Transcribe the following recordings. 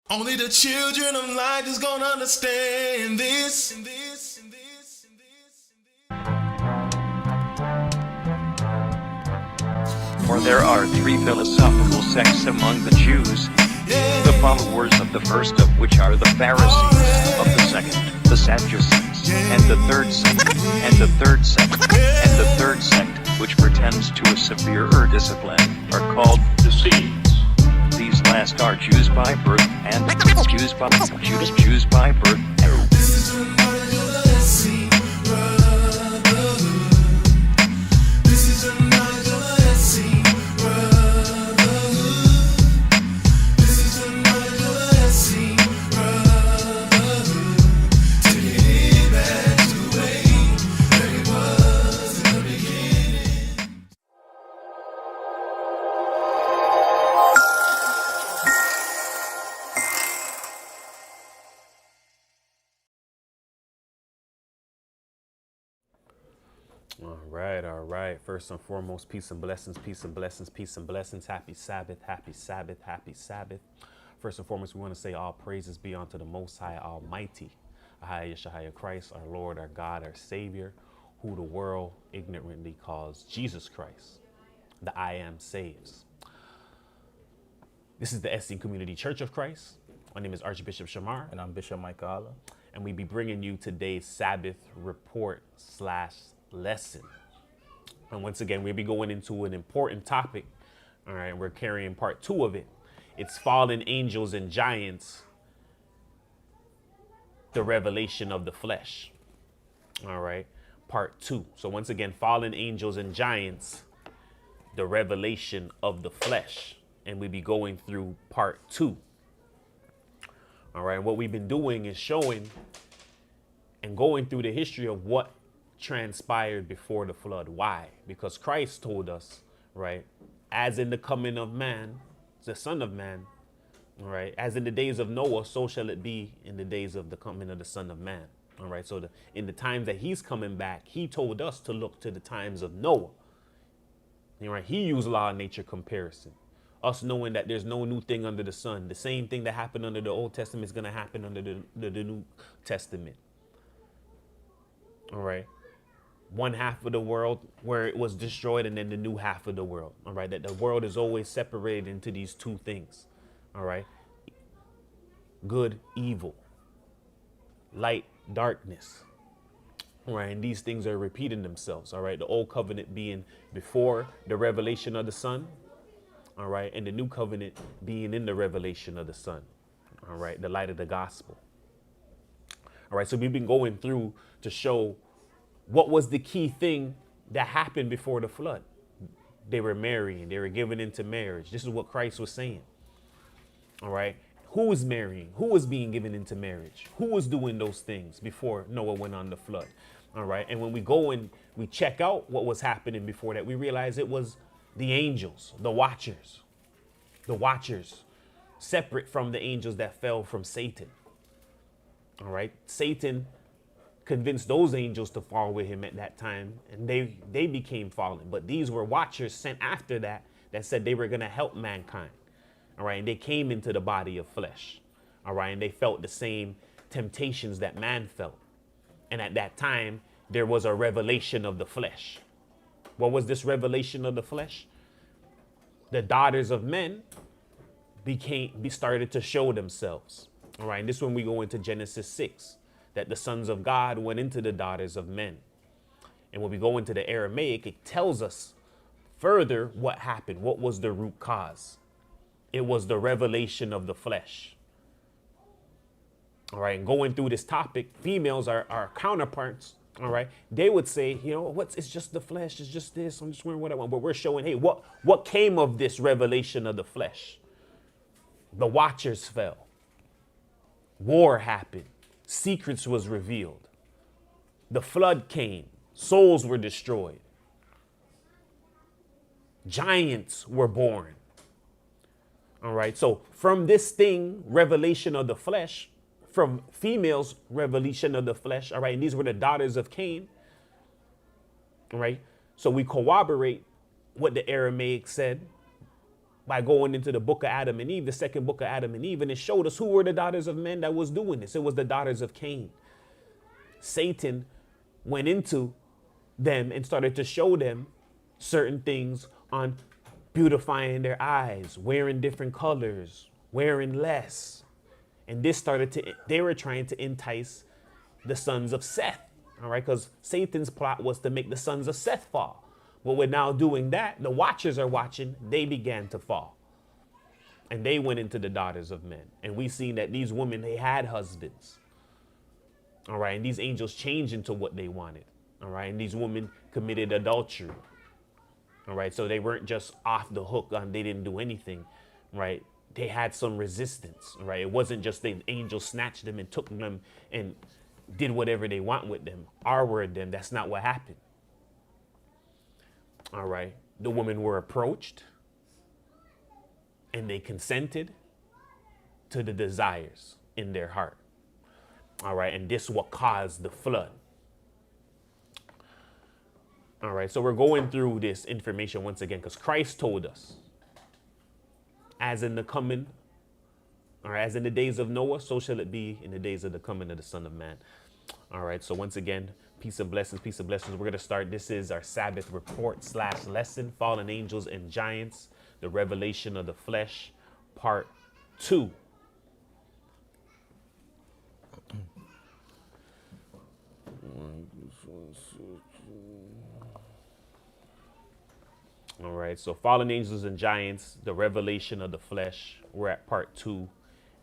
Only the children of light is gonna understand this. For there are three philosophical sects among the Jews, the followers of the first of which are the Pharisees, of the second, the Sadducees, and the third sect, which pretends to a severer discipline, are called Essenes. These last are Jews by birth and Jews by birth and This is the knowledge of the Essene brotherhood. This is the knowledge of the Essene brotherhood. This is the knowledge of the Essene brotherhood. Taking it back to the way that it was in the beginning. All right. First and foremost, peace and blessings, peace and blessings, peace and blessings. Happy Sabbath, happy Sabbath, happy Sabbath. First and foremost, we want to say all praises be unto the Most High Almighty, Ahaya Yeshaya Christ, our Lord, our God, our Savior, who the world ignorantly calls Jesus Christ. The I Am saves. This is the Essene Community Church of Christ. My name is Archbishop Shamar, And I'm Bishop Michaela. and we be bringing you today's Sabbath report / lesson. And once again, we'll be going into an important topic. All right, we're carrying part 2 of it. It's fallen angels and giants, the revelation of the flesh. All right, part 2. So once again, fallen angels and giants, the revelation of the flesh. And we'll be going through part 2. All right, what we've been doing is showing and going through the history of what transpired before the flood. Why? Because Christ told us, right, as in the coming of man, the Son of Man, all right, as in the days of Noah, so shall it be in the days of the coming of the Son of Man. All right, so in the times that he's coming back, he told us to look to the times of Noah. All right, he used law of nature comparison. Us knowing that there's no new thing under the sun. The same thing that happened under the Old Testament is going to happen under the New Testament. All right. One half of the world where it was destroyed, and then the new half of the world. All right. That the world is always separated into these two things. All right. Good, evil. Light, darkness. All right. And these things are repeating themselves. All right. The old covenant being before the revelation of the Son. All right. And the new covenant being in the revelation of the Son. All right. The light of the gospel. All right. So we've been going through to show what was the key thing that happened before the flood. They were marrying. They were given into marriage. This is what Christ was saying. All right. Who was marrying? Who was being given into marriage? Who was doing those things before Noah went on the flood? All right. And when we go and we check out what was happening before that, we realize it was the angels, the watchers, separate from the angels that fell from Satan. All right. Satan convinced those angels to fall with him at that time, and they became fallen. But these were watchers sent after that said they were going to help mankind. All right. And they came into the body of flesh. All right. And they felt the same temptations that man felt. And at that time, there was a revelation of the flesh. What was this revelation of the flesh? The daughters of men started to show themselves. All right. And this is when we go into Genesis 6. That the sons of God went into the daughters of men. And when we go into the Aramaic, it tells us further what happened. What was the root cause? It was the revelation of the flesh. All right. And going through this topic, females are our counterparts. All right. They would say, it's just the flesh. It's just this. I'm just wearing what I want. But we're showing, hey, what came of this revelation of the flesh? The watchers fell. War happened. Secrets was revealed. The flood came. Souls were destroyed. Giants were born. All right. So from this thing, revelation of the flesh, from females, revelation of the flesh. All right. And these were the daughters of Cain. All right. So we corroborate what the Aramaic said. by going into the book of Adam and Eve, the second book of Adam and Eve, and it showed us who were the daughters of men that was doing this. It was the daughters of Cain. Satan went into them and started to show them certain things on beautifying their eyes, wearing different colors, wearing less. And this started to, they were trying to entice the sons of Seth, all right? Because Satan's plot was to make the sons of Seth fall. But we're now doing that. The watchers are watching. They began to fall. And they went into the daughters of men. And we seen that these women, they had husbands. All right. And these angels changed into what they wanted. All right. And these women committed adultery. All right. So they weren't just off the hook on they didn't do anything. Right. They had some resistance. Right. It wasn't just the angels snatched them and took them and did whatever they want with them. Our word them. That's not what happened. All right. The women were approached and they consented to the desires in their heart. All right. And this is what caused the flood. All right. So we're going through this information once again because Christ told us, as in the coming, or as in the days of Noah, so shall it be in the days of the coming of the Son of Man. All right. So once again, peace and blessings, peace and blessings. We're going to start. This is our Sabbath report / lesson, Fallen Angels and Giants, the Revelation of the Flesh, Part 2. All right. So Fallen Angels and Giants, the Revelation of the Flesh. We're at Part 2.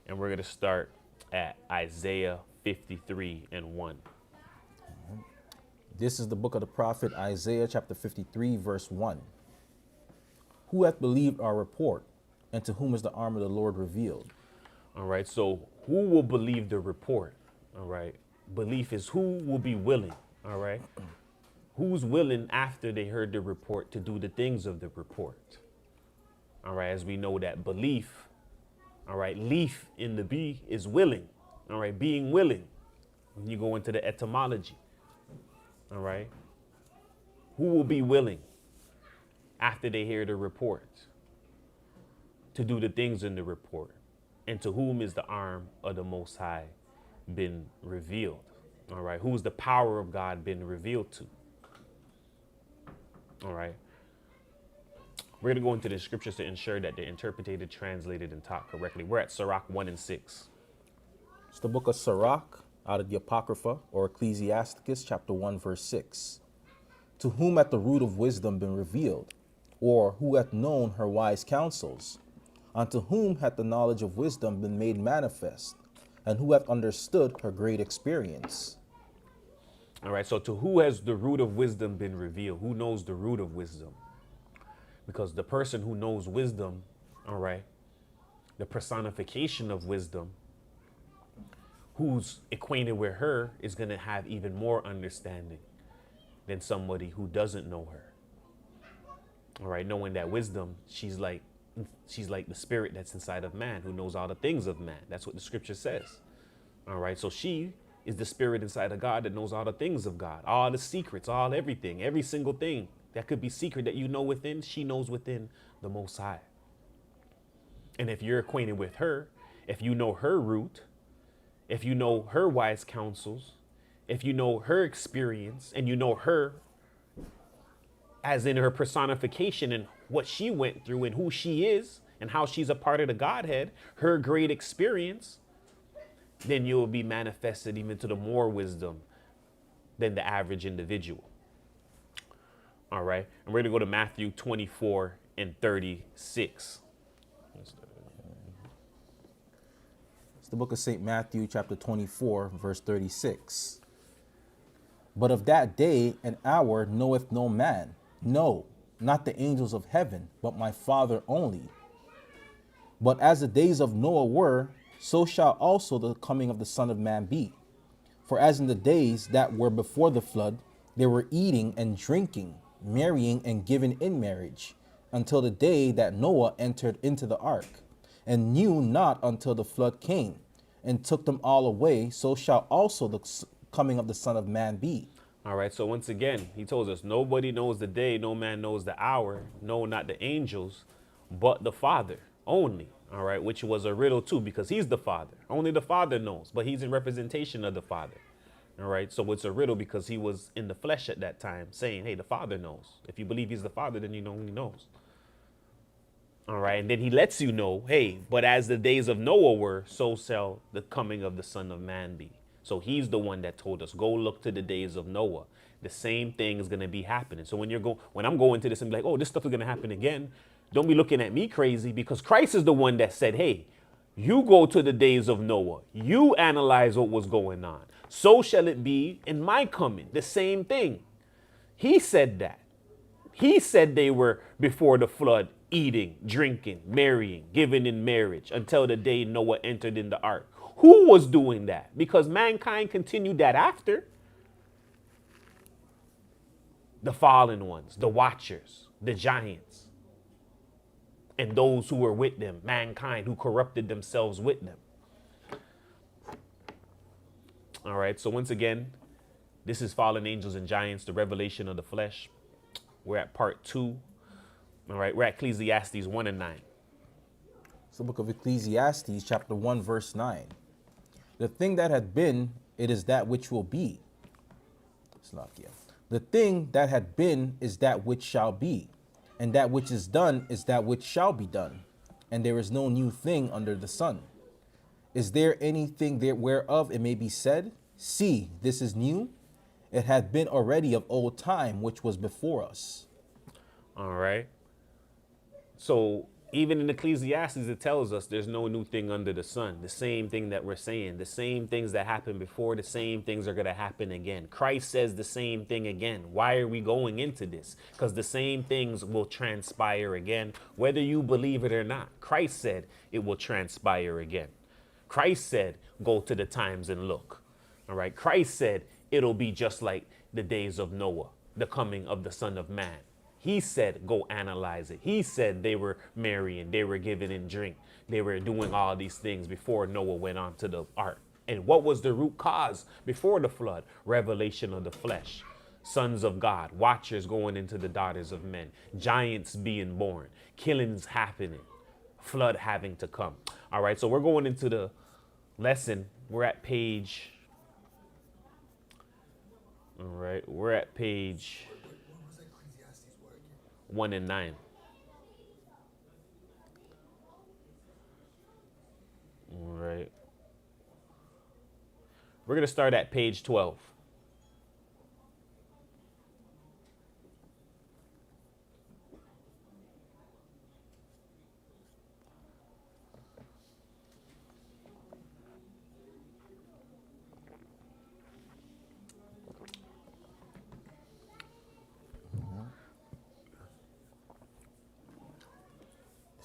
And we're going to start at Isaiah 53 and 1. This is the book of the prophet Isaiah, chapter 53, verse 1. Who hath believed our report, and to whom is the arm of the Lord revealed? All right. So who will believe the report? All right. Belief is who will be willing. All right. Who's willing after they heard the report to do the things of the report? All right. As we know that belief, all right, leaf in the bee is willing. All right. Being willing. When you go into the etymology. All right. Who will be willing after they hear the report to do the things in the report? And to whom is the arm of the Most High been revealed? All right. Who's the power of God been revealed to? All right. We're going to go into the scriptures to ensure that they're interpreted, translated, and taught correctly. We're at Sirach 1 and 6. It's the book of Sirach, out of the Apocrypha, or Ecclesiasticus, chapter 1, verse 6. To whom hath the root of wisdom been revealed? Or who hath known her wise counsels? Unto whom hath the knowledge of wisdom been made manifest? And who hath understood her great experience? All right. So to who has the root of wisdom been revealed? Who knows the root of wisdom? Because the person who knows wisdom, all right, the personification of wisdom, who's acquainted with her is going to have even more understanding than somebody who doesn't know her. All right. Knowing that wisdom, she's like the spirit that's inside of man who knows all the things of man. That's what the scripture says. All right. So she is the spirit inside of God that knows all the things of God, all the secrets, all everything, every single thing that could be secret that you know within, she knows within the Most High. And if you're acquainted with her, if you know her root, if you know her wise counsels, if you know her experience and you know her as in her personification and what she went through and who she is and how she's a part of the Godhead, her great experience, then you will be manifested even to the more wisdom than the average individual. All right. And we're going to go to Matthew 24 and 36. It's the book of St. Matthew, chapter 24, verse 36. But of that day and hour knoweth no man, no, not the angels of heaven, but my Father only. But as the days of Noah were, so shall also the coming of the Son of Man be. For as in the days that were before the flood, they were eating and drinking, marrying and giving in marriage, until the day that Noah entered into the ark, and knew not until the flood came, and took them all away, so shall also the coming of the Son of Man be. All right. So once again, he told us nobody knows the day, no man knows the hour, no, not the angels, but the Father only. All right, which was a riddle too, because he's the Father. Only the Father knows, but he's in representation of the Father. All right, so it's a riddle because he was in the flesh at that time, saying, "Hey, the Father knows." If you believe he's the Father, then you know he knows. All right, and then he lets you know, hey, but as the days of Noah were, so shall the coming of the Son of Man be. So he's the one that told us, go look to the days of Noah. The same thing is going to be happening. So when I'm going to this and be like, oh, this stuff is going to happen again, don't be looking at me crazy, because Christ is the one that said, hey, you go to the days of Noah. You analyze what was going on. So shall it be in my coming. The same thing. He said that. He said they were before the flood eating, drinking, marrying, giving in marriage until the day Noah entered in the ark. Who was doing that? Because mankind continued that after. The fallen ones, the watchers, the giants, and those who were with them, mankind who corrupted themselves with them. All right, so once again, this is Fallen Angels and Giants, the revelation of the flesh. We're at part 2. All right, we're at Ecclesiastes 1 and 9. It's the book of Ecclesiastes, chapter 1, verse 9. The thing that had been, it is that which will be. Slakia. The thing that had been is that which shall be, and that which is done is that which shall be done, and there is no new thing under the sun. Is there anything there whereof it may be said, see, this is new? It hath been already of old time, which was before us. All right. So even in Ecclesiastes, it tells us there's no new thing under the sun. The same thing that we're saying, the same things that happened before, the same things are going to happen again. Christ says the same thing again. Why are we going into this? Because the same things will transpire again, whether you believe it or not. Christ said it will transpire again. Christ said, go to the times and look. All right. Christ said it'll be just like the days of Noah, the coming of the Son of Man. He said, go analyze it. He said they were marrying, they were giving in drink, they were doing all these things before Noah went on to the ark. And what was the root cause before the flood? Revelation of the flesh. Sons of God, watchers going into the daughters of men, giants being born, killings happening, flood having to come. All right, so we're going into the lesson. We're at page, all right, we're at page 1 and 9. All right. We're going to start at page 12.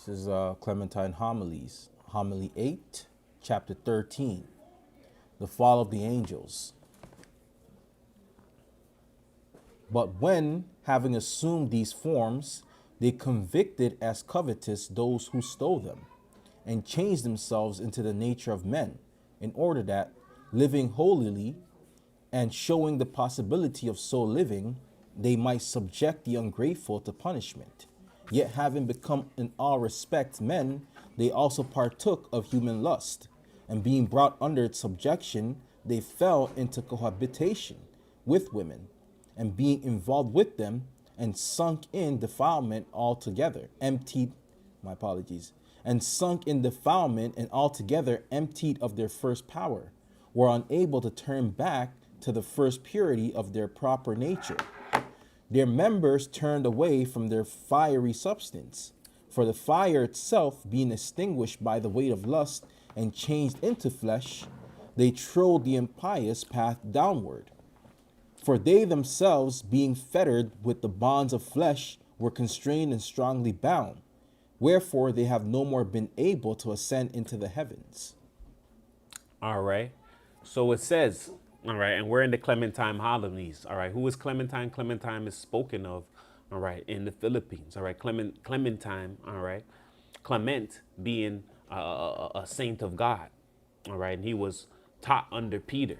This is Clementine Homilies, Homily 8, chapter 13, the fall of the angels. But when, having assumed these forms, they convicted as covetous those who stole them, and changed themselves into the nature of men, in order that, living holily, and showing the possibility of so living, they might subject the ungrateful to punishment. Yet having become in all respects men, they also partook of human lust, and being brought under its subjection, they fell into cohabitation with women, and being involved with them, and sunk in defilement altogether, and sunk in defilement and altogether emptied of their first power, were unable to turn back to the first purity of their proper nature. Their members turned away from their fiery substance, for the fire itself being extinguished by the weight of lust and changed into flesh, they trod the impious path downward. For they themselves, being fettered with the bonds of flesh, were constrained and strongly bound. Wherefore they have no more been able to ascend into the heavens. All right. So it says, all right, and we're in the Clementine Homilies. All right. Who is Clementine? Clementine is spoken of, all right, in the Philippines. All right. Clementine, all right. Clement being a saint of God. All right. And he was taught under Peter.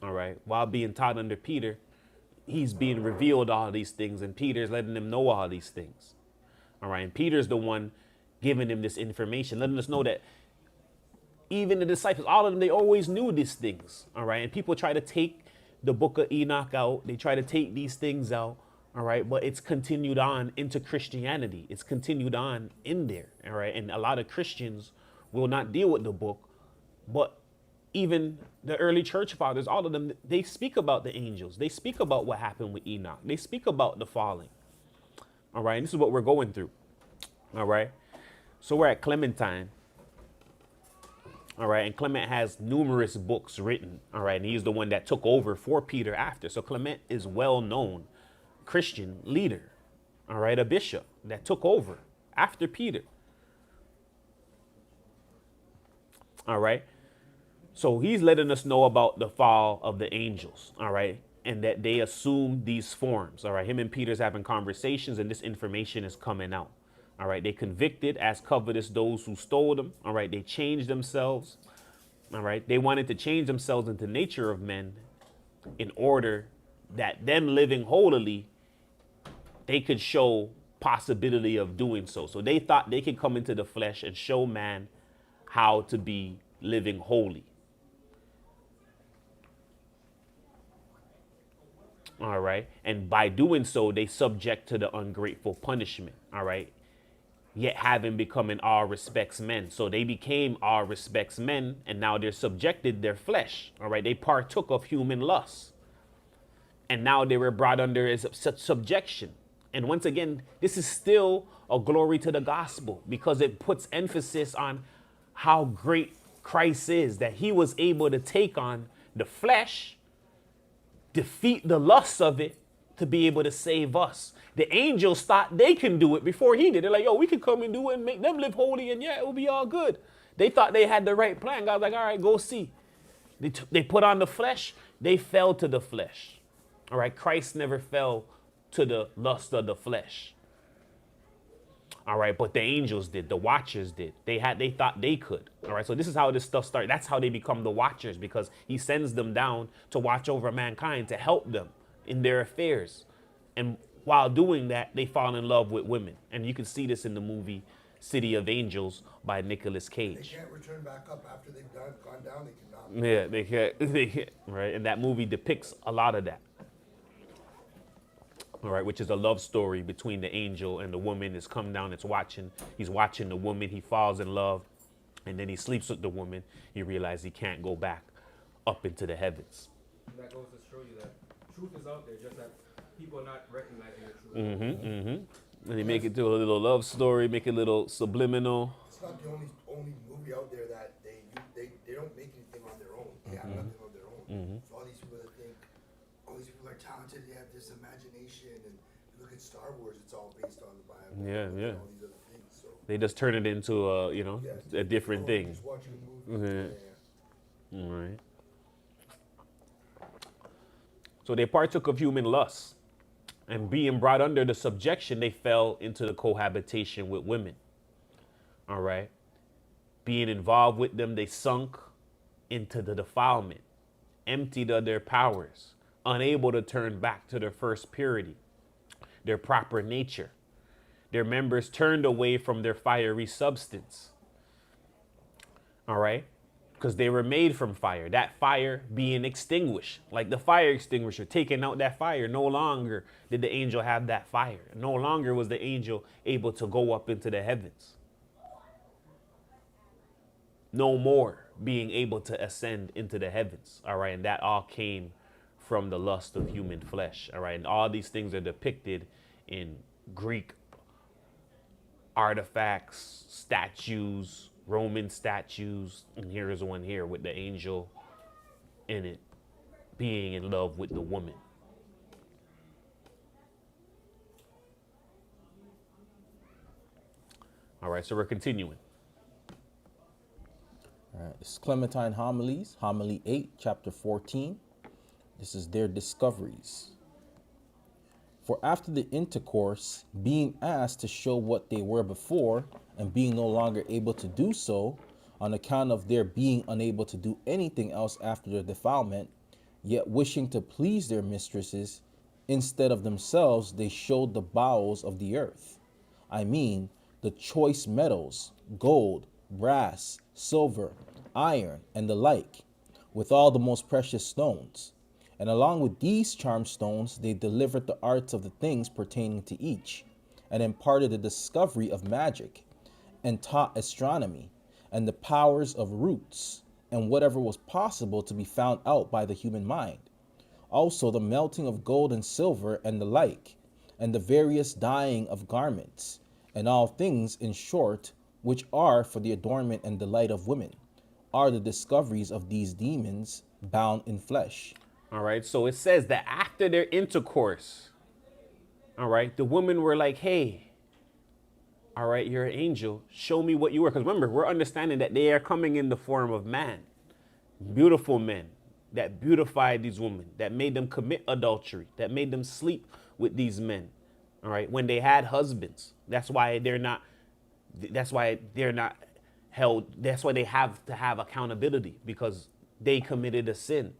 All right. While being taught under Peter, he's being revealed all these things, and Peter's letting them know all these things. All right. And Peter's the one giving him this information, letting us know that even the disciples, all of them, they always knew these things. All right. And people try to take the book of Enoch out. They try to take these things out. All right. But it's continued on into Christianity. It's continued on in there. All right. And a lot of Christians will not deal with the book. But even the early church fathers, all of them, they speak about the angels. They speak about what happened with Enoch. They speak about the falling. All right. And this is what we're going through. All right. So we're at Clementine. All right. And Clement has numerous books written. All right. And he's the one that took over for Peter after. So Clement is well known Christian leader. All right. A bishop that took over after Peter. All right. So he's letting us know about the fall of the angels. All right. And that they assume these forms. All right. Him and Peter's having conversations and this information is coming out. All right. They convicted as covetous those who stole them. All right. They changed themselves. All right. They wanted to change themselves into nature of men in order that them living holily, they could show possibility of doing so. So they thought they could come into the flesh and show man how to be living holy. All right. And by doing so, they subject to the ungrateful punishment. All right. Yet having become in all respects men. So they became all respects men, and now they're subjected their flesh. All right. They partook of human lust. And now they were brought under such subjection. And once again, this is still a glory to the gospel because it puts emphasis on how great Christ is, that he was able to take on the flesh, defeat the lusts of it to be able to save us. The angels thought they can do it before he did. They're like, yo, we can come and do it and make them live holy and yeah, it will be all good. They thought they had the right plan. God's like, all right, go see. They put on the flesh. They fell to the flesh. All right, Christ never fell to the lust of the flesh. All right, but the angels did, the watchers did. They thought they could. All right, so this is how this stuff started. That's how they become the watchers, because he sends them down to watch over mankind, to help them in their affairs. And while doing that, they fall in love with women. And you can see this in the movie City of Angels by Nicolas They Cage. can't return back up after they've gone down. They cannot. Yeah, they can't, right? And that movie depicts a lot of that. All right, which is a love story between the angel and the woman. It's come down, he's watching the woman, he falls in love, and then he sleeps with the woman. He realizes he can't go back up into the heavens. That goes to show you that truth is out there, just that people are not recognizing the truth. And they make it to a little love story, make it a little subliminal. It's not the only movie out there that they don't make anything on their own. They have nothing on their own. So all these people that think, all these people are talented, they have this imagination, and you look at Star Wars, it's all based on the Bible. Yeah, yeah. And all these other things. So They just turn it into a different thing. Just watching a movie. Yeah. All right. So they partook of human lust, and being brought under the subjection, they fell into the cohabitation with women. All right. Being involved with them, they sunk into the defilement, emptied of their powers, unable to turn back to their first purity, their proper nature. Their members turned away from their fiery substance. All right. Because they were made from fire, that fire being extinguished, like the fire extinguisher, taking out that fire. No longer did the angel have that fire. No longer was the angel able to go up into the heavens. No more being able to ascend into the heavens. All right. And that all came from the lust of human flesh. All right. And all these things are depicted in Greek artifacts, statues, Roman statues, and here is one here with the angel in it being in love with the woman. All right, so we're continuing. All right, this is Clementine Homilies, Homily 8, chapter 14. This is their discoveries. For after the intercourse, being asked to show what they were before, and being no longer able to do so, on account of their being unable to do anything else after their defilement, yet wishing to please their mistresses, instead of themselves, they showed the bowels of the earth, I mean the choice metals, gold, brass, silver, iron, and the like, with all the most precious stones. And along with these charmed stones, they delivered the arts of the things pertaining to each, and imparted the discovery of magic, and taught astronomy, and the powers of roots, and whatever was possible to be found out by the human mind. Also the melting of gold and silver and the like, and the various dyeing of garments, and all things, in short, which are for the adornment and delight of women, are the discoveries of these demons bound in flesh. All right. So it says that after their intercourse, all right, the women were like, hey, all right, you're an angel. Show me what you were. Because remember, we're understanding that they are coming in the form of man, beautiful men that beautified these women, that made them commit adultery, that made them sleep with these men. All right, when they had husbands. That's why they're not held. That's why they have to have accountability, because they committed a sin.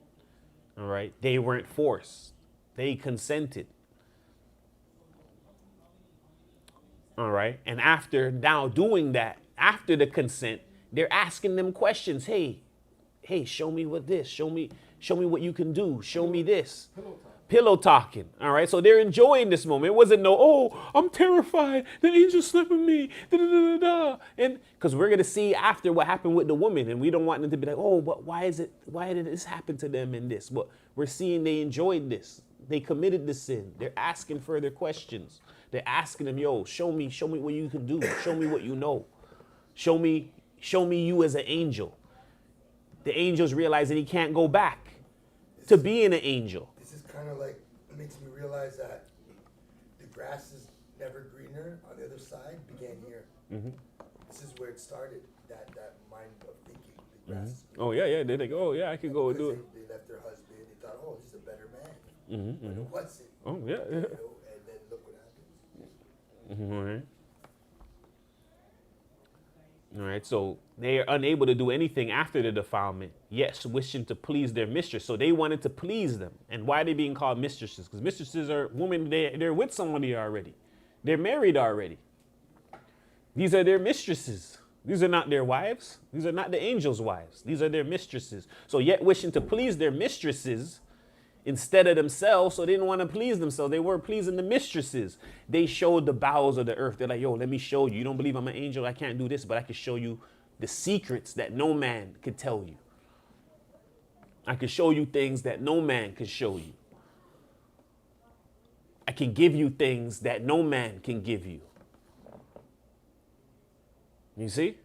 All right, they weren't forced. They consented. All right. And after now doing that, after the consent, they're asking them questions. Hey, show me what this, show me what you can do. Show me this. Pillow talking. All right. So they're enjoying this moment. It wasn't no, oh, I'm terrified. The angel slept with me. Da, da, da, da, da. And because we're going to see after what happened with the woman, and we don't want them to be like, oh, but why did this happen to them in this? But we're seeing they enjoyed this. They committed the sin. They're asking further questions. They're asking them, yo, show me what you can do. Show me what you know. Show me you as an angel. The angel's realizing he can't go back to being an angel. This is kind of like, it makes me realize that the grass is never greener on the other side began here. Mm-hmm. This is where it started, that mind of thinking. The grass is Oh, yeah. They're like, oh, yeah, I could go and do because it. they left their husband, they thought, oh, this is a better man. Mm-hmm, But it wasn't. Oh, yeah. You know, and then look what happens. All right. All right, so they are unable to do anything after the defilement, yet wishing to please their mistress. So they wanted to please them. And why are they being called mistresses? Because mistresses are women, they're with somebody already. They're married already. These are their mistresses. These are not their wives. These are not the angels' wives. These are their mistresses. So yet wishing to please their mistresses instead of themselves, so they didn't want to please themselves. They weren't pleasing the mistresses. They showed the bowels of the earth. They're like, yo, let me show you. You don't believe I'm an angel? I can't do this, but I can show you the secrets that no man could tell you. I can show you things that no man can show you. I can give you things that no man can give you. You see?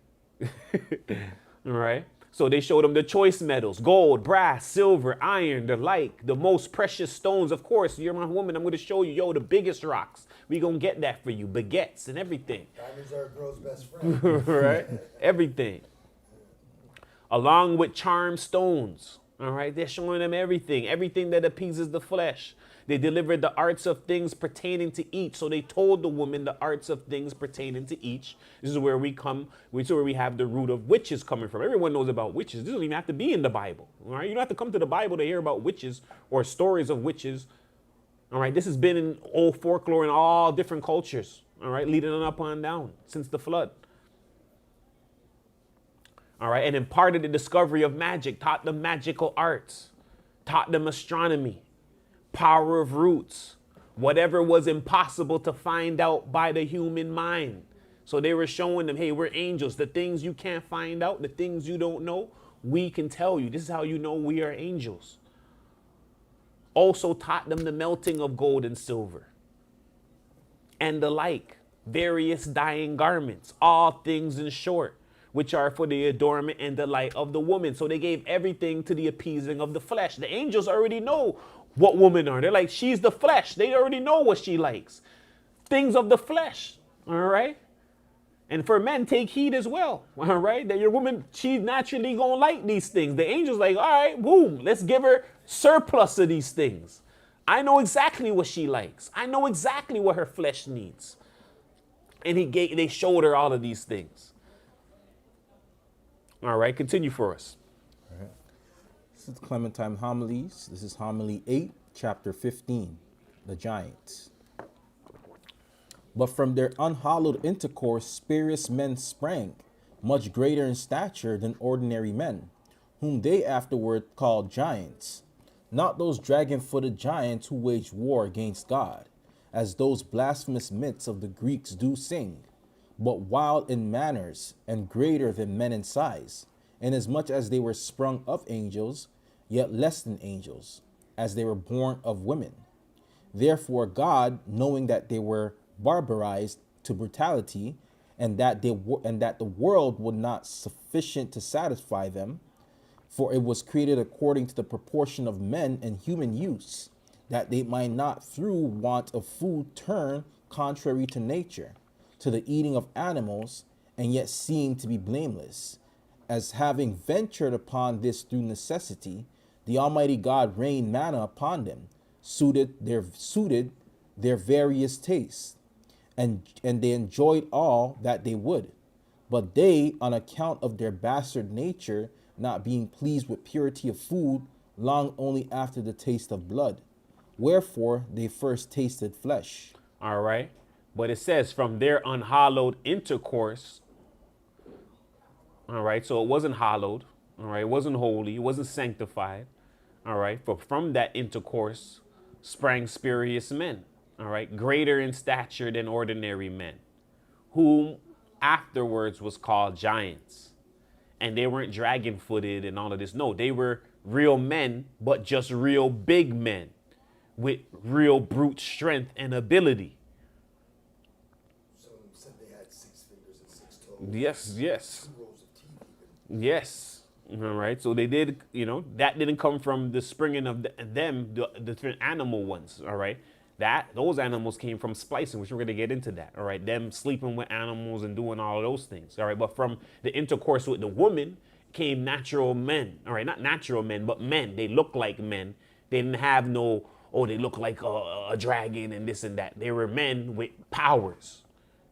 All right. So they showed them the choice metals, gold, brass, silver, iron, the like, the most precious stones. Of course, you're my woman. I'm going to show you, yo, the biggest rocks. We going to get that for you. Baguettes and everything. Diamonds are a girl's best friend. Right? Everything. Along with charmed stones. All right. They're showing them everything that appeases the flesh. They delivered the arts of things pertaining to each. So they told the woman the arts of things pertaining to each. This is where we have the root of witches coming from. Everyone knows about witches. This doesn't even have to be in the Bible. All right. You don't have to come to the Bible to hear about witches or stories of witches. All right. This has been in old folklore in all different cultures. All right. Leading on up on down since the flood. All right. And imparted the discovery of magic, taught them magical arts, taught them astronomy, power of roots, whatever was impossible to find out by the human mind. So they were showing them, hey, we're angels. The things you can't find out, the things you don't know, we can tell you. This is how you know we are angels. Also taught them the melting of gold and silver and the like, various dyeing garments, all things in short, which are for the adornment and delight of the woman. So they gave everything to the appeasing of the flesh. The angels already know what women are. They're like, she's the flesh. They already know what she likes. Things of the flesh. All right. And for men, take heed as well. All right. That your woman, she's naturally going to like these things. The angel's like, all right, boom, let's give her surplus of these things. I know exactly what she likes. I know exactly what her flesh needs. And they showed her all of these things. All right. Continue for us. This is Clementine Homilies. This is Homily 8, chapter 15, the Giants. But from their unhallowed intercourse, spurious men sprang, much greater in stature than ordinary men, whom they afterward called giants. Not those dragon footed giants who waged war against God, as those blasphemous myths of the Greeks do sing, but wild in manners and greater than men in size, inasmuch as they were sprung of angels, yet less than angels, as they were born of women. Therefore, God, knowing that they were barbarized to brutality, and that the world would not sufficient to satisfy them, for it was created according to the proportion of men and human use, that they might not through want of food turn contrary to nature, to the eating of animals, and yet seem to be blameless. As having ventured upon this through necessity, the Almighty God rained manna upon them, suited their various tastes, and they enjoyed all that they would. But they, on account of their bastard nature, not being pleased with purity of food, longed only after the taste of blood. Wherefore they first tasted flesh. All right. But it says from their unhallowed intercourse. All right. So it wasn't hallowed. All right. It wasn't holy. It wasn't sanctified. All right. For from that intercourse sprang spurious men. All right. Greater in stature than ordinary men, whom afterwards was called giants. And they weren't dragon footed and all of this. No, they were real men, but just real big men with real brute strength and ability. Some of them said they had 6 fingers and 6 toes. Yes, yes, 2 rows of teeth even. yes. All right. So they did, that didn't come from the springing of them, the different animal ones. All right. Those animals came from splicing, which we're going to get into that. All right. Them sleeping with animals and doing all of those things. All right. But from the intercourse with the woman came natural men. All right. Not natural men, but men. They look like men. They didn't have no, they look like a dragon and this and that. They were men with powers.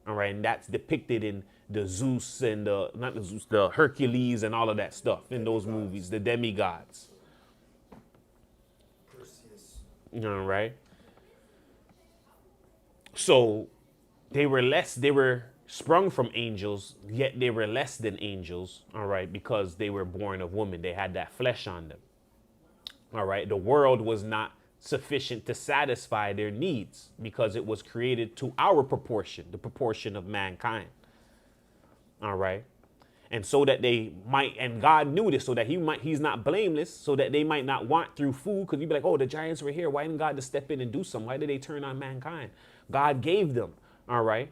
All right. And that's depicted in the Zeus and the Hercules and all of that stuff in those movies, the demigods. Perseus. All right. So they were sprung from angels, yet they were less than angels, all right, because they were born of woman. They had that flesh on them. All right. The world was not sufficient to satisfy their needs because it was created to our proportion, the proportion of mankind. All right. And so that they might, and God knew this, so that he's not blameless, so that they might not want through food. Because you'd be like, oh, the giants were here. Why didn't God just step in and do something? Why did they turn on mankind? God gave them. All right.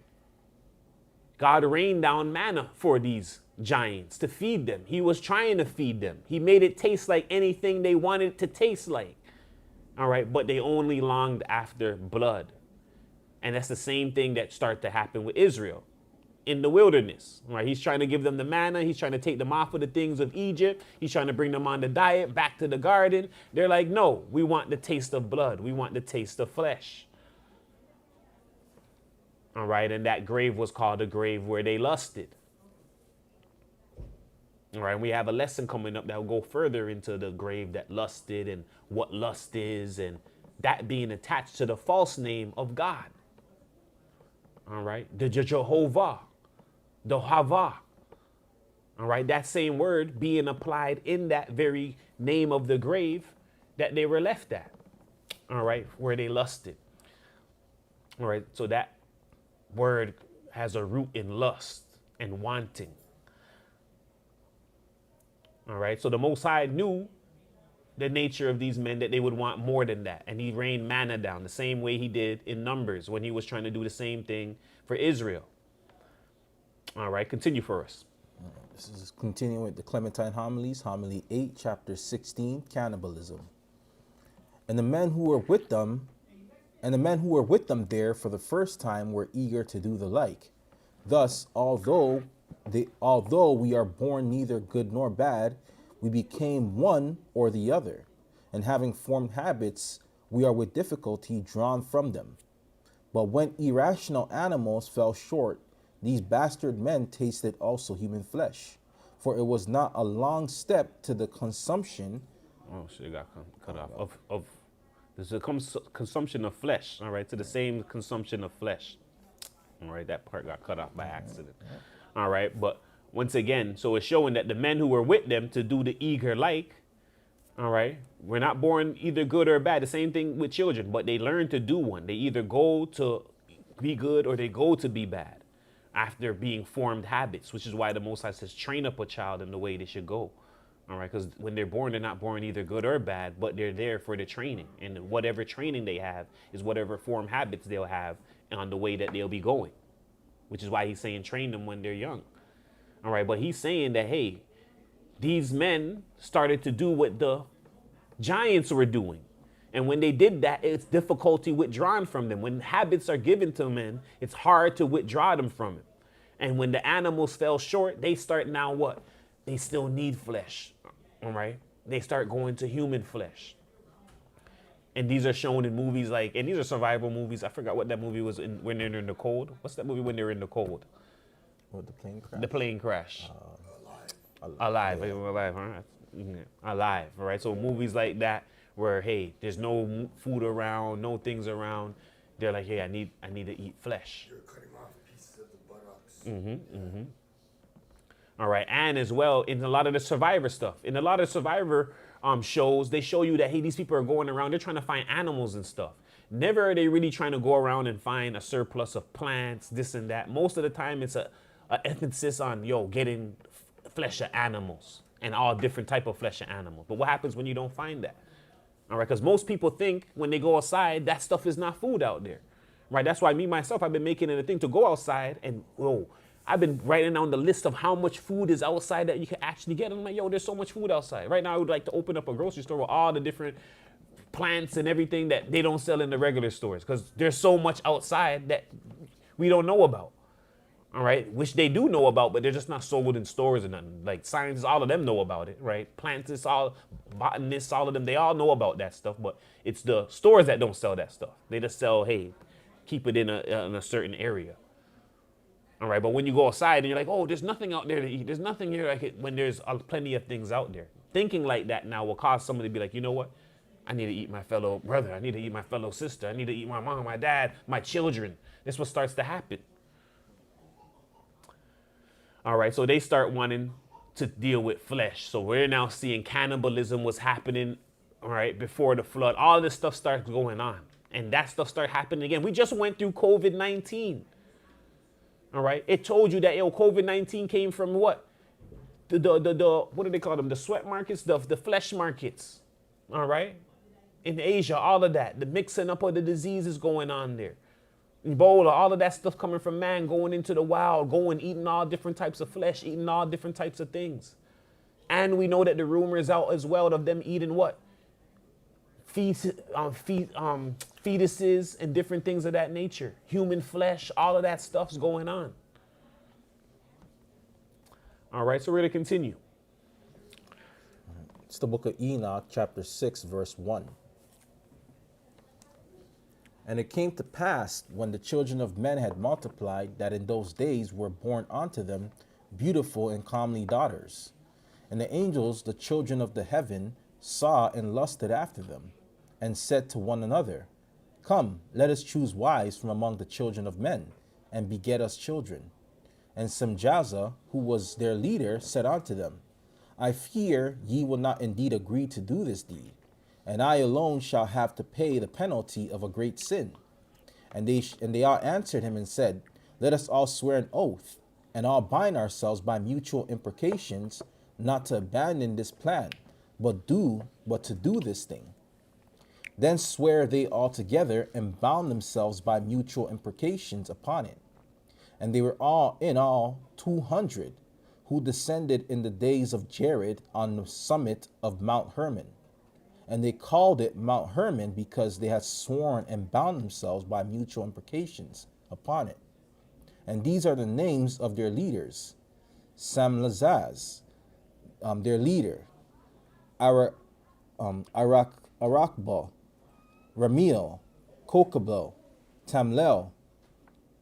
God rained down manna for these giants to feed them. He was trying to feed them. He made it taste like anything they wanted it to taste like. All right. But they only longed after blood. And that's the same thing that started to happen with Israel in the wilderness, right? He's trying to give them the manna. He's trying to take them off of the things of Egypt. He's trying to bring them on the diet, back to the garden. They're like, no, we want the taste of blood. We want the taste of flesh. All right. And that grave was called the grave where they lusted. All right. We have a lesson coming up that will go further into the grave that lusted and what lust is, and that being attached to the false name of God. All right. The Jehovah. The Hava. All right. That same word being applied in that very name of the grave that they were left at. All right. Where they lusted. All right. So that word has a root in lust and wanting. All right. So the Most High knew the nature of these men, that they would want more than that. And he rained manna down the same way he did in Numbers when he was trying to do the same thing for Israel. All right, continue for us. This is continuing with the Clementine homilies, homily 8, chapter 16, cannibalism. And the men who were with them there for the first time were eager to do the like. Thus, although we are born neither good nor bad, we became one or the other, and having formed habits, we are with difficulty drawn from them. But when irrational animals fell short, these bastard men tasted also human flesh, for it was not a long step to the consumption. Oh, shit, it got cut off. There's a consumption of flesh, all right, to the same consumption of flesh. All right, that part got cut off by accident. All right, but once again, so it's showing that the men who were with them to do the eager like, all right, we're not born either good or bad. The same thing with children, but they learn to do one. They either go to be good or they go to be bad after being formed habits, which is why the Most High says, train up a child in the way they should go. All right, because when they're born, they're not born either good or bad, but they're there for the training. And whatever training they have is whatever form habits they'll have on the way that they'll be going, which is why he's saying train them when they're young. All right, but he's saying that, hey, these men started to do what the giants were doing. And when they did that, it's difficulty withdrawn from them. When habits are given to men, it's hard to withdraw them from it. And when the animals fell short, they start now what? They still need flesh. All right? They start going to human flesh. And these are shown in movies like, and these are survival movies. I forgot what that movie was in, when they're in the cold. What's that movie when they're in the cold? What, the plane crash? The plane crash. Alive. Alive, alive, all right. Alive, all right. So movies like that, where hey, there's no food around, no things around. They're like, hey, I need to eat flesh. You're cutting off pieces of the buttocks. All right, and as well in a lot of the Survivor stuff, in a lot of Survivor shows, they show you that hey, these people are going around, they're trying to find animals and stuff. Never are they really trying to go around and find a surplus of plants, this and that. Most of the time, it's a emphasis on getting flesh of animals and all different type of flesh of animals. But what happens when you don't find that? All right, because most people think when they go outside, that stuff is not food out there. Right, that's why me, myself, I've been making it a thing to go outside and, I've been writing down the list of how much food is outside that you can actually get. I'm like, there's so much food outside. Right now, I would like to open up a grocery store with all the different plants and everything that they don't sell in the regular stores because there's so much outside that we don't know about. All right, which they do know about, but they're just not sold in stores or nothing. Like scientists, all of them know about it, right? Planticists, all botanists, all of them, they all know about that stuff, but it's the stores that don't sell that stuff. They just sell, hey, keep it in a certain area. All right, but when you go outside and you're like, there's nothing out there to eat. There's nothing here like it, when there's plenty of things out there. Thinking like that now will cause somebody to be like, you know what? I need to eat my fellow brother. I need to eat my fellow sister. I need to eat my mom, my dad, my children. This is what starts to happen. All right, so they start wanting to deal with flesh. So we're now seeing cannibalism was happening, all right, before the flood. All this stuff starts going on. And that stuff started happening again. We just went through COVID-19. All right, it told you that COVID-19 came from what? The what do they call them? The sweat markets, the flesh markets. All right, in Asia, all of that, the mixing up of the diseases going on there. Ebola, all of that stuff coming from man, going into the wild, eating all different types of flesh, eating all different types of things. And we know that the rumor is out as well of them eating what? Fetuses and different things of that nature. Human flesh, all of that stuff's going on. All right, so we're going to continue. It's the book of Enoch, chapter 6, verse 1. And it came to pass, when the children of men had multiplied, that in those days were born unto them beautiful and comely daughters. And the angels, the children of the heaven, saw and lusted after them, and said to one another, Come, let us choose wives from among the children of men, and beget us children. And Semjaza, who was their leader, said unto them, I fear ye will not indeed agree to do this deed, and I alone shall have to pay the penalty of a great sin. And they all answered him and said, Let us all swear an oath, and all bind ourselves by mutual imprecations, not to abandon this plan, but to do this thing. Then swear they all together, and bound themselves by mutual imprecations upon it. And they were all in all 200, who descended in the days of Jared on the summit of Mount Hermon. And they called it Mount Hermon because they had sworn and bound themselves by mutual imprecations upon it. And these are the names of their leaders: Samlazaz, their leader, Arakbal, Ramiel, Kokabel, Tamlel,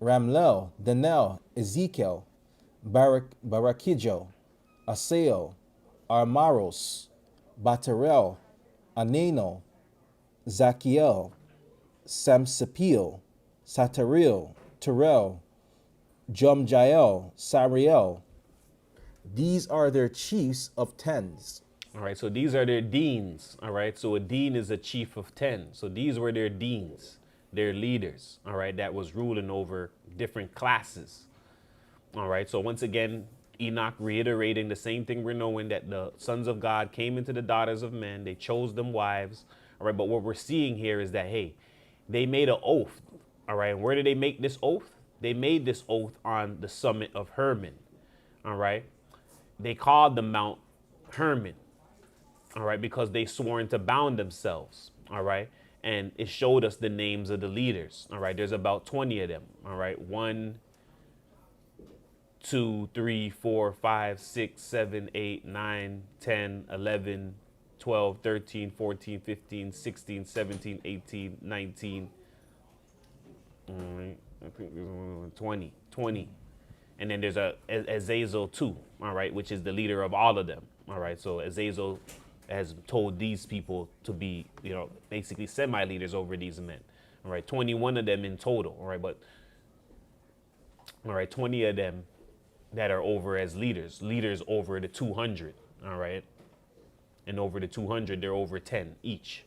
Ramlel, Danel, Ezekiel, Barakijo, Aseo, Armaros, Batarel, Aneno, Zachiel, Samsepil, Sataril, Terel, Jumjael, Sariel. These are their chiefs of tens. All right, so these are their deans. All right, so a dean is a chief of 10. So these were their deans, their leaders. All right, that was ruling over different classes. All right, so once again, Enoch reiterating the same thing we're knowing, that the sons of God came into the daughters of men, they chose them wives. All right, but what we're seeing here is that, hey, they made an oath. All right, and where did they make this oath? They made this oath on the summit of Hermon. All right, they called the Mount Hermon. All right, because they sworn to bound themselves. All right, and it showed us the names of the leaders. All right, there's about 20 of them. All right, 1, 2, 3, 4, 5, 6, 7, 8, 9, 10, 11, 12, 13, 14, 15, 16, 17, 18, 19. All right, I think there's 20. And then there's a Azazel too, all right, which is the leader of all of them. All right, so Azazel has told these people to be, basically semi-leaders over these men. All right, 21 of them in total. All right, but 20 of them that are over as leaders over the 200. All right, and over the 200, they're over 10 each.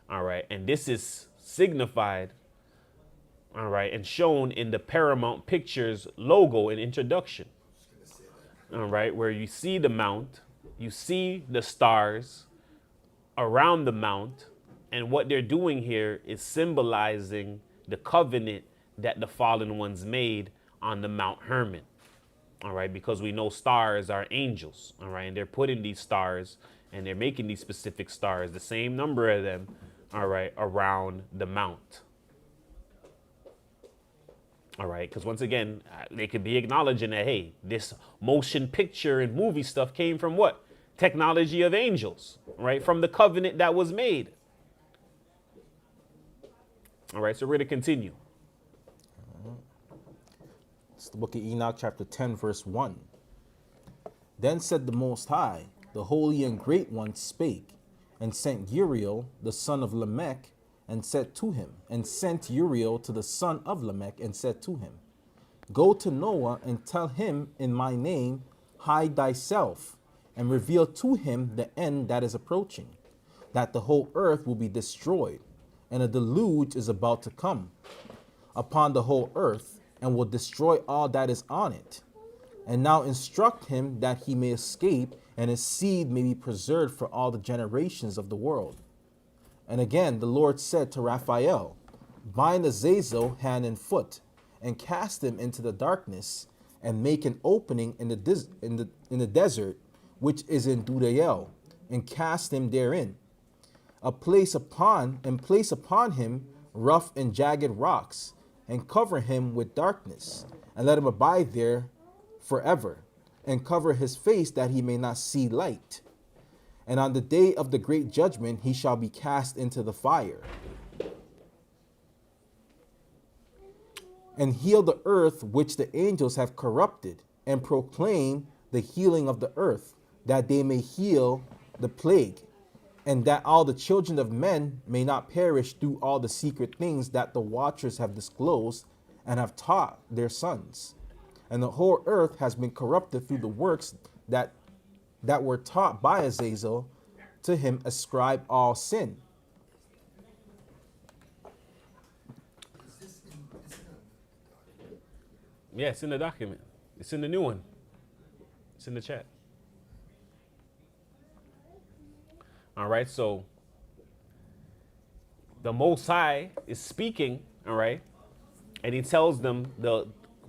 All right, and this is signified, all right, and shown in the Paramount Pictures logo and introduction. All right, where you see the mount, you see the stars around the mount, and what they're doing here is symbolizing the covenant that the fallen ones made on the Mount Hermon. All right, because we know stars are angels. All right, and they're putting these stars and they're making these specific stars, the same number of them, all right, around the mount. All right, because once again, they could be acknowledging that, hey, this motion picture and movie stuff came from what? Technology of angels, right? From the covenant that was made. All right, so we're going to continue. It's the book of Enoch, chapter 10, verse 1. Then said the Most High, the Holy and Great One spake, and sent Uriel, the son of Lamech, and said to him, and sent Uriel to the son of Lamech, and said to him, Go to Noah and tell him in my name, hide thyself, and reveal to him the end that is approaching, that the whole earth will be destroyed, and a deluge is about to come upon the whole earth, and will destroy all that is on it. And now instruct him that he may escape, and his seed may be preserved for all the generations of the world. And again the Lord said to Raphael, Bind Azazel hand and foot, and cast him into the darkness, and make an opening in the desert, which is in Dudael, and cast him therein. Place upon him rough and jagged rocks, and cover him with darkness, and let him abide there forever, and cover his face that he may not see light. And on the day of the great judgment he shall be cast into the fire. And heal the earth which the angels have corrupted, and proclaim the healing of the earth, that they may heal the plague, and that all the children of men may not perish through all the secret things that the watchers have disclosed and have taught their sons. And the whole earth has been corrupted through the works that were taught by Azazel. To him ascribe all sin. Yeah, it's in the document. It's in the new one. It's in the chat. All right, so the Most High is speaking, all right, and he tells them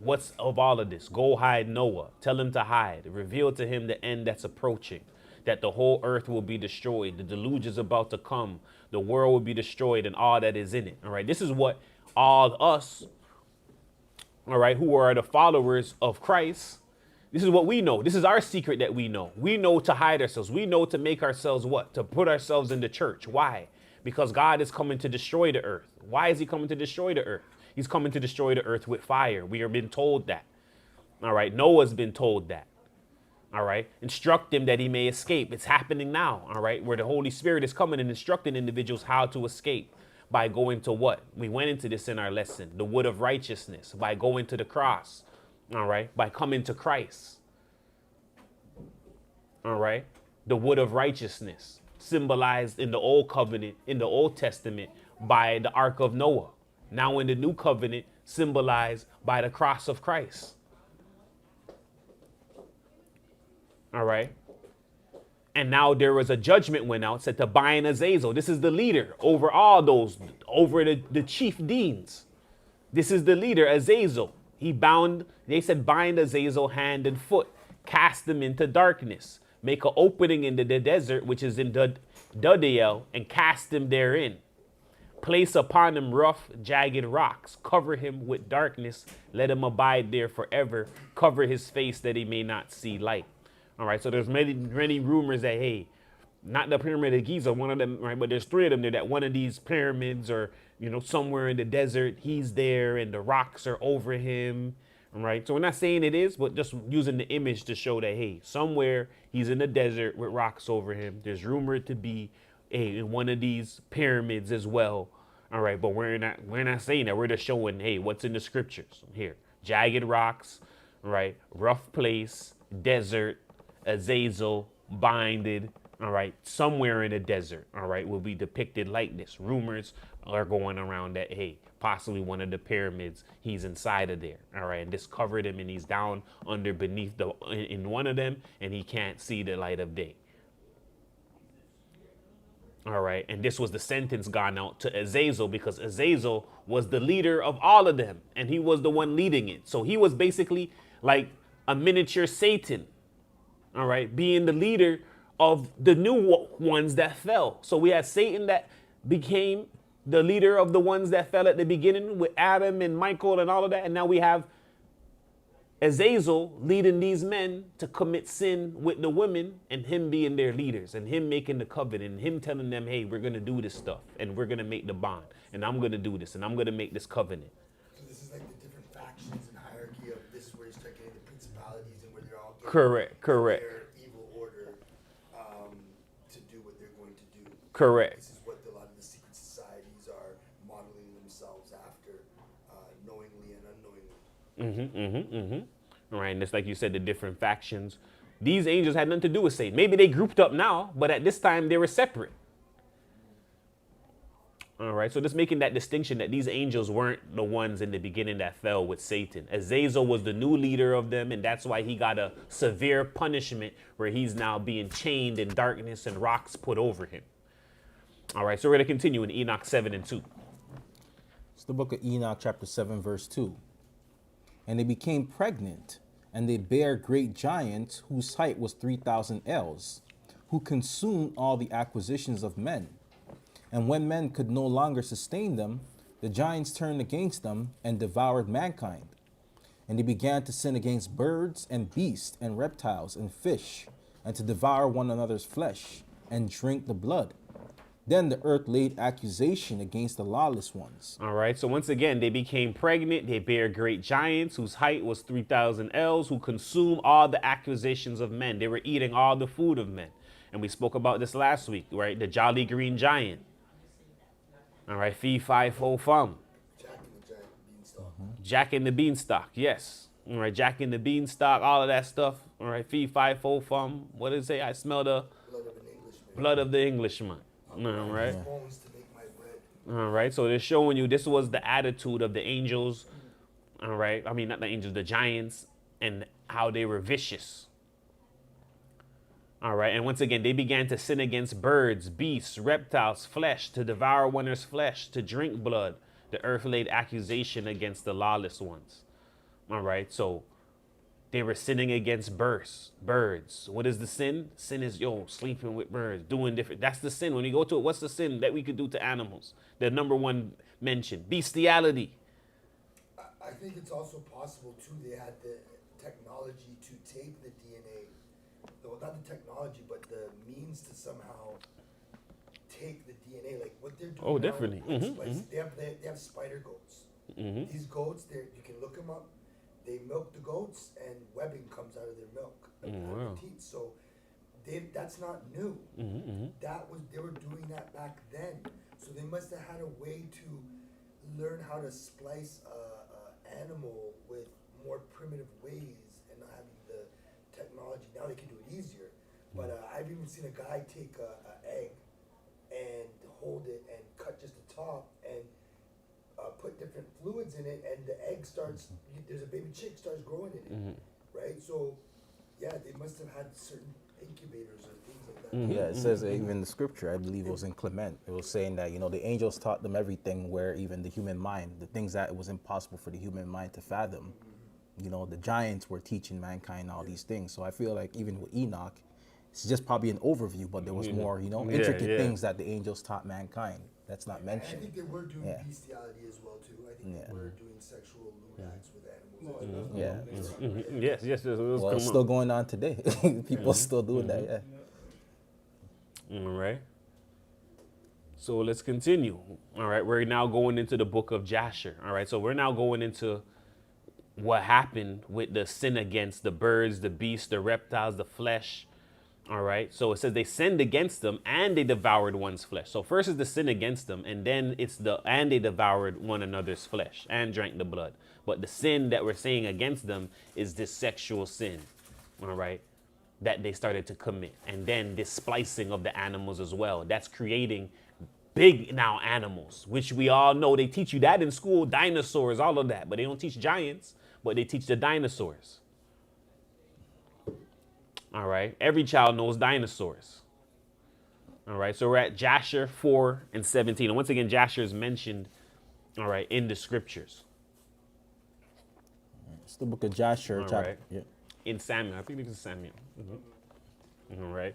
what's of all of this. Go hide Noah. Tell him to hide. Reveal to him the end that's approaching, that the whole earth will be destroyed. The deluge is about to come. The world will be destroyed and all that is in it. All right, this is what all us, all right, who are the followers of Christ, this is what we know. This is our secret that we know. We know to hide ourselves. We know to make ourselves what? To put ourselves in the church. Why? Because God is coming to destroy the earth. Why is he coming to destroy the earth? He's coming to destroy the earth with fire. We have been told that. All right. Noah's been told that. All right. Instruct him that he may escape. It's happening now. All right. Where the Holy Spirit is coming and instructing individuals how to escape. by going to what? We went into this in our lesson. The wood of righteousness, by going to the cross. All right. By coming to Christ. All right. The wood of righteousness, symbolized in the old covenant, in the Old Testament, by the Ark of Noah. Now in the new covenant, symbolized by the cross of Christ. All right. And now there was a judgment went out, said to bind Azazel. This is the leader over all those, over the chief deans. This is the leader, Azazel. He bound, they said bind Azazel hand and foot, cast him into darkness, make an opening into the desert, which is in Dudael, and cast him therein. Place upon him rough, jagged rocks, cover him with darkness, let him abide there forever, cover his face that he may not see light. All right, so there's many rumors that, hey, not the pyramid of Giza, one of them, right, but there's three of them there, that one of these pyramids or, you know, somewhere in the desert, he's there and the rocks are over him, right? So we're not saying it is, but just using the image to show that, hey, somewhere he's in the desert with rocks over him. There's rumored to be in one of these pyramids as well. All right, but we're not saying that. We're just showing, hey, what's in the scriptures here. Jagged rocks, right? Rough place, desert, Azazel, binded, all right, somewhere in the desert, all right, will be depicted like this. Rumors are going around that, hey, possibly one of the pyramids, he's inside of there, all right, and this covered him and he's down under beneath in one of them and he can't see the light of day. All right, and this was the sentence gone out to Azazel because Azazel was the leader of all of them and he was the one leading it. So he was basically like a miniature Satan, all right, being the leader of the new ones that fell. So we had Satan that became the leader of the ones that fell at the beginning with Adam and Michael and all of that. And now we have Azazel leading these men to commit sin with the women and him being their leaders and him making the covenant and him telling them, hey, we're going to do this stuff and we're going to make the bond and I'm going to do this and I'm going to make this covenant. So this is like the different factions and hierarchy of this is where you start getting the principalities and where they're all Correct. their evil order to do what they're going to do. Correct. This is what a lot of the secret societies are modeling themselves after, knowingly and unknowingly. All right, and just like you said, the different factions. These angels had nothing to do with Satan. Maybe they grouped up now, but at this time they were separate. All right, so just making that distinction that these angels weren't the ones in the beginning that fell with Satan. Azazel was the new leader of them, and that's why he got a severe punishment where he's now being chained in darkness and rocks put over him. All right, so we're going to continue in Enoch 7 and 2. It's the book of Enoch, chapter 7, verse 2. And they became pregnant, and they bare great giants whose height was 3,000 ells, who consumed all the acquisitions of men. And when men could no longer sustain them, the giants turned against them and devoured mankind. And they began to sin against birds and beasts and reptiles and fish, and to devour one another's flesh and drink the blood. Then the earth laid accusation against the lawless ones. All right, so once again, they became pregnant. They bare great giants whose height was 3,000 ells, who consumed all the acquisitions of men. They were eating all the food of men. And we spoke about this last week, right? The jolly green giant. All right, fee, fi, fo, fum. Jack and the giant beanstalk. Jack and the beanstalk, yes. All right, Jack and the beanstalk, all of that stuff. All right, fee, fi, fo, fum. What did it say? I smell the Blood of an Englishman. blood of the Englishman. All right. Bones to make my bread. All right, so they're showing you this was the attitude of the angels. All right, I mean, not the angels, the giants, and how they were vicious. All right, and once again, they began to sin against birds, beasts, reptiles, flesh, to devour one another's flesh, to drink blood. The earth laid accusation against the lawless ones. All right, so they were sinning against birds. What is the sin? Sin is, sleeping with birds, doing different. That's the sin. When you go to it, what's the sin that we could do to animals? The number one mention, bestiality. I think it's also possible, too, they had the technology to take the DNA. Well, not the technology, but the means to somehow take the DNA. Like what they're doing Oh, now, definitely. They have spider goats. These goats, you can look them up. They milk the goats, and webbing comes out of their milk, out of wow. their teeth. So that's not new. They were doing that back then. So they must have had a way to learn how to splice a animal with more primitive ways and not having the technology. Now they can do it easier. But I've even seen a guy take a egg and hold it and cut just the top and put different fluids in it, and the egg starts. There's a baby chick starts growing in it, right? So, yeah, they must have had certain incubators or things like that. Yeah, it says even in the scripture, I believe it was in Clement, it was saying that, the angels taught them everything where even the human mind, the things that it was impossible for the human mind to fathom. The giants were teaching mankind all these things. So I feel like even with Enoch, it's just probably an overview, but there was more, intricate things that the angels taught mankind that's not And I mentioned. think they were doing Yeah. bestiality as well too. I think they were doing sexual lewd acts with animals. Yeah. Yes, yes, it was Well, it's come still up. going on today. People still doing that, yeah. All right. So let's continue. All right, we're now going into the book of Jasher. All right, so we're now going into what happened with the sin against the birds, the beasts, the reptiles, the flesh. All right, so it says they sinned against them and they devoured one's flesh. So first is the sin against them, and then it's and they devoured one another's flesh and drank the blood. But the sin that we're saying against them is this sexual sin, all right, that they started to commit. And then this splicing of the animals as well. That's creating big now animals, which we all know. They teach you that in school, dinosaurs, all of that. But they don't teach giants, but they teach the dinosaurs. All right. Every child knows dinosaurs. All right. So we're at Jasher 4 and 17. And once again, Jasher is mentioned, all right, in the scriptures. It's the book of Joshua, All chapter. right. Yeah. In Samuel. I think this is Samuel. All right.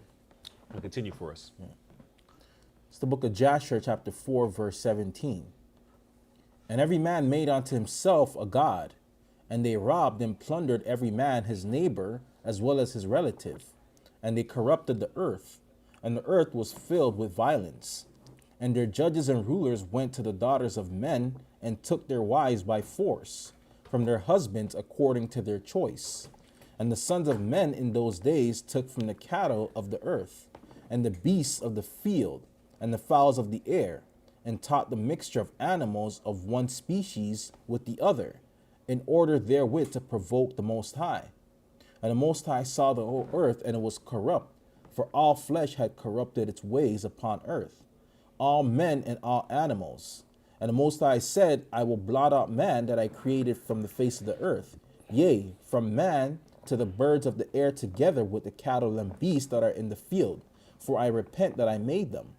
I'll continue for us. It's the book of Joshua, chapter 4, verse 17. And every man made unto himself a god, and they robbed and plundered every man his neighbor as well as his relative. And they corrupted the earth, and the earth was filled with violence. And their judges and rulers went to the daughters of men and took their wives by force from their husbands according to their choice. And the sons of men in those days took from the cattle of the earth, and the beasts of the field, and the fowls of the air, and taught the mixture of animals of one species with the other, in order therewith to provoke the Most High. And the Most High saw the whole earth, and it was corrupt, for all flesh had corrupted its ways upon earth, all men and all animals. And the Most High said, I will blot out man that I created from the face of the earth, yea, from man to the birds of the air together with the cattle and beasts that are in the field, for I repent that I made them.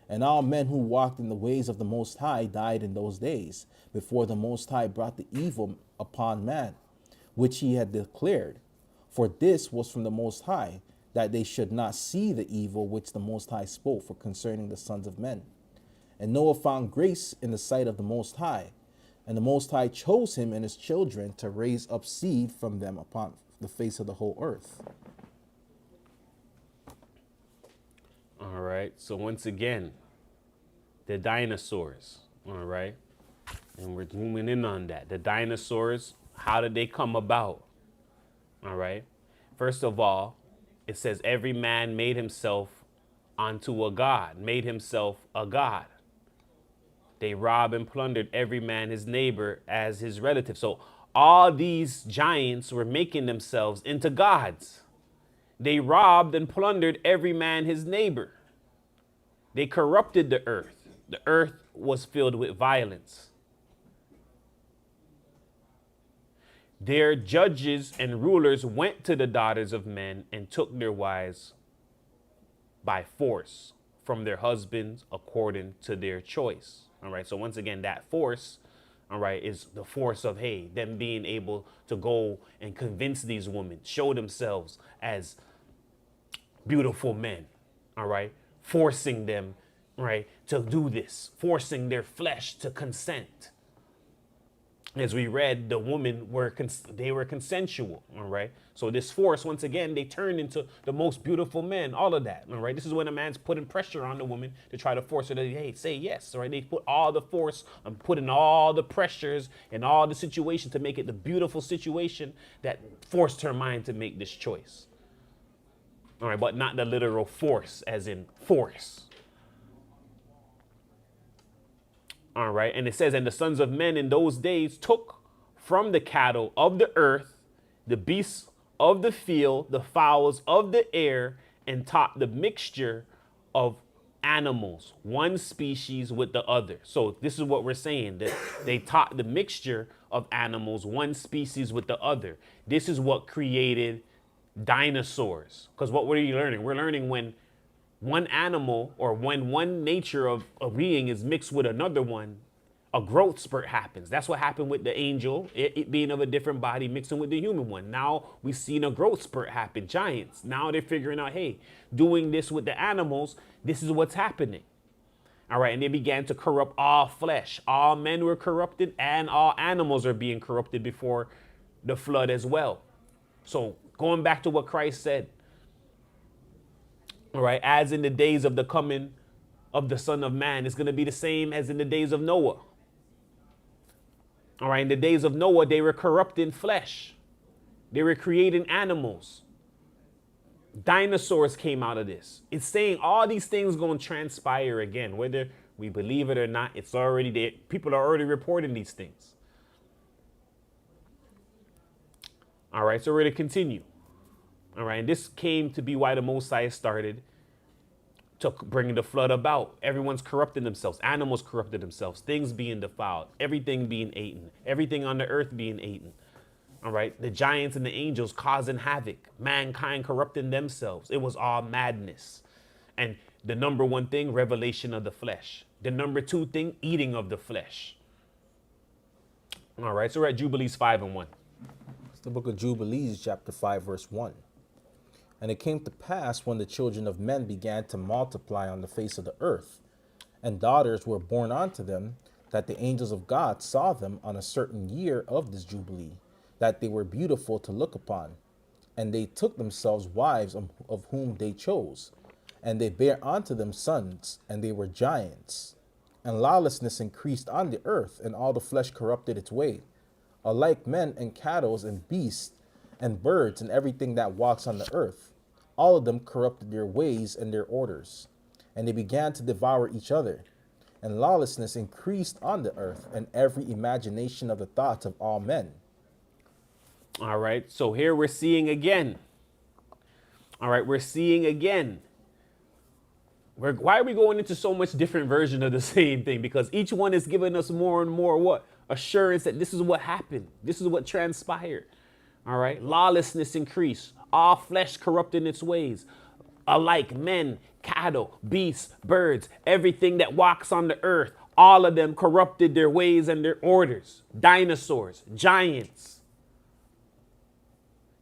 And all men who walked in the ways of the Most High died in those days, before the Most High brought the evil upon man, which he had declared. For this was from the Most High, that they should not see the evil which the Most High spoke for concerning the sons of men. And Noah found grace in the sight of the Most High, and the Most High chose him and his children to raise up seed from them upon the face of the whole earth. All right. So once again, the dinosaurs. All right. And we're zooming in on that. The dinosaurs, how did they come about? All right. First of all, it says every man made himself unto a god, made himself a god. They robbed and plundered every man his neighbor as his relative. So all these giants were making themselves into gods. They robbed and plundered every man his neighbor. They corrupted the earth. The earth was filled with violence. Their judges and rulers went to the daughters of men and took their wives by force from their husbands according to their choice. All right. So once again, that force, all right, is the force of, hey, them being able to go and convince these women, show themselves as beautiful men. All right. Forcing them, right, to do this, forcing their flesh to consent. As we read, the women were consensual, all right? So this force, once again, they turned into the most beautiful men, all of that, all right? This is when a man's putting pressure on the woman to try to force her to, hey, say yes, all right? They put all the force and putting all the pressures and all the situation to make it the beautiful situation that forced her mind to make this choice. All right, but not the literal force, as in force. All right, and it says, and the sons of men in those days took from the cattle of the earth, the beasts of the field, the fowls of the air, and taught the mixture of animals, one species with the other. So this is what we're saying, that they taught the mixture of animals, one species with the other. This is what created dinosaurs. Because what were you learning? We're learning when one animal or when one nature of a being is mixed with another one, a growth spurt happens. That's what happened with the angel, it being of a different body mixing with the human one. Now we've seen a growth spurt happen, giants. Now they're figuring out, hey, doing this with the animals, this is what's happening. All right, and they began to corrupt all flesh. All men were corrupted and all animals are being corrupted before the flood as well. So going back to what Christ said, all right, as in the days of the coming of the Son of Man, it's going to be the same as in the days of Noah. All right, in the days of Noah, they were corrupting flesh. They were creating animals. Dinosaurs came out of this. It's saying all these things going to transpire again, whether we believe it or not. It's already there. People are already reporting these things. All right, so we're going to continue. All right, and this came to be why the Messiah started to bring the flood about. Everyone's corrupting themselves. Animals corrupted themselves. Things being defiled. Everything being eaten. Everything on the earth being eaten. All right, the giants and the angels causing havoc. Mankind corrupting themselves. It was all madness. And the number one thing, revelation of the flesh. The number two thing, eating of the flesh. All right, so we're at Jubilees 5:1. It's the book of Jubilees, chapter 5, verse 1. And it came to pass when the children of men began to multiply on the face of the earth, and daughters were born unto them, that the angels of God saw them on a certain year of this Jubilee, that they were beautiful to look upon. And they took themselves wives of whom they chose. And they bare unto them sons, and they were giants. And lawlessness increased on the earth, and all the flesh corrupted its way. Alike men and cattle and beasts and birds and everything that walks on the earth. All of them corrupted their ways and their orders. And they began to devour each other. And lawlessness increased on the earth, and every imagination of the thoughts of all men. All right, so here we're seeing again. All right, we're seeing again. Why are we going into so much different version of the same thing? Because each one is giving us more and more what? Assurance that this is what happened. This is what transpired. All right, lawlessness increased. All flesh corrupting its ways. Alike men, cattle, beasts, birds, everything that walks on the earth. All of them corrupted their ways and their orders. Dinosaurs, giants.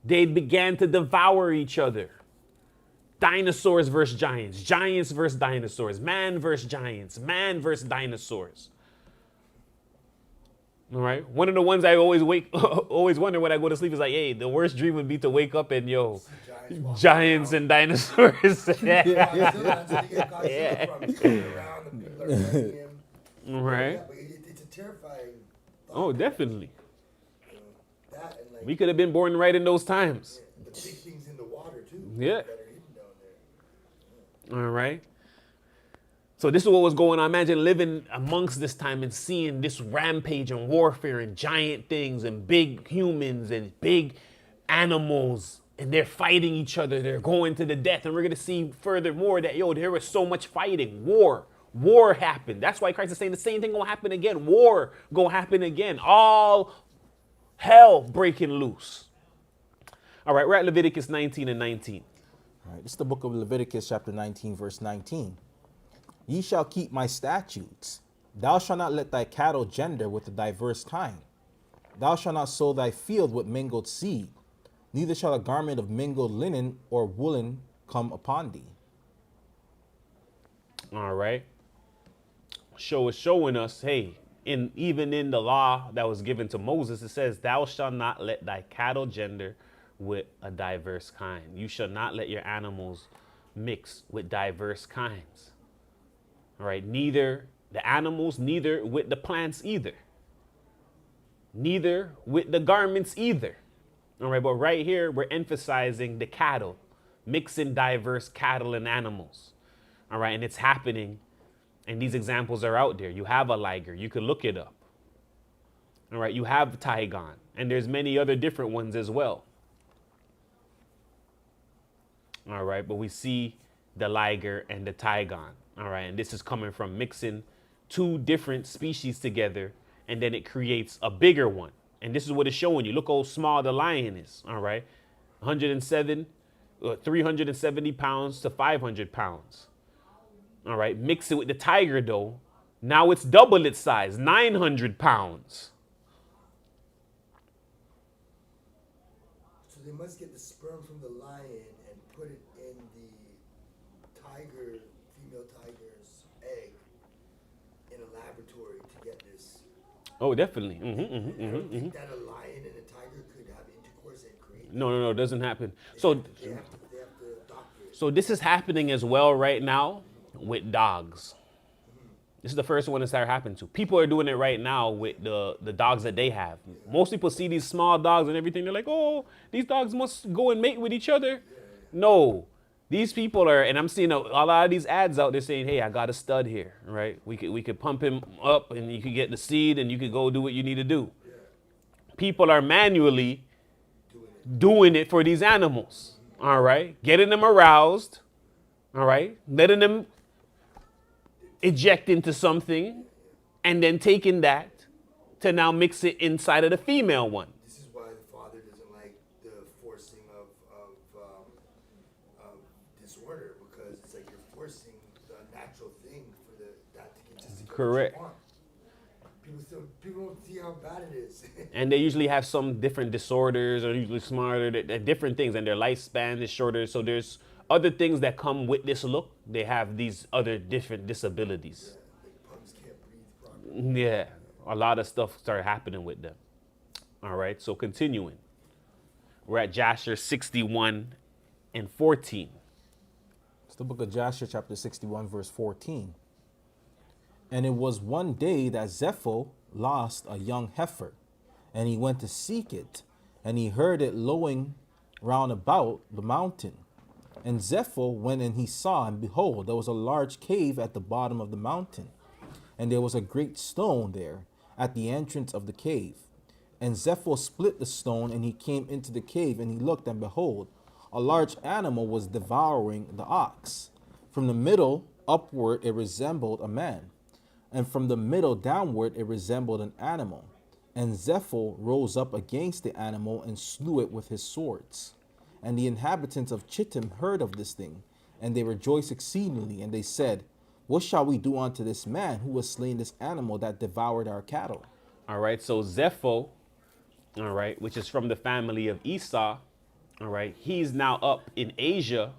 They began to devour each other. Dinosaurs versus giants. Giants versus dinosaurs. Man versus giants. Man versus dinosaurs. All right. One of the ones I always wonder when I go to sleep is like, hey, the worst dream would be to wake up and giants and dinosaurs. Yeah. Right. It's a terrifying thought. Oh, definitely. That and like We could have been born right in those times. the big things in the water too. Yeah. That are hidden down there. All right. So this is what was going on. Imagine living amongst this time and seeing this rampage and warfare and giant things and big humans and big animals, and they're fighting each other. They're going to the death. And we're going to see furthermore that, there was so much fighting. War happened. That's why Christ is saying the same thing going to happen again. War going to happen again. All hell breaking loose. All right, we're at Leviticus 19:19. All right, this is the book of Leviticus, chapter 19, verse 19. Ye shall keep my statutes. Thou shalt not let thy cattle gender with a diverse kind. Thou shalt not sow thy field with mingled seed. Neither shall a garment of mingled linen or woolen come upon thee. All right. Showing us, hey, even in the law that was given to Moses, it says, thou shalt not let thy cattle gender with a diverse kind. You shall not let your animals mix with diverse kinds. All right, neither the animals, neither with the plants either. Neither with the garments either. All right, but right here, we're emphasizing the cattle, mixing diverse cattle and animals. All right, and it's happening, and these examples are out there. You have a liger, you could look it up. All right, you have Tygon, and there's many other different ones as well. All right, but we see the liger and the Tygon. All right, and this is coming from mixing two different species together, and then it creates a bigger one. And this is what it's showing you. Look how small the lion is. All right, 370 pounds to 500 pounds. All right, mix it with the tiger though. Now it's double its size, 900 pounds. So they must get the sperm from the lion and put it in the female tiger's egg in a laboratory to get this. Oh, definitely. I don't think that a lion and a tiger could have intercourse and create. No, it doesn't happen. They So, have to doctor it. so this is happening as well right now with dogs. This is the first one to start happening to. People are doing it right now with the dogs that they have. Most people see these small dogs and everything. They're like, oh, these dogs must go and mate with each other. No, these people are, and I'm seeing a lot of these ads out there saying, hey, I got a stud here, right? We could pump him up and you could get the seed and you could go do what you need to do. People are manually doing it for these animals, all right? Getting them aroused, all right? Letting them eject into something, and then taking that to now mix it inside of the female one. This is why the father doesn't like the forcing of disorder, because it's like you're forcing the natural thing for that to continue. Correct. People don't see how bad it is. And they usually have some different disorders, or usually smarter, they're different things, and their lifespan is shorter. So there's other things that come with this look. They have these other different disabilities. Like pups can't breathe properly. Yeah, a lot of stuff started happening with them. All right, so continuing. We're at Joshua 61 and 14. It's the book of Joshua, chapter 61, verse 14. And it was one day that Zepho lost a young heifer, and he went to seek it, and he heard it lowing round about the mountain. And Zepho went and he saw, and behold, there was a large cave at the bottom of the mountain, and there was a great stone there at the entrance of the cave. And Zepho split the stone, and he came into the cave, and he looked, and behold, a large animal was devouring the ox. From the middle upward it resembled a man, and from the middle downward it resembled an animal. And Zepho rose up against the animal and slew it with his swords. And the inhabitants of Chittim heard of this thing, and they rejoiced exceedingly, and they said, what shall we do unto this man who has slain this animal that devoured our cattle? All right, so Zepho, all right, which is from the family of Esau, all right, he's now up in Asia,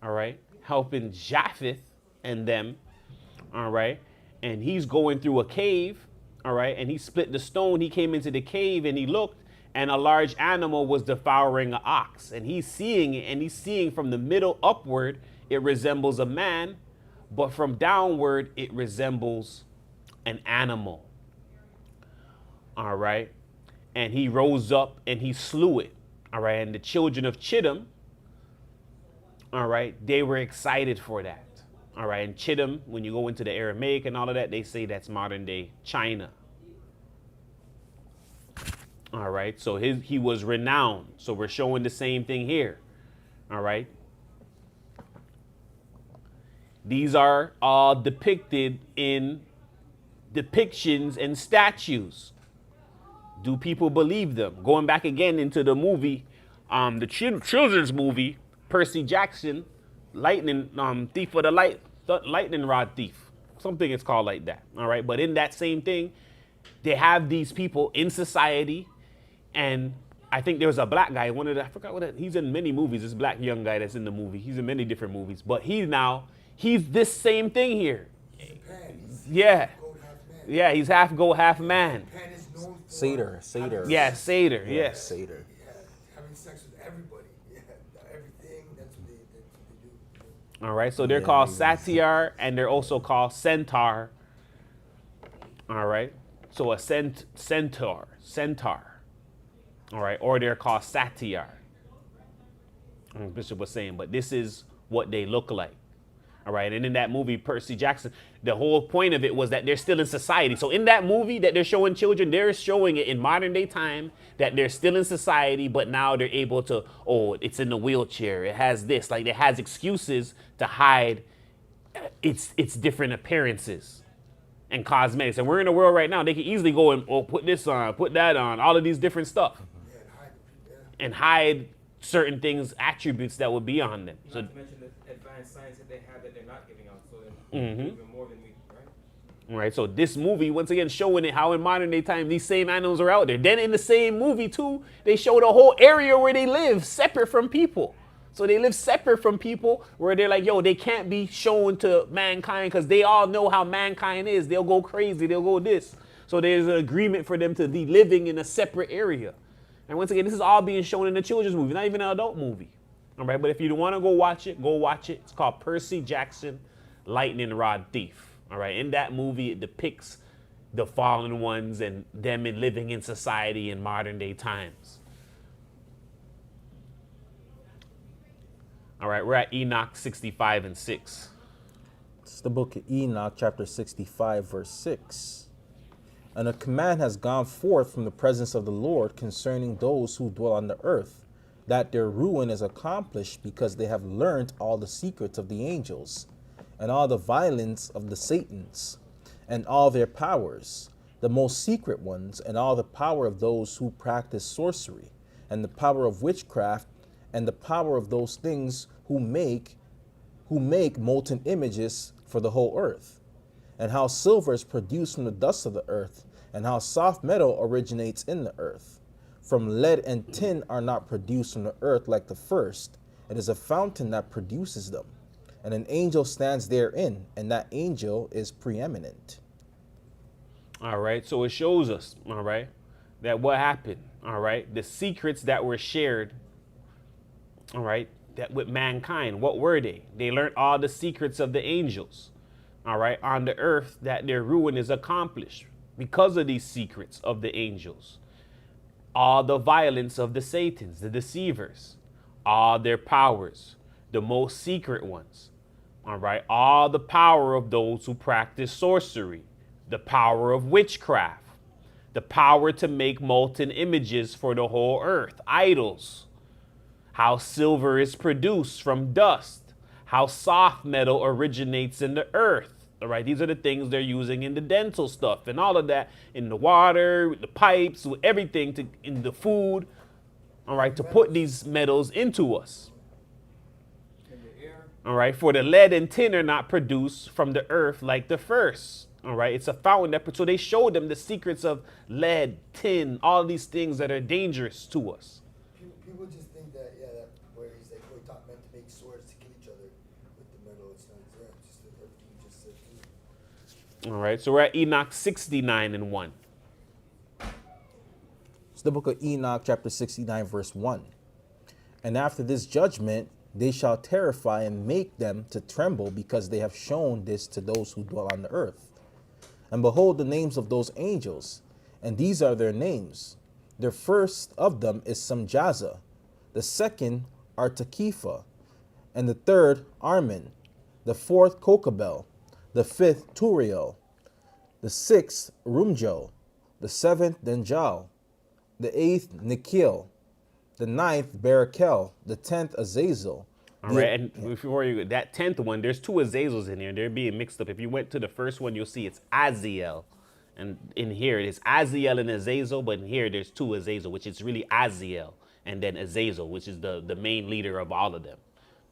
all right, helping Japheth and them, all right, and he's going through a cave, all right, and he split the stone. He came into the cave and he looked, and a large animal was devouring an ox, and he's seeing it, and he's seeing from the middle upward it resembles a man, but from downward it resembles an animal. All right, and he rose up and he slew it. All right, and the children of Chittim, all right, they were excited for that. All right, and Chittim, when you go into the Aramaic and all of that, they say that's modern day China. All right, so he was renowned. So we're showing the same thing here. All right. These are all depicted in depictions and statues. Do people believe them? Going back again into the movie, the children's movie, Percy Jackson, lightning thief of the lightning rod thief. Something it's called like that. All right, but in that same thing, they have these people in society. And I think there was a black guy, I forgot he's in many movies, this black young guy that's in the movie. He's in many different movies, but he's this same thing here. Yeah. Yeah, he's half goat, half man. Pan is known for Satyr. Yeah, satyr, Yeah, yes. satyr. having sex with everybody. Yeah, everything. That's what they do. All right, so they're called satyr, and they're also called centaur. All right, so a centaur. All right, or they're called satyr. Bishop was saying, but this is what they look like. All right. And in that movie, Percy Jackson, the whole point of it was that they're still in society. So in that movie that they're showing children, they're showing it in modern day time that they're still in society, but now they're able to, oh, it's in the wheelchair. It has this, like it has excuses to hide its different appearances and cosmetics. And we're in a world right now, they can easily go and put this on, put that on, all of these different stuff Yeah, and hide the people. Yeah. and hide certain things, attributes that would be on them. So Not to mention the advanced science that they have that they're not giving out. So then even more than we, right? right, so this movie, once again, showing it how in modern day time these same animals are out there. Then in the same movie too, they showed a whole area where they live separate from people. So they live separate from people where they're like, yo, they can't be shown to mankind because they all know how mankind is. They'll go crazy, they'll go this. So there's an agreement for them to be living in a separate area. And once again, this is all being shown in a children's movie, not even an adult movie. All right, but if you want to go watch it, go watch it. It's called Percy Jackson, Lightning Rod Thief. All right, in that movie, it depicts the fallen ones and them living in society in modern day times. All right, we're at Enoch 65 and 6. It's the book of Enoch, chapter 65, verse 6. And a command has gone forth from the presence of the Lord concerning those who dwell on the earth, that their ruin is accomplished because they have learnt all the secrets of the angels, and all the violence of the Satans, and all their powers, the most secret ones, and all the power of those who practice sorcery, and the power of witchcraft, and the power of those things who make molten images for the whole earth, and how silver is produced from the dust of the earth, and how soft metal originates in the earth. From lead and tin are not produced from the earth like the first. It is a fountain that produces them, and an angel stands therein, and that angel is preeminent. All right, so it shows us, all right, that what happened, all right, the secrets that were shared, all right, that with mankind, what were they? They learned all the secrets of the angels, all right, on the earth, that their ruin is accomplished because of these secrets of the angels. All the violence of the Satans, the deceivers, all their powers, the most secret ones, all right, all the power of those who practice sorcery, the power of witchcraft, the power to make molten images for the whole earth, idols, how silver is produced from dust, how soft metal originates in the earth. All right, these are the things they're using in the dental stuff and all of that, in the water, with the pipes, with everything, in the food, all right, to put these metals into us. In the air. All right, for the lead and tin are not produced from the earth like the first. All right, it's a fountain that, so they showed them the secrets of lead, tin, all these things that are dangerous to us. People just think that, yeah, that where he's like, we taught men to make swords to kill each other with the metal. It's not there. It's just that everything you just said too. All right, so we're at Enoch 69 and 1. It's the book of Enoch, chapter 69, verse 1. And after this judgment, they shall terrify and make them to tremble, because they have shown this to those who dwell on the earth. And behold the names of those angels, and these are their names. The first of them is Samjaza, the second Artakepha, and the third Armin, the fourth Kokabel, the fifth Turiel, the sixth Rumjo, the seventh Denjal, the eighth Nikhil, the ninth Barakel, the 10th Azazel. All right, and before you, that 10th one, there's two Azazels in here. They're being mixed up. If you went to the first one, you'll see it's Aziel. And in here, it's Aziel and Azazel, but in here, there's two Azazel, which is really Aziel, and then Azazel, which is the main leader of all of them.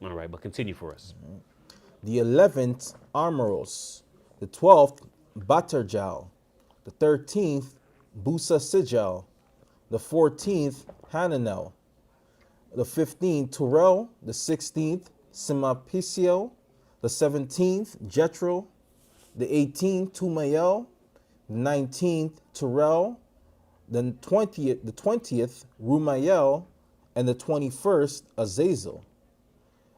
All right, but continue for us. The 11th Armoros, the 12th Batarjal, the 13th Busa Sijal, the 14th Hananel, the 15th Turel, the 16th Simapisio, the 17th Jethro, the 18th Tumael, the 19th Turel, the 20th Rumael, and the 21st Azazel.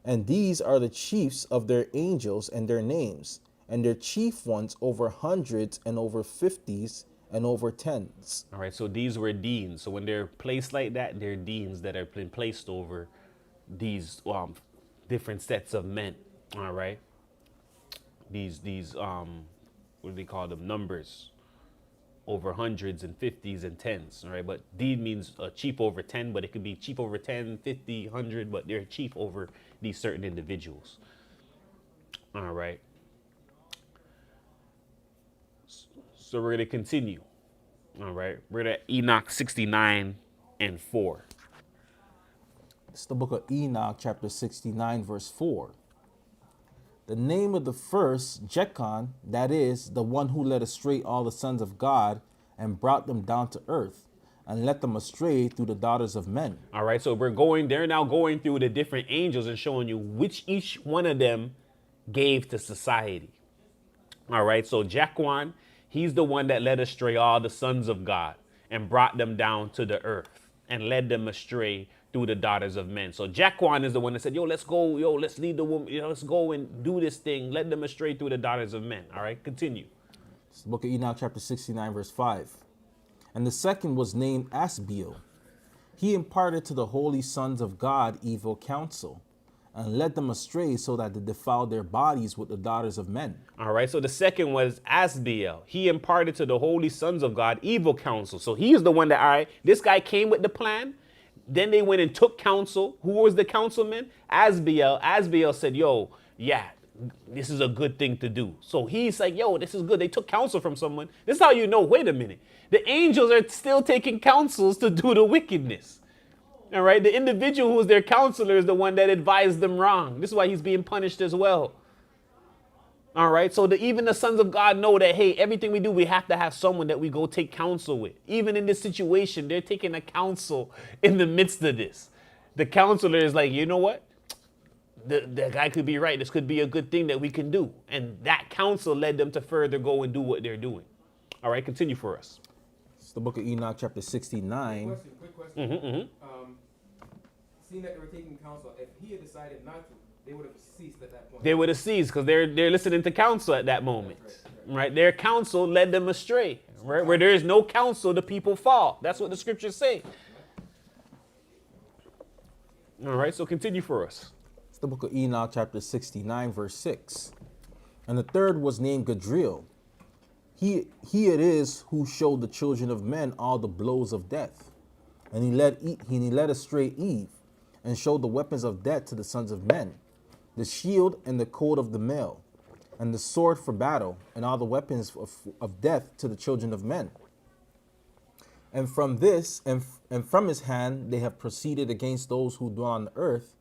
And these are the chiefs of their angels and their names, and their chief ones over hundreds and over 50s and over 10s. All right, so these were deans. So when they're placed like that, they're deans that are been placed over these different sets of men. All right. These what do they call them? Numbers over hundreds and fifties and tens. All right. But D means chief over 10, but it could be chief over 10, 50, 100, but they're chief over these certain individuals. All right. So we're going to continue. All right. We're at Enoch 69 and 4. It's the book of Enoch, chapter 69, verse 4. The name of the first, Jechan, that is, the one who led astray all the sons of God and brought them down to earth and led them astray through the daughters of men. All right. So they're now going through the different angels and showing you which each one of them gave to society. All right. So Jacquan, he's the one that led astray all the sons of God and brought them down to the earth and led them astray through the daughters of men. So Jacquan is the one that said, let's go, let's lead the woman, let's go and do this thing, let them astray through the daughters of men. All right, continue. It's the book of Enoch, chapter 69, verse 5. And the second was named Asbiel. He imparted to the holy sons of God evil counsel and led them astray so that they defiled their bodies with the daughters of men. All right, so the second was Asbiel. He imparted to the holy sons of God evil counsel. So he is the one that, all right, this guy came with the plan. Then they went and took counsel. Who was the councilman? Asbiel. Asbiel said, this is a good thing to do. So he's like, this is good. They took counsel from someone. This is how you know, wait a minute. The angels are still taking counsels to do the wickedness. All right, the individual who is their counselor is the one that advised them wrong. This is why he's being punished as well. All right, so even the sons of God know that, hey, everything we do, we have to have someone that we go take counsel with. Even in this situation, they're taking a counsel in the midst of this. The counselor is like, you know what? The guy could be right. This could be a good thing that we can do. And that counsel led them to further go and do what they're doing. All right, continue for us. It's the book of Enoch, chapter 69. Quick question. Seeing that they were taking counsel, if he had decided not to, they would have ceased at that point. They would have ceased because they're listening to counsel at that moment. Right? Their counsel led them astray. Right? Where there is no counsel, the people fall. That's what the scriptures say. All right, so continue for us. It's the book of Enoch, chapter 69, verse 6. And the third was named Gadriel. He it is who showed the children of men all the blows of death. And he led astray Eve, and showed the weapons of death to the sons of men, the shield and the coat of the male, and the sword for battle, and all the weapons of death to the children of men. And from this, and from his hand, they have proceeded against those who dwell on the earth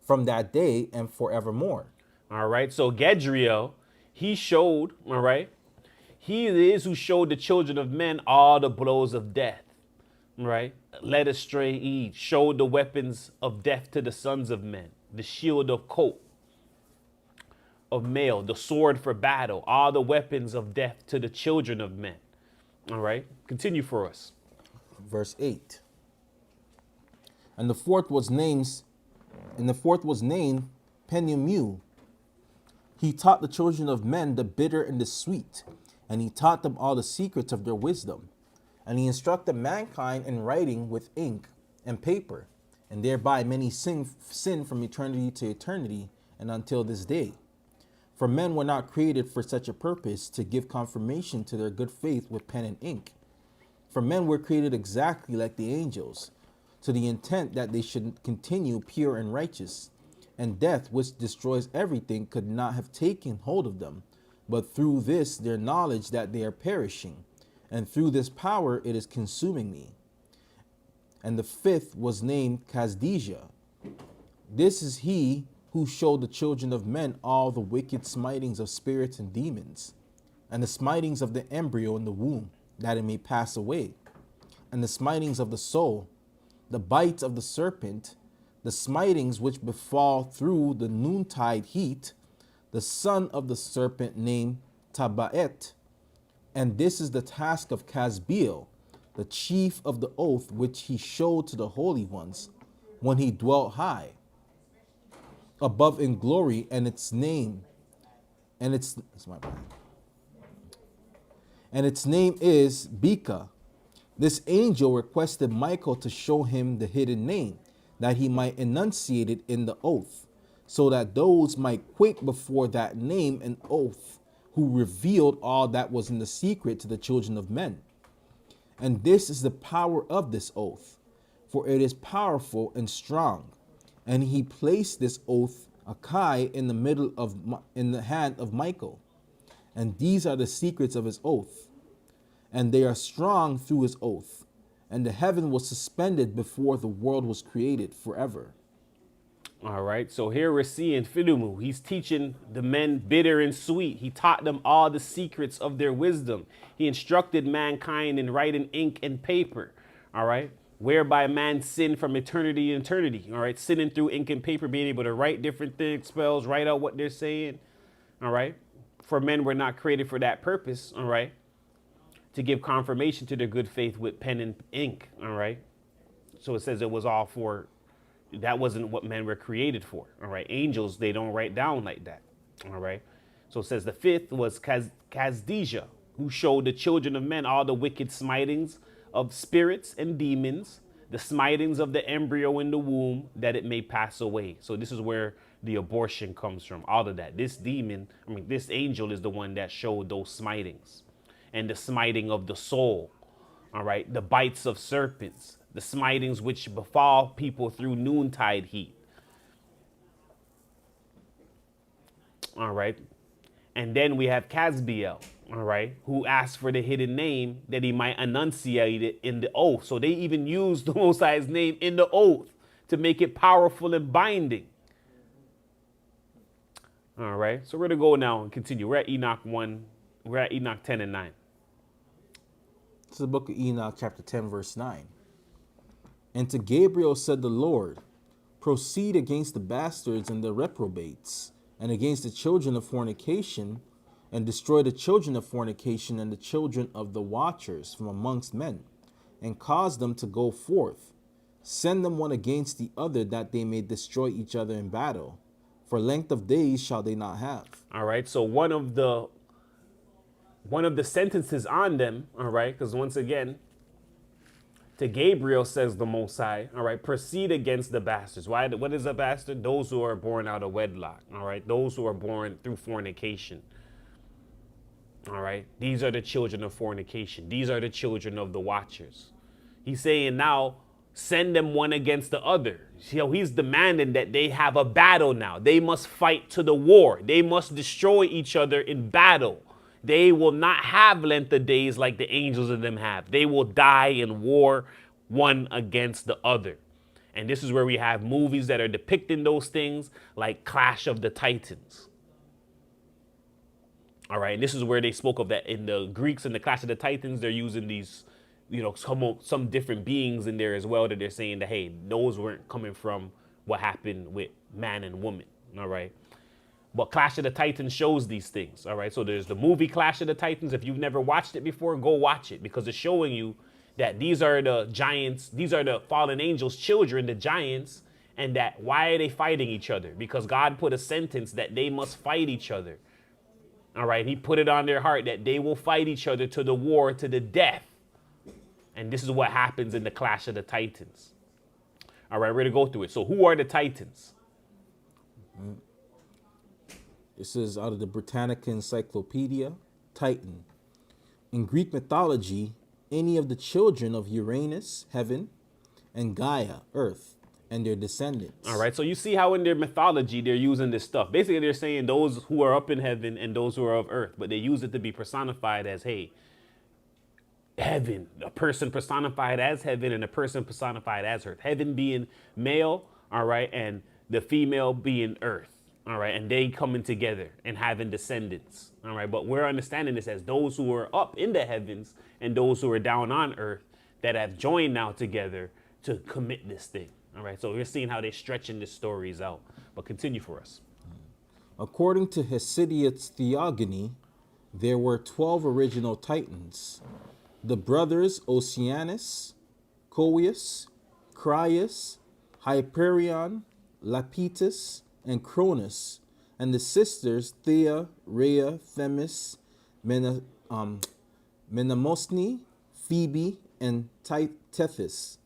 from that day and forevermore. All right, so Gadriel, he showed, all right, he it is who showed the children of men all the blows of death, right? Led astray Eve, showed the weapons of death to the sons of men, the shield of coat of male, the sword for battle, all the weapons of death to the children of men. All right, continue for us. Verse 8. And the fourth was named Penumu. He taught the children of men the bitter and the sweet, and he taught them all the secrets of their wisdom. And he instructed mankind in writing with ink and paper, and thereby many sin from eternity to eternity and until this day. For men were not created for such a purpose, to give confirmation to their good faith with pen and ink. For men were created exactly like the angels, to the intent that they should continue pure and righteous. And death, which destroys everything, could not have taken hold of them, but through this their knowledge that they are perishing. And through this power it is consuming me. And the fifth was named Kazdijah. This is he who showed the children of men all the wicked smitings of spirits and demons, and the smitings of the embryo in the womb, that it may pass away, and the smitings of the soul, the bites of the serpent, the smitings which befall through the noontide heat, the son of the serpent named Tabaet. And this is the task of Casbiel, the chief of the oath which he showed to the holy ones when he dwelt high above in glory, and its name is Beka. This angel requested Michael to show him the hidden name, that he might enunciate it in the oath, so that those might quake before that name and oath, who revealed all that was in the secret to the children of men. And this is the power of this oath, for it is powerful and strong. And he placed this oath, Akai, in the middle of in the hand of Michael. And these are the secrets of his oath, and they are strong through his oath. And the heaven was suspended before the world was created forever. All right, so here we're seeing Philumu. He's teaching the men bitter and sweet. He taught them all the secrets of their wisdom. He instructed mankind in writing ink and paper, all right, whereby man sinned from eternity to eternity, all right, sinning through ink and paper, being able to write different things, spells, write out what they're saying, all right. For men were not created for that purpose, all right, to give confirmation to their good faith with pen and ink, all right. So it says it was all for, that wasn't what men were created for, all right. Angels, they don't write down like that, all right. So it says the fifth was Kazdija, who showed the children of men all the wicked smitings of spirits and demons, the smitings of the embryo in the womb, that it may pass away. So this is where the abortion comes from, all of that. This demon, this angel is the one that showed those smitings, and the smiting of the soul, all right, the bites of serpents, the smitings which befall people through noontide heat. All right. And then we have Casbiel, all right, who asked for the hidden name that he might enunciate it in the oath. So they even used the Most High's name in the oath to make it powerful and binding. All right. So we're going to go now and continue. We're at Enoch 1. We're at Enoch 10 and 9. It's the book of Enoch, chapter 10, verse 9. And to Gabriel said the Lord, proceed against the bastards and the reprobates, and against the children of fornication, and destroy the children of fornication and the children of the watchers from amongst men, and cause them to go forth. Send them one against the other, that they may destroy each other in battle. For length of days shall they not have. All right. So one of the sentences on them, all right, because once again, to Gabriel says the Most High, all right, proceed against the bastards. Why? What is a bastard? Those who are born out of wedlock, all right, those who are born through fornication. All right, these are the children of fornication. These are the children of the watchers. He's saying now, send them one against the other. So he's demanding that they have a battle now. They must fight to the war. They must destroy each other in battle. They will not have length of days like the angels of them have. They will die in war, one against the other. And this is where we have movies that are depicting those things, like Clash of the Titans. All right, and this is where they spoke of that in the Greeks and the Clash of the Titans. They're using these, some different beings in there as well, that they're saying that, hey, those weren't coming from what happened with man and woman. All right. But Clash of the Titans shows these things, all right? So there's the movie Clash of the Titans. If you've never watched it before, go watch it, because it's showing you that these are the giants, these are the fallen angels' children, the giants, and that why are they fighting each other? Because God put a sentence that they must fight each other, all right? He put it on their heart that they will fight each other to the war, to the death. And this is what happens in the Clash of the Titans. All right, we're going to go through it. So who are the Titans? This is out of the Britannica Encyclopedia. Titan. In Greek mythology, any of the children of Uranus, heaven, and Gaia, earth, and their descendants. All right, so you see how in their mythology they're using this stuff. Basically, they're saying those who are up in heaven and those who are of earth, but they use it to be personified as, hey, heaven, a person personified as heaven and a person personified as earth. Heaven being male, all right, and the female being earth. All right, and they coming together and having descendants. All right, but we're understanding this as those who are up in the heavens and those who are down on earth that have joined now together to commit this thing. All right, so we're seeing how they're stretching the stories out. But continue for us. According to Hesiod's Theogony, there were 12 original Titans. The brothers Oceanus, Coeus, Crius, Hyperion, Lapetus, and Cronus, and the sisters Thea, Rhea, Themis, Menamosne, Phoebe, and Tethys.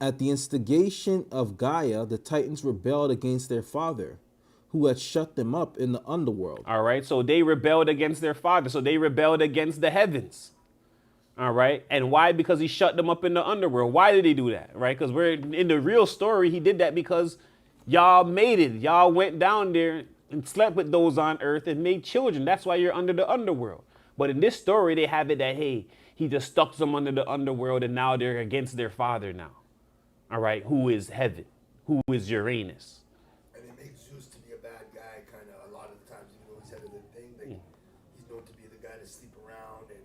At the instigation of Gaia, the Titans rebelled against their father, who had shut them up in the underworld. All right. So they rebelled against their father. So they rebelled against the heavens. All right. And why? Because he shut them up in the underworld. Why did he do that? Right? Because we're in the real story. He did that because y'all made it. Y'all went down there and slept with those on earth and made children. That's why you're under the underworld. But in this story, they have it that, hey, he just stuck them under the underworld and now they're against their father now. All right. Who is heaven? Who is Uranus? And they make Zeus to be a bad guy, kind of a lot of the times, even though he's head of the thing. Like, he's known to be the guy to sleep around, and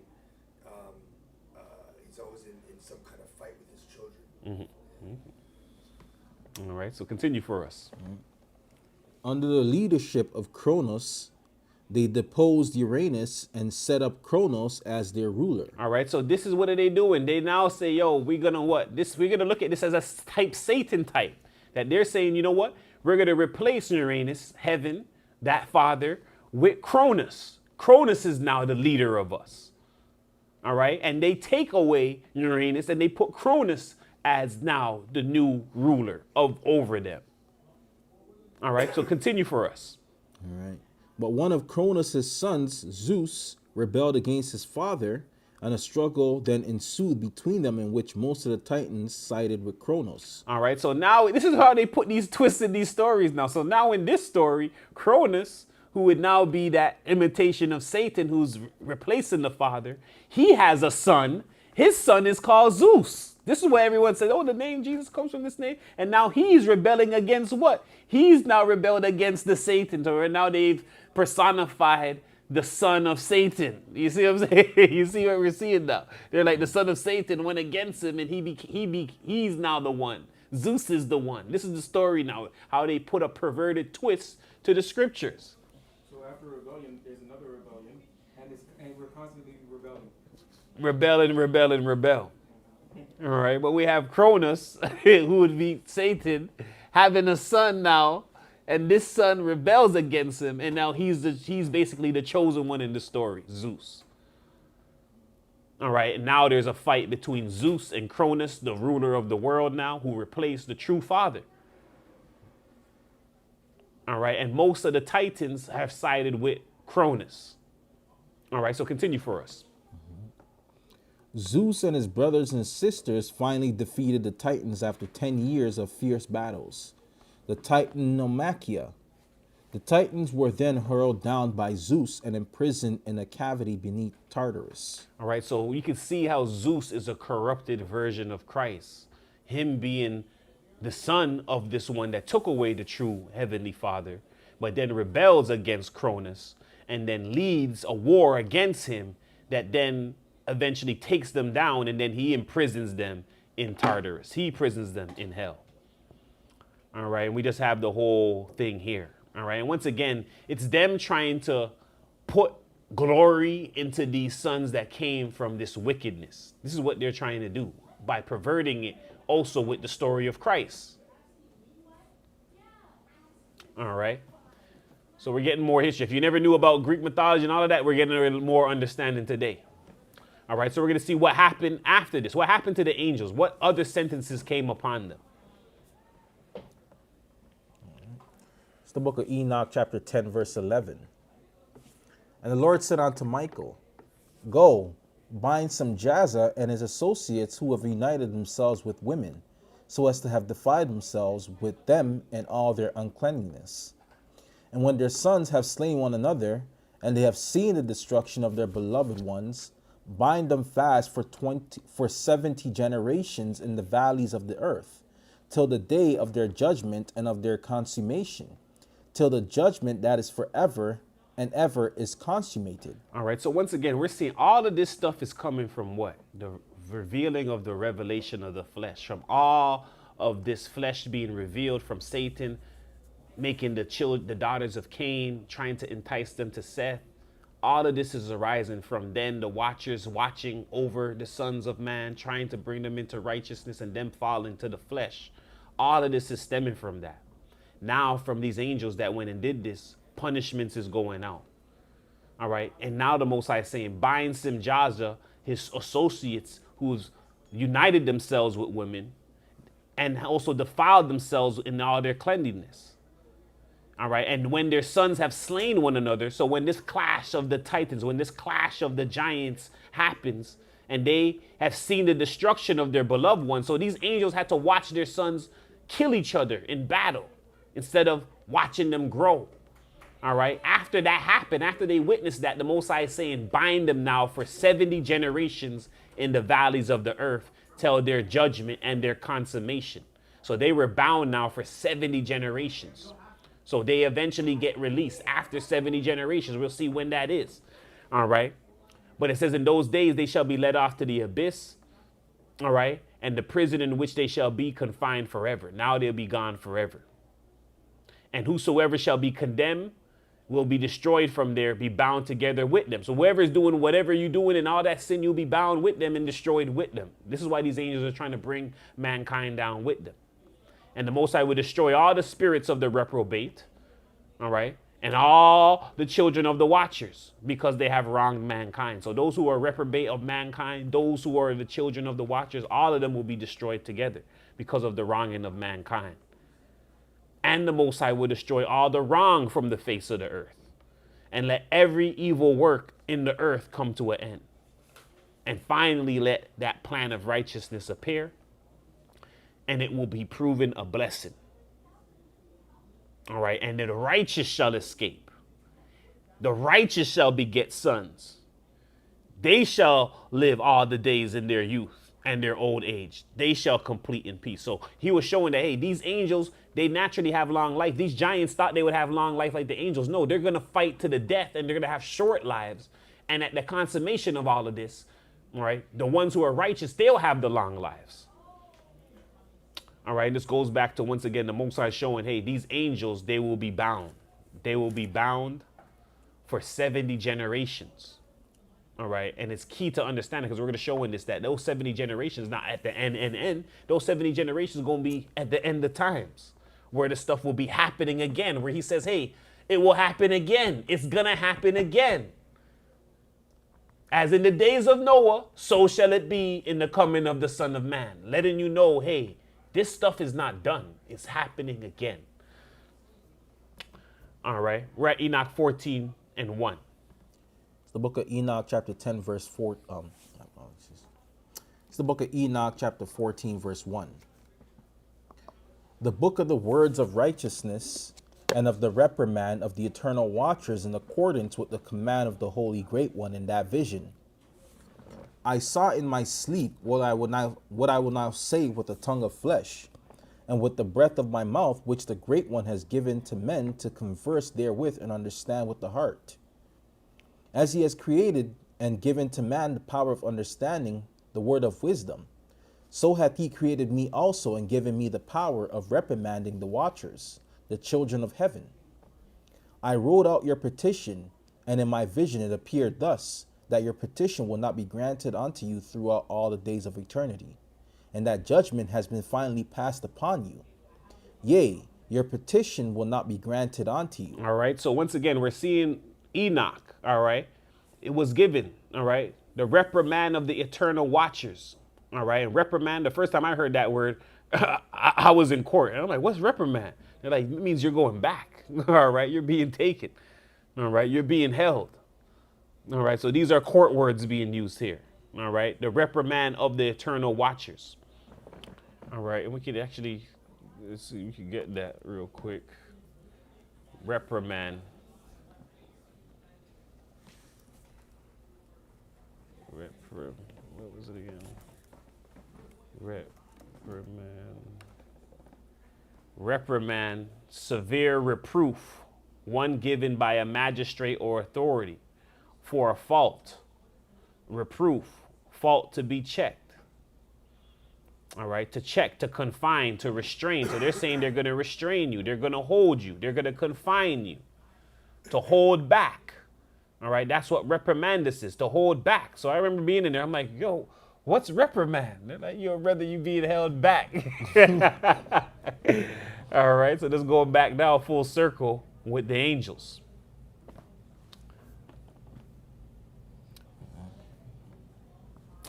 he's always in some kind of fight with his children. All right. So continue for us. Under the leadership of Cronus, they deposed Uranus and set up Cronus as their ruler. All right. So this is what are they doing? They now say, yo, we're going to what? We're going to look at this as a type Satan type. That they're saying, you know what? We're going to replace Uranus, heaven, that father, with Cronus. Cronus is now the leader of us. All right. And they take away Uranus and they put Cronus as now the new ruler over them. All right. So continue for us. All right. But one of Cronus' sons, Zeus, rebelled against his father, and a struggle then ensued between them in which most of the Titans sided with Cronus. All right. So now this is how they put these twists in these stories now. So now in this story, Cronus, who would now be that imitation of Satan who's replacing the father, he has a son. His son is called Zeus. This is where everyone says, oh, the name Jesus comes from this name. And now he's rebelling against what? He's now rebelled against the Satan. So now they've personified the son of Satan. You see what I'm saying? You see what we're seeing now? They're like the son of Satan went against him and he's now the one. Zeus is the one. This is the story now, how they put a perverted twist to the scriptures. So after rebellion, there's another rebellion, and we're constantly rebelling. Rebel. All right, but we have Cronus, who would be Satan, having a son now, and this son rebels against him, and now he's basically the chosen one in the story, Zeus. All right, and now there's a fight between Zeus and Cronus, the ruler of the world now, who replaced the true father. All right, and most of the Titans have sided with Cronus. All right, so continue for us. Zeus and his brothers and sisters finally defeated the Titans after 10 years of fierce battles. The Titanomachia. The Titans were then hurled down by Zeus and imprisoned in a cavity beneath Tartarus. All right, so you can see how Zeus is a corrupted version of Christ. Him being the son of this one that took away the true heavenly father, but then rebels against Cronus and then leads a war against him that then eventually takes them down, and then he imprisons them in Tartarus. He imprisons them in hell. All right, and we just have the whole thing here. All right, and once again, it's them trying to put glory into these sons that came from this wickedness. This is what they're trying to do by perverting it also with the story of Christ. All right, so we're getting more history. If you never knew about Greek mythology and all of that, we're getting a little more understanding today. All right, so we're going to see what happened after this. What happened to the angels? What other sentences came upon them? It's the book of Enoch, chapter 10, verse 11. And the Lord said unto Michael, go, bind Samjaza and his associates who have united themselves with women, so as to have defiled themselves with them in all their uncleanness. And when their sons have slain one another, and they have seen the destruction of their beloved ones, bind them fast for 70 generations in the valleys of the earth, till the day of their judgment and of their consummation, till the judgment that is forever and ever is consummated. All right, so once again, we're seeing all of this stuff is coming from what? The revealing of the revelation of the flesh, from all of this flesh being revealed from Satan, making the daughters of Cain, trying to entice them to Seth. All of this is arising from then the watchers watching over the sons of man, trying to bring them into righteousness and them falling to the flesh. All of this is stemming from that. Now from these angels that went and did this, punishments is going out. All right. And now the Most High is saying, bind Samjaza, his associates who's united themselves with women, and also defiled themselves in all their cleanliness. All right. And when their sons have slain one another, so when this clash of the titans, when this clash of the giants happens, and they have seen the destruction of their beloved ones, so these angels had to watch their sons kill each other in battle instead of watching them grow. All right. After that happened, after they witnessed that, the Most High is saying, bind them now for 70 generations in the valleys of the earth till their judgment and their consummation. So they were bound now for 70 generations. So they eventually get released after 70 generations. We'll see when that is. All right. But it says in those days they shall be led off to the abyss. All right. And the prison in which they shall be confined forever. Now they'll be gone forever. And whosoever shall be condemned will be destroyed from there, be bound together with them. So whoever is doing whatever you're doing and all that sin, you'll be bound with them and destroyed with them. This is why these angels are trying to bring mankind down with them. And the Most High will destroy all the spirits of the reprobate, all right, and all the children of the watchers, because they have wronged mankind. So those who are reprobate of mankind, those who are the children of the watchers, all of them will be destroyed together because of the wronging of mankind. And the Most High will destroy all the wrong from the face of the earth, and let every evil work in the earth come to an end. And finally, let that plan of righteousness appear, and it will be proven a blessing. All right. And the righteous shall escape. The righteous shall beget sons. They shall live all the days in their youth and their old age. They shall complete in peace. So he was showing that, hey, these angels, they naturally have long life. These giants thought they would have long life like the angels. No, they're going to fight to the death, and they're going to have short lives. And at the consummation of all of this, all right, the ones who are righteous, they'll have the long lives. All right, this goes back to, once again, the Most High showing, hey, these angels, they will be bound. They will be bound for 70 generations. All right, and it's key to understand it, because we're going to show in this that those 70 generations, not at the end. Those 70 generations are going to be at the end of times, where the stuff will be happening again, where he says, hey, it will happen again. It's going to happen again. As in the days of Noah, so shall it be in the coming of the Son of Man. Letting you know, hey, this stuff is not done. It's happening again. All right. We're at Enoch 14 and 1. It's the book of Enoch, chapter 10, verse 4. It's the book of Enoch, chapter 14, verse 1. The book of the words of righteousness and of the reprimand of the eternal watchers in accordance with the command of the Holy Great One in that vision. I saw in my sleep what I will now say with the tongue of flesh, and with the breath of my mouth, which the Great One has given to men to converse therewith and understand with the heart. As he has created and given to man the power of understanding the word of wisdom, so hath he created me also and given me the power of reprimanding the watchers, the children of heaven. I wrote out your petition, and in my vision it appeared thus, that your petition will not be granted unto you throughout all the days of eternity, and that judgment has been finally passed upon you. Yea, your petition will not be granted unto you. All right. So once again, we're seeing Enoch. All right. It was given. All right. The reprimand of the eternal watchers. All right. And reprimand, the first time I heard that word, I was in court. And I'm like, what's reprimand? They're like, it means you're going back. All right. You're being taken. All right. You're being held. All right. So these are court words being used here. All right. The reprimand of the eternal watchers. All right. And we could actually, let's see, we can get that real quick. Reprimand. What was it again? Reprimand, severe reproof, one given by a magistrate or authority for a fault. Reproof, fault to be checked. All right, to check, to confine, to restrain. So they're saying they're going to restrain you. They're going to hold you. They're going to confine you. To hold back. All right, that's what reprimandus is, to hold back. So I remember being in there. I'm like, yo, what's reprimand? They're like, yo, rather you being held back. All right, so let's go back now full circle with the angels.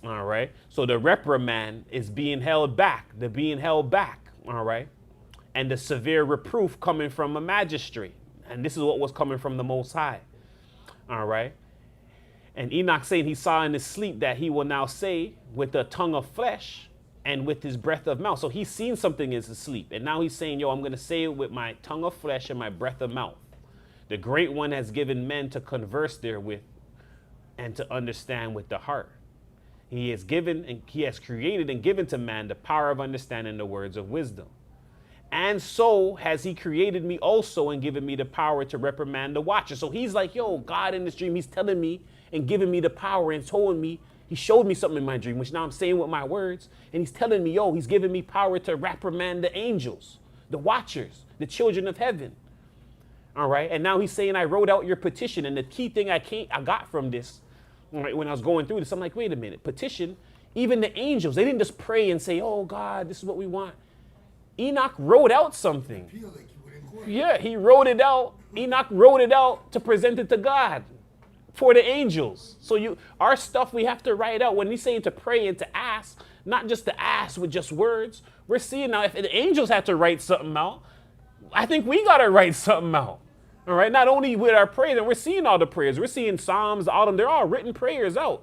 All right. So the reprimand is being held back. They're being held back. All right. And the severe reproof coming from a magistrate. And this is what was coming from the Most High. All right. And Enoch saying he saw in his sleep that he will now say with the tongue of flesh and with his breath of mouth. So he's seen something in his sleep. And now he's saying, yo, I'm going to say it with my tongue of flesh and my breath of mouth. The Great One has given men to converse therewith and to understand with the heart. He has given and he has created and given to man the power of understanding the words of wisdom. And so has he created me also and given me the power to reprimand the watcher. So he's like, yo, God in this dream, he's telling me and giving me the power and told me, he showed me something in my dream, which now I'm saying with my words. And he's telling me, yo, he's giving me power to reprimand the angels, the watchers, the children of heaven. All right. And now he's saying, I wrote out your petition. And the key thing I got from this, all right, when I was going through this, I'm like, wait a minute, petition, even the angels, they didn't just pray and say, oh God, this is what we want. Enoch wrote out something. Feel like you would in court. Yeah, he wrote it out. Enoch wrote it out to present it to God for the angels. So our stuff, we have to write out. When he's saying to pray and to ask, not just to ask with just words, we're seeing now if the angels had to write something out, I think we got to write something out. All right, not only with our prayers, and we're seeing all the prayers. We're seeing Psalms, all of them. They're all written prayers out.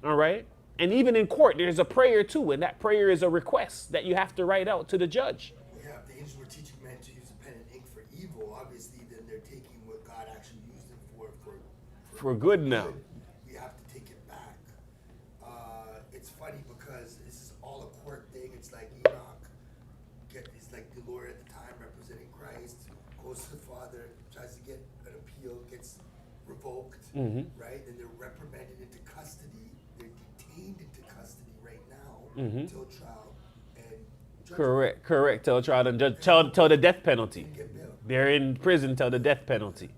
All right. And even in court, there's a prayer too. And that prayer is a request that you have to write out to the judge. Yeah, if the angels were teaching men to use a pen and ink for evil, obviously then they're taking what God actually used them for good now. good. We have to take it back. It's funny because this is all a court thing. It's like Enoch, it's like the lawyer at the time representing Christ, goes to the Father, tries to get an appeal, gets revoked, right? And they're reprimanded into custody. They're detained into custody right now until trial and judgment. Correct. Till trial and judge, till the death penalty. Get bail. They're in prison till the death penalty.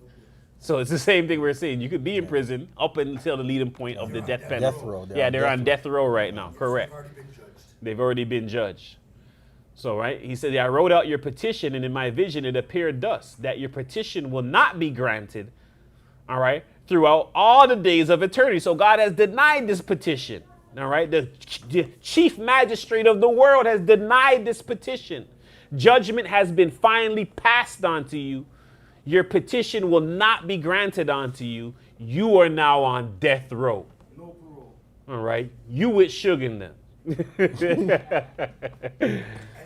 So it's the same thing we're saying. You could be in prison up until the leading point of the death penalty. Death row. They're on death row right now. Correct. They've already been judged. They've already been judged. So, right, he said, I wrote out your petition, and in my vision it appeared thus, that your petition will not be granted, all right, throughout all the days of eternity. So God has denied this petition, all right? The chief magistrate of the world has denied this petition. Judgment has been finally passed on to you. Your petition will not be granted unto you. You are now on death row. No parole. All right, you with Suge in them. And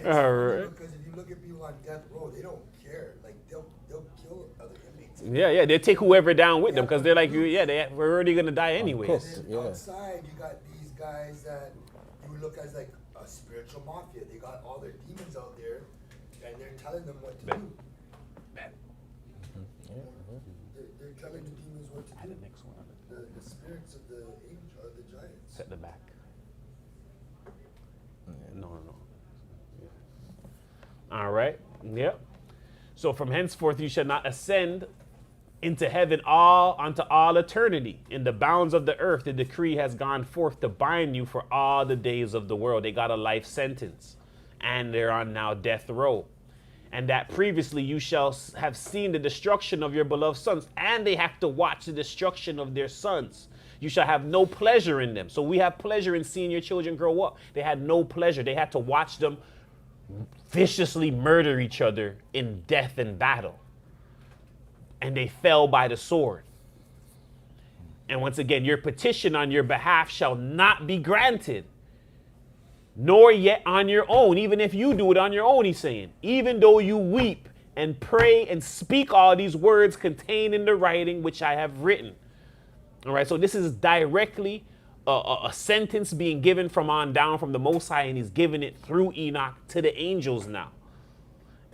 it's All funny right. because if you look at people on death row, they don't care. Like they'll kill other inmates. Yeah, they take whoever down with them because they're like, we're already gonna die anyway. course. And Yeah. outside, you got these guys that you would look as like a spiritual mafia. They got all their demons out there, and they're telling them what to do. They're telling the demons what to do. The spirits of the angel or the giants. Set the back. No. All right. Yep. So from henceforth you shall not ascend into heaven unto all eternity. In the bounds of the earth, the decree has gone forth to bind you for all the days of the world. They got a life sentence, and they're on now death row. And that previously you shall have seen the destruction of your beloved sons, and they have to watch the destruction of their sons. You shall have no pleasure in them. So we have pleasure in seeing your children grow up. They had no pleasure. They had to watch them viciously murder each other in death and battle. And they fell by the sword. And once again, your petition on your behalf shall not be granted, nor yet on your own, even if you do it on your own, he's saying. Even though you weep and pray and speak all these words contained in the writing which I have written. All right, so this is directly a sentence being given from on down from the Most High, and he's giving it through Enoch to the angels now.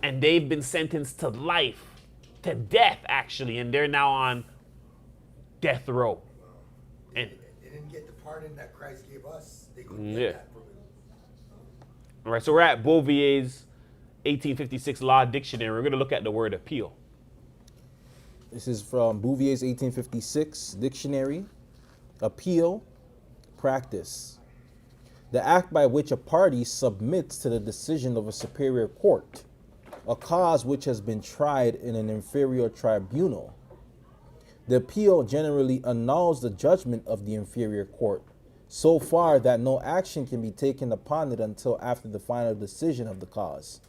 And they've been sentenced to life, to death actually, and they're now on death row. And They didn't get the pardon that Christ gave us. They couldn't Yeah. get that from him. all right, so we're at Bouvier's 1856 Law Dictionary. We're going to look at the word appeal. This is from Bouvier's 1856 dictionary. Appeal, practice. The act by which a party submits to the decision of a superior court, a cause which has been tried in an inferior tribunal. The appeal generally annuls the judgment of the inferior court so far that no action can be taken upon it until after the final decision of the cause.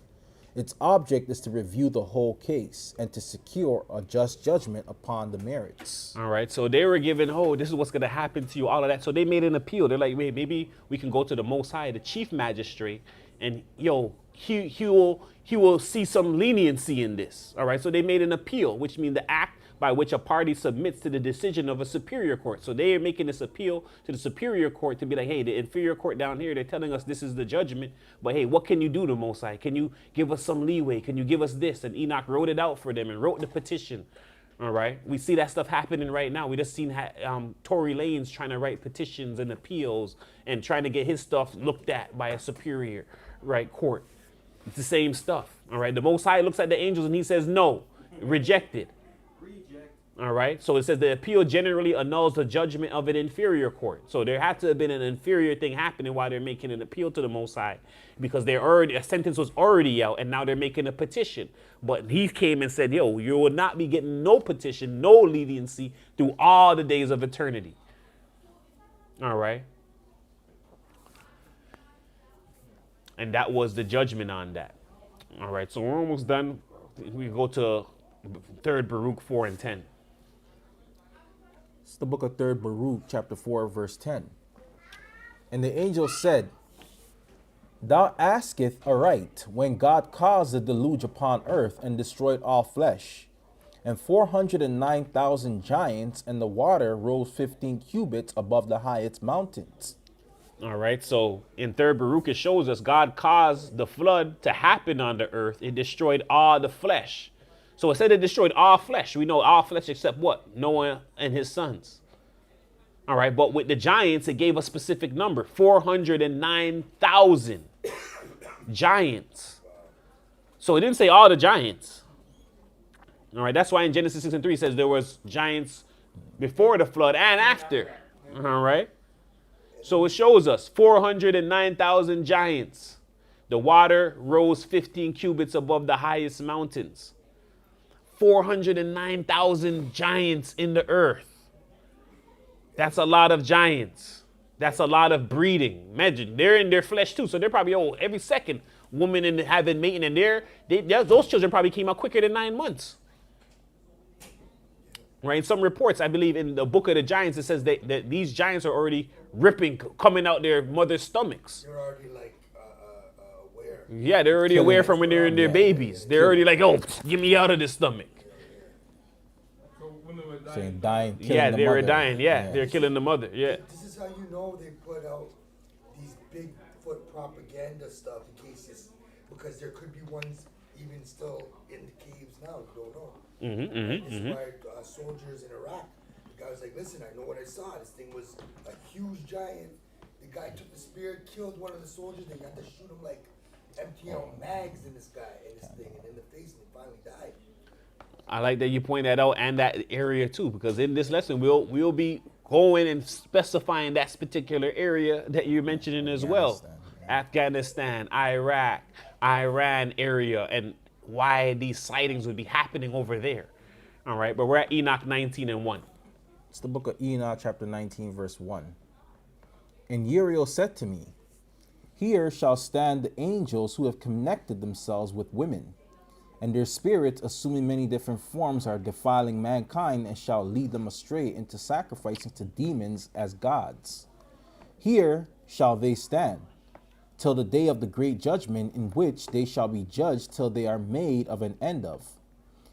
Its object is to review the whole case and to secure a just judgment upon the merits. All right. So they were given, oh, this is what's going to happen to you, all of that. So they made an appeal. They're like, wait, maybe we can go to the Most High, the chief magistrate, and he will see some leniency in this. All right. So they made an appeal, which means the act by which a party submits to the decision of a superior court. So they are making this appeal to the superior court to be like, hey, the inferior court down here, they're telling us this is the judgment. But hey, what can you do to Most High? Can you give us some leeway? Can you give us this? And Enoch wrote it out for them and wrote the petition. All right. We see that stuff happening right now. We just seen Tory Lanez trying to write petitions and appeals and trying to get his stuff looked at by a superior, right, court. It's the same stuff. All right. The Most High looks at the angels and he says, no, rejected. All right. So it says the appeal generally annuls the judgment of an inferior court. So there had to have been an inferior thing happening while they're making an appeal to the Most High, because a sentence was already out and now they're making a petition. But he came and said, yo, you will not be getting no petition, no leniency through all the days of eternity. All right. And that was the judgment on that. All right. So we're almost done. We go to 3rd Baruch 4 and 10. It's the book of 3rd Baruch, chapter 4, verse 10. And the angel said, Thou askest aright, when God caused the deluge upon earth and destroyed all flesh, and 409,000 giants, and the water rose 15 cubits above the highest mountains. All right, so in 3rd Baruch, it shows us God caused the flood to happen on the earth. It destroyed all the flesh. So it said it destroyed all flesh. We know all flesh except what? Noah and his sons. All right, but with the giants, it gave a specific number, 409,000 giants. So it didn't say all the giants. All right, that's why in Genesis 6 and 3 it says there was giants before the flood and after. All right. So it shows us 409,000 giants. The water rose 15 cubits above the highest mountains. 409,000 giants in the earth. That's a lot of giants. That's a lot of breeding. Imagine, they're in their flesh too. So they're probably every second woman in having mating, and those children probably came out quicker than 9 months. Right? In some reports, I believe in the book of the giants, it says that these giants are already coming out their mother's stomachs. They're already like aware. Yeah, they're already aware from when they're in their babies. They're already like, oh, get me out of this stomach. So when they were dying, Saying dying, killing Yeah, the they were mother. dying. Yeah, they're killing the mother. Yeah. This is how you know they put out these Bigfoot propaganda stuff in cases, because there could be ones even still in the caves now. You don't know. This is why soldiers in Iraq, the guy was like, listen, I know what I saw. This thing was a huge giant. The guy took the spear, killed one of the soldiers. They got to shoot him like empty out mags in this guy and this thing, and in the face, and he finally died. I like that you point that out, and that area too, because in this lesson we'll be going and specifying that particular area that you're mentioning as well. Afghanistan, Iraq, Iran area, and why these sightings would be happening over there. All right, but we're at Enoch 19 and 1. It's the book of Enoch, chapter 19, verse 1. And Uriel said to me, Here shall stand the angels who have connected themselves with women, and their spirits, assuming many different forms, are defiling mankind, and shall lead them astray into sacrificing to demons as gods. Here shall they stand, till the day of the great judgment, in which they shall be judged till they are made of an end of.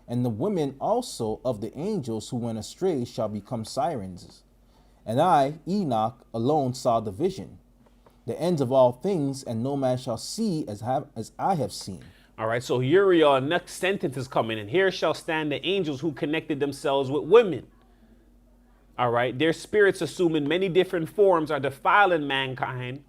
And the women also of the angels who went astray shall become sirens. And I, Enoch, alone saw the vision, the ends of all things, and no man shall see as I have seen. All right, so Uriel, next sentence is coming, and here shall stand the angels who connected themselves with women. All right, their spirits, assuming many different forms, are defiling mankind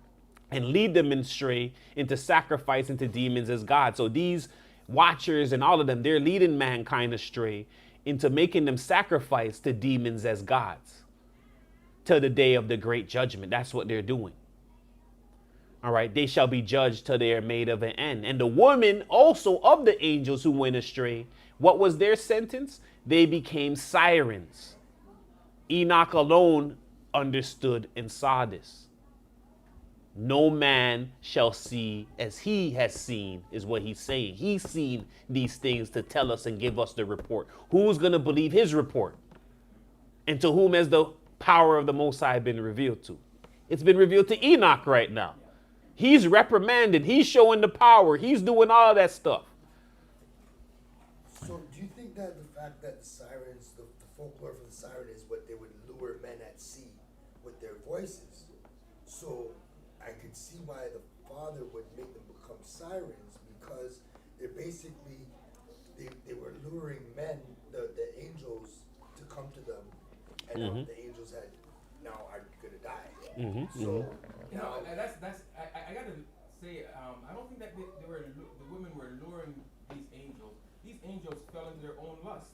and lead them astray into sacrifice into demons as God. So these watchers and all of them, they're leading mankind astray into making them sacrifice to demons as gods till the day of the great judgment. That's what they're doing. All right, they shall be judged till they are made of an end. And the women also of the angels who went astray, what was their sentence? They became sirens. Enoch alone understood and saw this. No man shall see as he has seen, is what he's saying. He's seen these things to tell us and give us the report. Who's going to believe his report? And to whom has the power of the Most High been revealed to? It's been revealed to Enoch right now. He's reprimanded. He's showing the power. He's doing all that stuff. So do you think that the fact that the sirens, the folklore for the siren is what they would lure men at sea with their voices? So I could see why the Father would make them become sirens, because they're basically, they were luring men, the angels, to come to them, and now the angels now are gonna die. So You know, now, I gotta say, I don't think that the women were luring these angels. These angels fell into their own lust.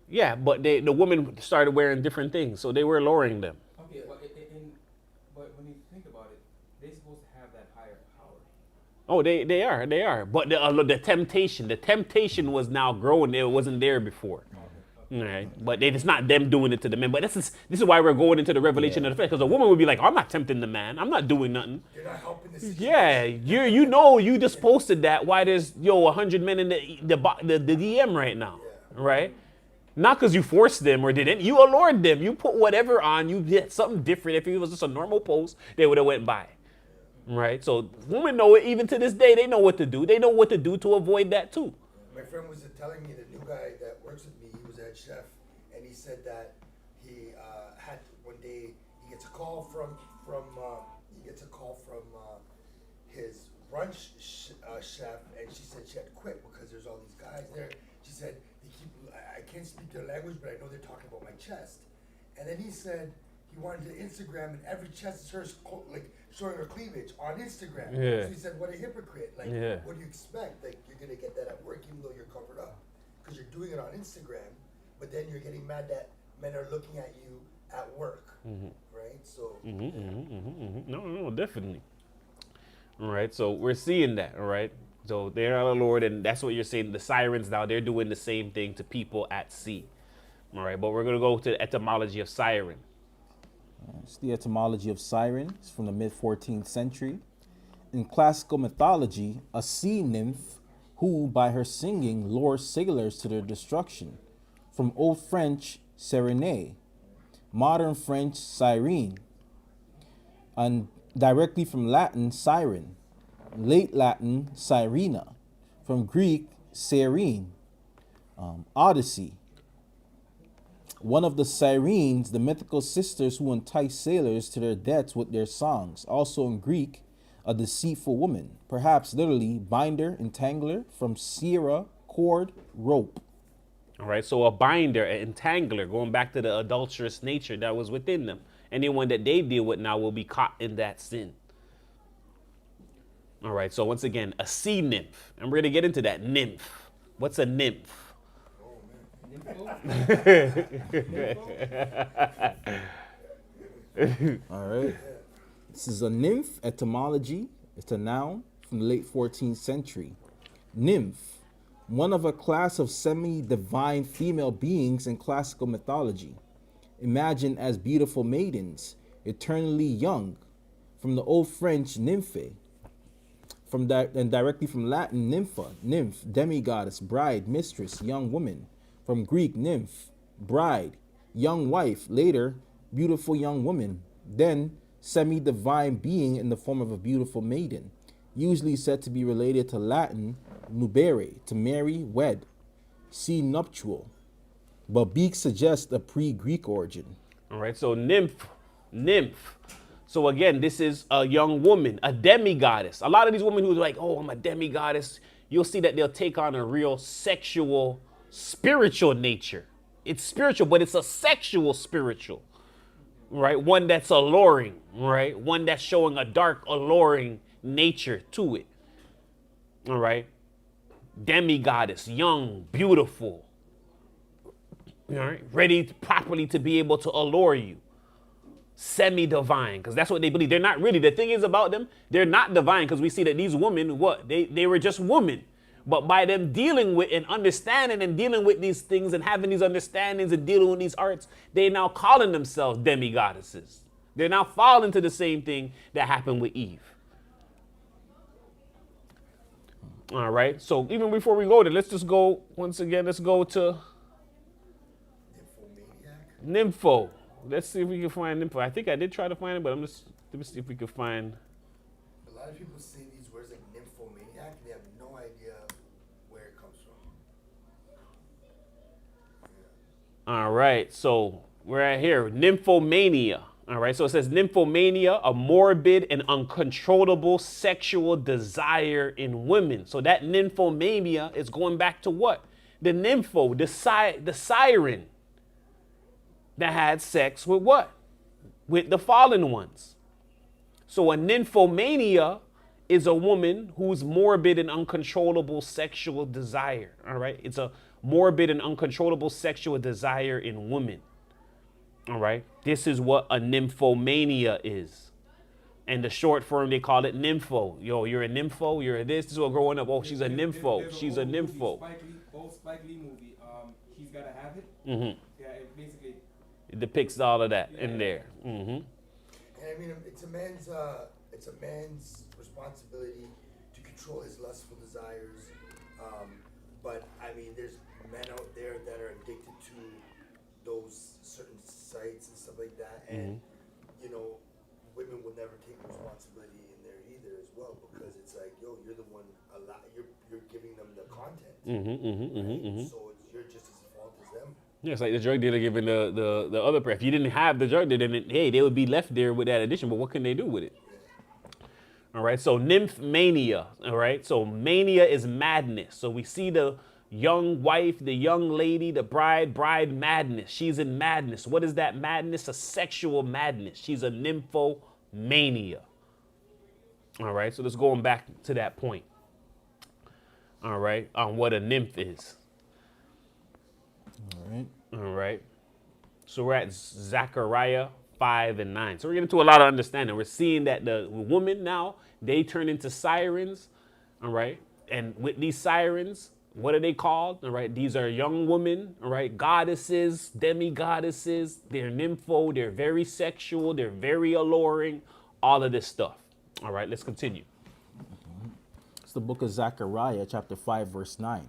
Yeah, but the women started wearing different things, so they were lowering them. Okay, but when you think about it, they're supposed to have that higher power. Oh, they are. But the temptation was now growing. It wasn't there before. All right, but it's not them doing it to the men. But this is why we're going into the revelation of the flesh, because a woman would be like, I'm not tempting the man. I'm not doing nothing. you're not helping the situation. Yeah, you just posted that. Why there's 100 men in the DM right now, right? Not because you forced them or didn't. You allured them. You put whatever on. You did something different. If it was just a normal post, they would have went by, right? So women know it. Even to this day, they know what to do. They know what to do to avoid that too. My friend was telling me, the new guy that works with me, he was a head chef, and he said that he had one day he gets a call from his brunch chef, and she said she had to quit because there's all these guys there. She said I can't speak their language, but I know they're talking about my chest. And then he said he wanted to Instagram, and every chest is hers, like showing her cleavage on Instagram. Yeah. So he said, what a hypocrite. Like, Yeah. what do you expect? Like, you're going to get that at work even though you're covered up. Because you're doing it on Instagram, but then you're getting mad that men are looking at you at work. Right? So, No, definitely. All right, so we're seeing that, all right? So they're not the Lord, and that's what you're saying. The sirens now, they're doing the same thing to people at sea. All right, but we're going to go to the etymology of siren. It's the etymology of siren. It's from the mid-14th century. In classical mythology, a sea nymph who, by her singing, lures sailors to their destruction. From Old French, sirene, modern French, sirene, and directly from Latin, siren, late Latin, sirena, from Greek, sirene, Odyssey. One of the Sirens, the mythical sisters who entice sailors to their deaths with their songs. Also in Greek, a deceitful woman. Perhaps literally binder, entangler, from sira, cord, rope. All right, so a binder, an entangler, going back to the adulterous nature that was within them. Anyone that they deal with now will be caught in that sin. All right, so once again, a sea nymph. And we're going to get into that. Nymph. What's a nymph? All right. This is a nymph etymology. It's a noun from the late 14th century. Nymph, one of a class of semi-divine female beings in classical mythology, imagined as beautiful maidens, eternally young, from the Old French nymphe, and directly from Latin nympha, nymph, demigoddess, bride, mistress, young woman. From Greek, nymph, bride, young wife, later, beautiful young woman, then semi-divine being in the form of a beautiful maiden, usually said to be related to Latin, nubere, to marry, wed, see nuptial. But Beek suggests a pre-Greek origin. All right, so nymph. So again, this is a young woman, a demigoddess. A lot of these women who are like, oh, I'm a demigoddess, you'll see that they'll take on a real sexual, spiritual nature. It's spiritual, but it's a sexual spiritual, right? One that's alluring, right? One that's showing a dark, alluring nature to it. All right. Demigoddess, young, beautiful, all right, ready properly to be able to allure you. Semi-divine, because that's what they believe. They're not really. The thing is about them, they're not divine, because we see that these women, they were just women. But by them dealing with and understanding and dealing with these things and having these understandings and dealing with these arts, they now calling themselves demigoddesses. They're now falling to the same thing that happened with Eve. All right. So even before we go there, let's just go once again. Let's go to Nymphomaniac. Nympho. Let's see if we can find Nympho. I think I did try to find it, but let me see if we can find. A lot of people say these words like nymphomaniac, and they have no idea where it comes from. All right. So we're at here. Nymphomania. All right. So it says nymphomania, a morbid and uncontrollable sexual desire in women. So that nymphomania is going back to what? The nympho, the siren that had sex with what? With the fallen ones. So a nymphomania is a woman who's morbid and uncontrollable sexual desire. All right. It's a morbid and uncontrollable sexual desire in women. All right. This is what a nymphomania is. And the short form, they call it nympho. Yo, you're a nympho. You're a this. This is what growing up. Oh, she's a nympho. She's a nympho. Old Spike Lee movie. She's Gotta Have It. Mm-hmm. Yeah, it basically. It depicts all of that in there. Mm-hmm. And I mean, it's a man's responsibility to control his lustful desires. But I mean, there's men out there that are addicted to those certain sites and stuff like that, and you know, women will never take responsibility in there either as well, because it's like, yo, you're the one you're giving them the content, so you're just as fault as them. Yeah, it's like the drug dealer giving the other person. If you didn't have the drug dealer, then hey, they would be left there with that addiction. But what can they do with it? All right. So nymphmania. All right. So mania is madness. So we see the young wife, the young lady, the bride madness. She's in madness. What is that madness? A sexual madness. She's a nymphomania. All right. So let's go back to that point. All right. On what a nymph is. All right. All right. So we're at Zechariah 5 and 9. So we're getting to a lot of understanding. We're seeing that the women now, they turn into sirens. All right. And with these sirens, what are they called? All right. These are young women. All right. Goddesses, demi-goddesses. They're nympho. They're very sexual. They're very alluring. All of this stuff. All right. Let's continue. It's the book of Zechariah, chapter 5, verse 9.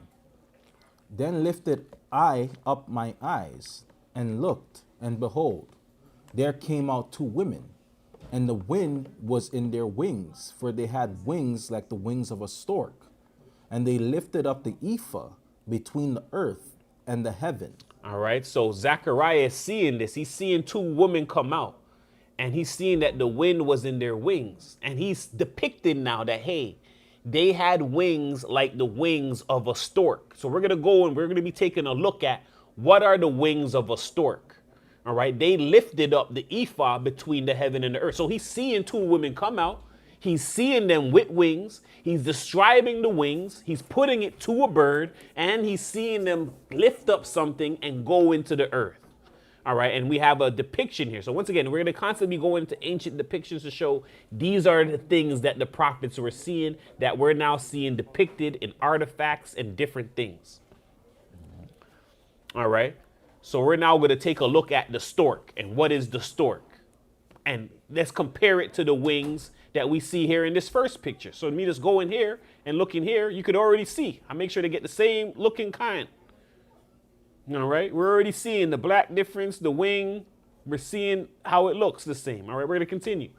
Then lifted I up my eyes and looked, and behold, there came out two women, and the wind was in their wings, for they had wings like the wings of a stork. And they lifted up the ephah between the earth and the heaven. All right. So Zechariah is seeing this. He's seeing two women come out, and he's seeing that the wind was in their wings. And he's depicting now that, hey, they had wings like the wings of a stork. So we're going to go and we're going to be taking a look at what are the wings of a stork. All right. They lifted up the ephah between the heaven and the earth. So he's seeing two women come out. He's seeing them with wings. He's describing the wings. He's putting it to a bird, and he's seeing them lift up something and go into the earth. All right. And we have a depiction here. So once again, we're going to constantly go into ancient depictions to show these are the things that the prophets were seeing that we're now seeing depicted in artifacts and different things. All right. So we're now going to take a look at the stork. And what is the stork? And let's compare it to the wings that we see here in this first picture. So me just go in here and look in here, you could already see. I make sure to get the same looking kind. All right. We're already seeing the black difference, the wing. We're seeing how it looks the same. All right. We're going to continue.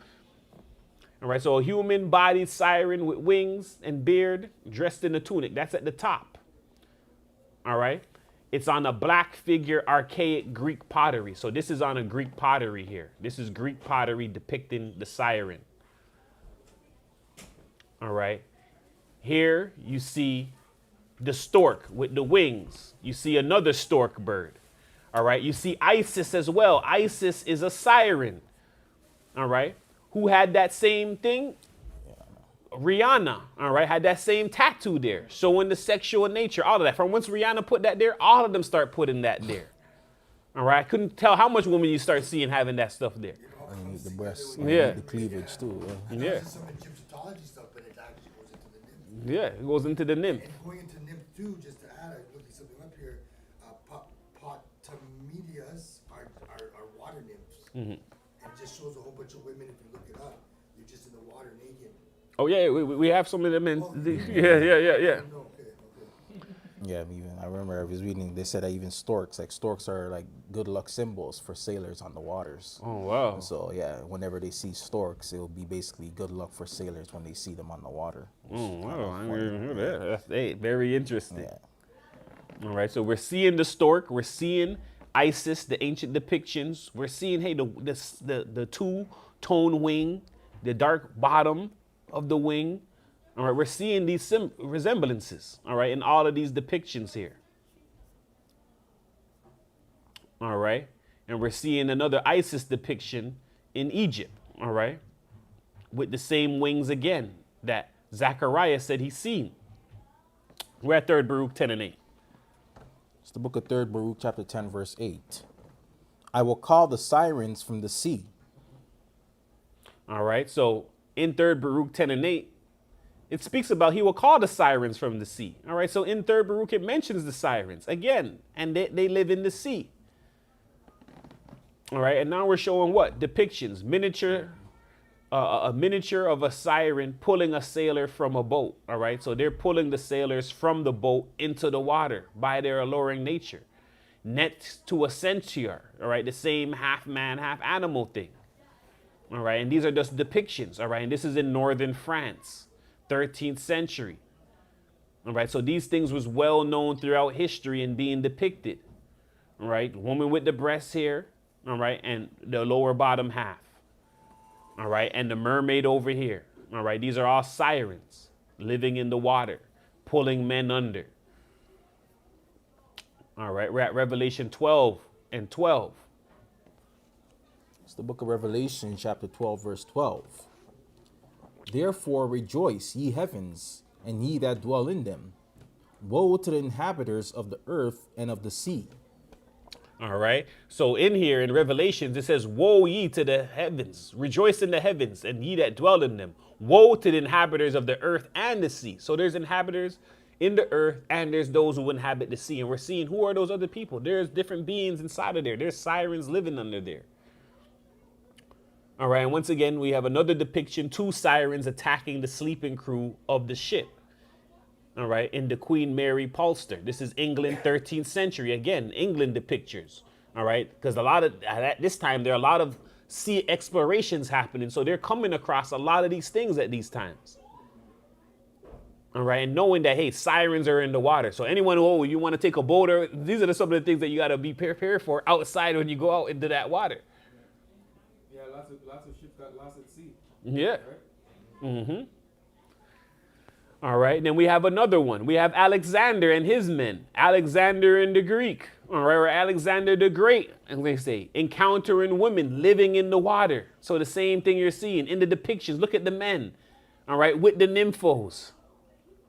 All right. So a human bodied siren with wings and beard dressed in a tunic. That's at the top. All right. It's on a black figure, archaic Greek pottery. So this is on a Greek pottery here. This is Greek pottery depicting the siren. All right. Here you see the stork with the wings. You see another stork bird. All right. You see Isis as well. Isis is a siren. All right. Who had that same thing? Rihanna, all right, had that same tattoo there, showing the sexual nature, all of that. From once Rihanna put that there, all of them start putting that there. All right. I couldn't tell how much women you start seeing having that stuff there. And the breasts, Yeah. the cleavage too. I know Yeah. there's some Egyptology stuff, but it actually goes into the nymph. Yeah. It goes into the nymph. And going into nymph too, just to add, I'm looking something up here. Potamedias are water nymphs. and it just shows a whole bunch of women. If you look it up, they're just in the water naked. Oh yeah, we have some of them in. Oh, Yeah. No, okay. Yeah, even I remember I was reading. They said that even storks are like good luck symbols for sailors on the waters. Oh wow. So yeah, whenever they see storks, it'll be basically good luck for sailors when they see them on the water. Oh It's wow, kinda I funny. didn't hear that. That's very interesting. Yeah. All right, so we're seeing the stork, we're seeing Isis, the ancient depictions. We're seeing the two-tone wing, the dark bottom of the wing. All right, we're seeing these resemblances. All right, in all of these depictions here. All right, and we're seeing another Isis depiction in Egypt. All right, with the same wings again that Zechariah said he's seen. We're at 3rd Baruch 10 and 8. It's the book of 3rd Baruch, chapter 10, verse 8. I will call the sirens from the sea. All right, so in 3rd Baruch 10 and 8, it speaks about he will call the sirens from the sea. All right, so in 3rd Baruch, it mentions the sirens again, and they live in the sea. All right, and now we're showing what? Depictions, a miniature of a siren pulling a sailor from a boat. All right, so they're pulling the sailors from the boat into the water by their alluring nature. Next to a centaur, all right, the same half man, half animal thing. All right, and these are just depictions. All right, and this is in northern France, 13th century. All right, so these things was well known throughout history and being depicted. All right, woman with the breasts here, all right, and the lower bottom half. All right, and the mermaid over here. All right, these are all sirens living in the water, pulling men under. All right, we're at Revelation 12 and 12. It's the book of Revelation, chapter 12, verse 12. Therefore rejoice, ye heavens, and ye that dwell in them. Woe to the inhabitants of the earth and of the sea. All right, so in here in Revelations, it says, woe ye to the heavens, rejoice in the heavens, and ye that dwell in them. Woe to the inhabitants of the earth and the sea. So there's inhabitants in the earth, and there's those who inhabit the sea. And we're seeing who are those other people. There's different beings inside of there. There's sirens living under there. All right, and once again, we have another depiction, 2 sirens attacking the sleeping crew of the ship. All right, in the Queen Mary Polster. This is England, 13th century. Again, England the pictures. All right, because a lot of, at this time, there are a lot of sea explorations happening. So they're coming across a lot of these things at these times. All right, and knowing that, hey, sirens are in the water. So anyone who, you want to take a boat, or these are some of the things that you got to be prepared for outside when you go out into that water. Yeah, lots of ships got lost at sea. Yeah. Right? Mm-hmm. All right, then we have another one. We have Alexander and his men. Alexander in the Greek, all right, or Alexander the Great, as they say, encountering women living in the water. So the same thing you're seeing in the depictions. Look at the men, all right, with the nymphos,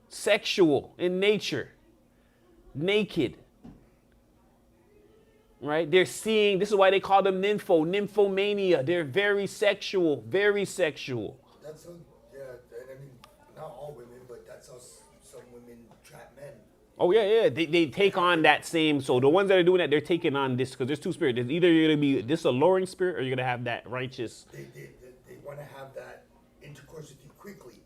sexual in nature, naked. Right? They're seeing, this is why they call them nymphomania. They're very sexual, very sexual. That's how, yeah, and I mean, not all women, but that's how some women trap men. Oh, yeah. They take on that same, so the ones that are doing that, they're taking on this, because there's 2 spirits. There's either you're going to be this alluring spirit, or you're going to have that righteous. They want to have that intercourse with you quickly,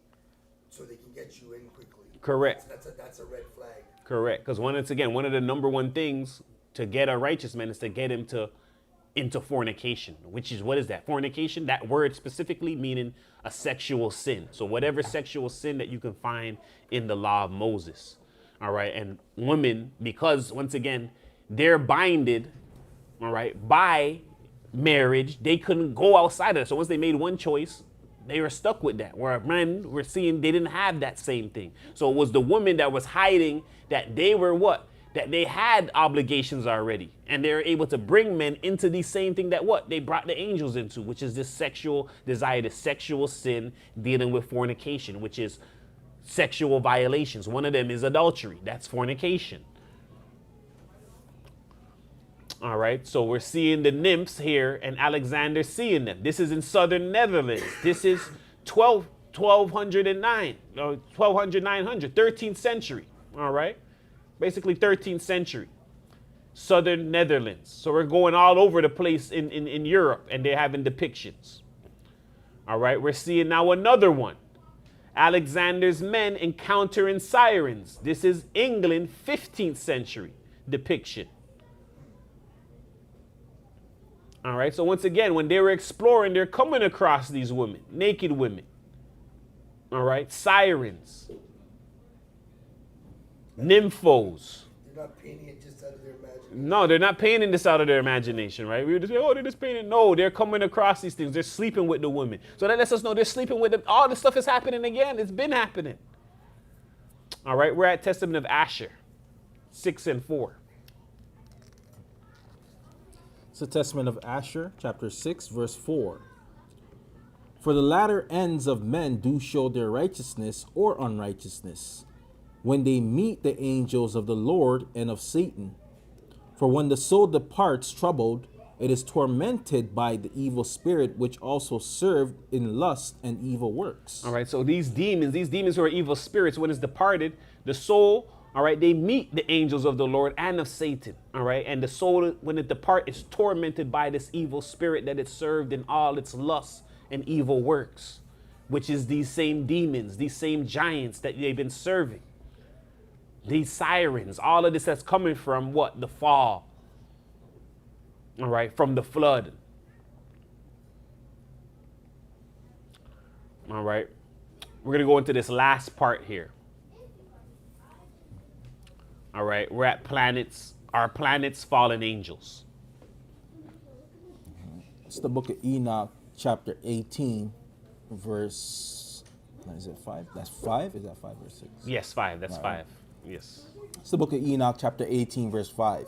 so they can get you in quickly. Correct. That's a red flag. Correct. Because one of the number one things to get a righteous man is to get him into fornication, which is, what is that? Fornication, that word specifically meaning a sexual sin. So whatever sexual sin that you can find in the law of Moses. All right. And women, because once again, they're binded, all right, by marriage, they couldn't go outside of it. So once they made one choice, they were stuck with that. Where men were seeing they didn't have that same thing. So it was the woman that was hiding that they were what? That they had obligations already. And they were able to bring men into the same thing that what? They brought the angels into, which is this sexual desire, this sexual sin dealing with fornication, which is sexual violations. One of them is adultery. That's fornication. All right, so we're seeing the nymphs here and Alexander seeing them. This is in southern Netherlands. This is 1209, 900, 13th century. All right, basically 13th century. southern Netherlands. So we're going all over the place in Europe, and they're having depictions. All right, we're seeing now another one. Alexander's men encountering sirens. This is England, 15th century depiction. All right, so once again, when they were exploring, they're coming across these women, naked women. All right, sirens, nymphos. They're not painting it just out of their imagination. No, they're not painting this out of their imagination, right? We would just say, oh, they're just painting. No, they're coming across these things. They're sleeping with the women. So that lets us know they're sleeping with them. All this stuff is happening again. It's been happening. All right, we're at Testament of Asher, 6 and 4. It's the Testament of Asher, chapter 6, verse 4. For the latter ends of men do show their righteousness or unrighteousness, when they meet the angels of the Lord and of Satan. For when the soul departs troubled, it is tormented by the evil spirit which also served in lust and evil works. All right, so these demons who are evil spirits, when it's departed, the soul, all right, they meet the angels of the Lord and of Satan, all right? And the soul, when it departs, is tormented by this evil spirit that it served in all its lusts and evil works, which is these same demons, these same giants that they've been serving. These sirens, all of this that's coming from what? The fall. All right, from the flood. All right, we're going to go into this last part here. All right, we're at planets, our planets, fallen angels. It's the book of Enoch, chapter 18, verse, is it 5? That's 5? Is that 5 or 6? Yes, 5, that's All 5. right. Yes. It's the book of Enoch, chapter 18, verse 5.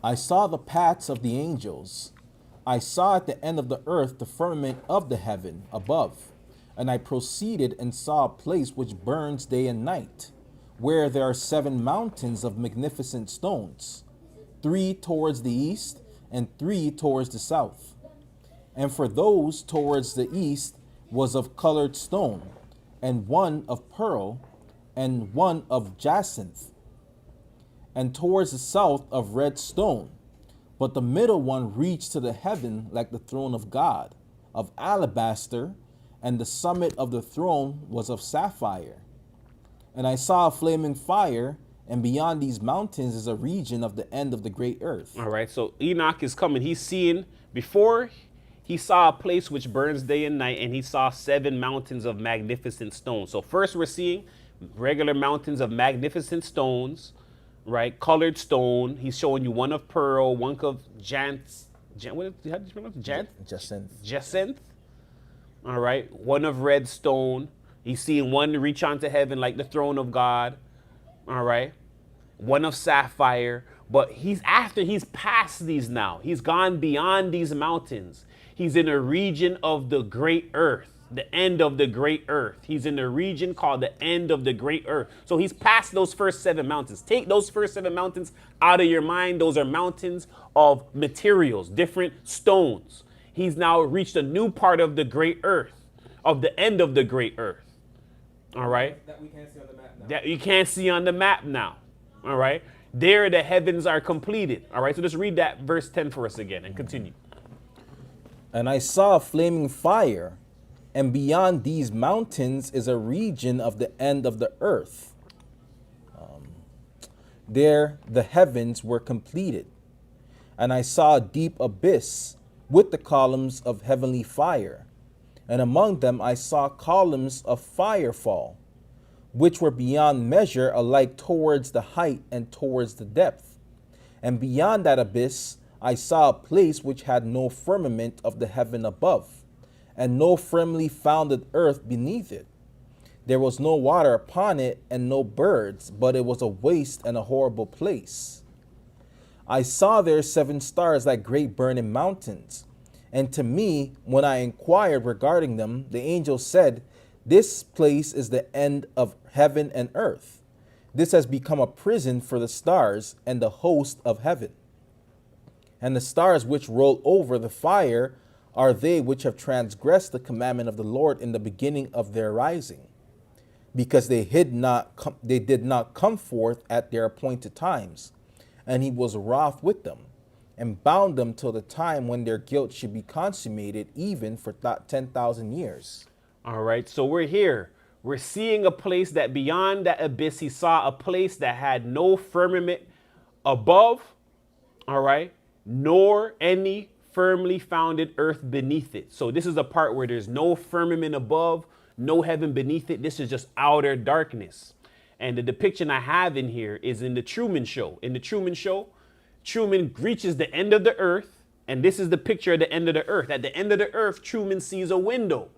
I saw the paths of the angels. I saw at the end of the earth the firmament of the heaven above. And I proceeded and saw a place which burns day and night, where there are 7 mountains of magnificent stones, 3 towards the east and 3 towards the south. And for those towards the east was of colored stone, and one of pearl, and one of jacinth, and towards the south of red stone. But the middle one reached to the heaven like the throne of God, of alabaster, and the summit of the throne was of sapphire. And I saw a flaming fire, and beyond these mountains is a region of the end of the great earth. All right, so Enoch is coming. He's seeing, before he saw a place which burns day and night, and he saw 7 mountains of magnificent stones. So first we're seeing regular mountains of magnificent stones, right? Colored stone. He's showing you one of pearl, one of jacinth. All right, one of red stone. He's seeing one reach onto heaven like the throne of God. All right, one of sapphire. But he's past these now. He's gone beyond these mountains. He's in a region of the great earth. The end of the great earth. He's in a region called the end of the great earth. So he's past those first 7 mountains. Take those first 7 mountains out of your mind. Those are mountains of materials, different stones. He's now reached a new part of the great earth, of the end of the great earth. All right? That we can't see on the map now. That you can't see on the map now. All right? There the heavens are completed. All right? So just read that verse 10 for us again and continue. And I saw a flaming fire, and beyond these mountains is a region of the end of the earth. There the heavens were completed. And I saw a deep abyss with the columns of heavenly fire. And among them I saw columns of fire fall, which were beyond measure alike towards the height and towards the depth. And beyond that abyss I saw a place which had no firmament of the heaven above, and no firmly founded earth beneath it. There was no water upon it, and no birds, but it was a waste and a horrible place. I saw there 7 stars like great burning mountains. And to me, when I inquired regarding them, the angel said, this place is the end of heaven and earth. This has become a prison for the stars and the host of heaven. And the stars which roll over the fire are they which have transgressed the commandment of the Lord in the beginning of their rising, because they did not come forth at their appointed times, and he was wroth with them, and bound them till the time when their guilt should be consummated, even for 10,000 years. All right, so we're here. We're seeing a place that beyond that abyss, he saw a place that had no firmament above, all right, nor any firmly founded earth beneath it. So this is the part where there's no firmament above, no heaven beneath it. This is just outer darkness. And the depiction I have in here is in the Truman Show. In the Truman Show, Truman reaches the end of the earth, and this is the picture of the end of the earth. At the end of the earth, Truman sees a window,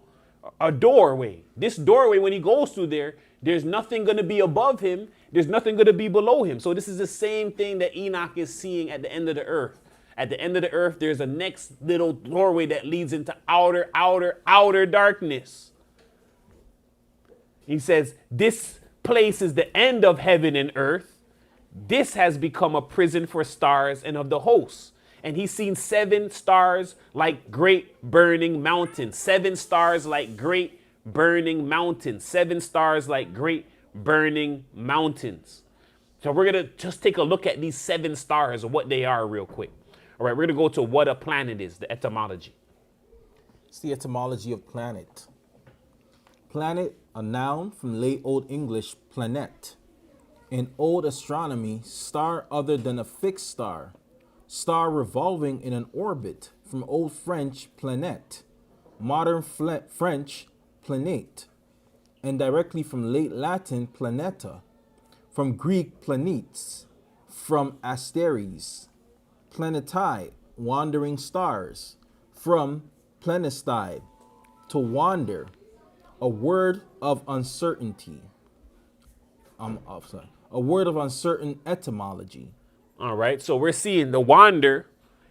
a doorway. This doorway, when he goes through there, there's nothing going to be above him. There's nothing going to be below him. So this is the same thing that Enoch is seeing at the end of the earth. At the end of the earth, there's a next little doorway that leads into outer darkness. He says, this place is the end of heaven and earth. This has become a prison for stars and of the hosts. And he's seen 7 stars like great burning mountains. 7 stars like great burning mountains. 7 stars like great burning mountains. So we're going to just take a look at these 7 stars and what they are real quick. All right, we're going to go to what a planet is, the etymology. It's the etymology of planet. Planet, a noun from late Old English planet. In Old astronomy, star other than a fixed star. Star revolving in an orbit, from Old French planète, modern French planète, and directly from late Latin planeta, from Greek planetes, from Asteres, planetai, wandering stars, from plenestide, to wander, a word of uncertainty. A word of uncertain etymology. All right, so we're seeing the wander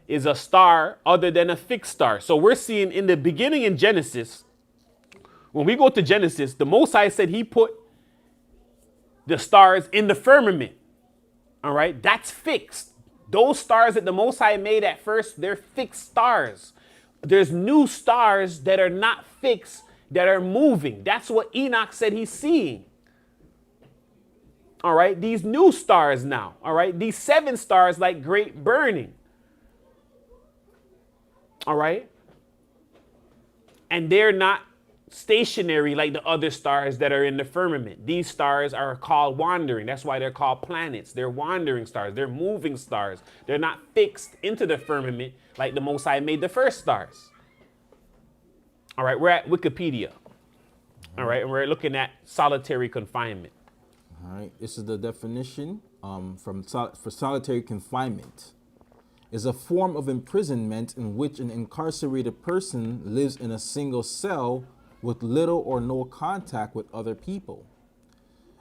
is a star other than a fixed star. So we're seeing in the beginning in Genesis, when we go to Genesis, the Most High said he put the stars in the firmament. All right, that's fixed. Those stars that the Most High made at first, they're fixed stars. There's new stars that are not fixed, that are moving. That's what Enoch said he's seeing. All right, these new stars now, all right, these 7 stars like great burning. All right, and they're not stationary like the other stars that are in the firmament. These stars are called wandering. That's why they're called planets. They're wandering stars. They're moving stars. They're not fixed into the firmament like the Most High made the first stars. All right, we're at Wikipedia. All right, and we're looking at solitary confinement. All right, this is the definition for solitary confinement. Is a form of imprisonment in which an incarcerated person lives in a single cell with little or no contact with other people.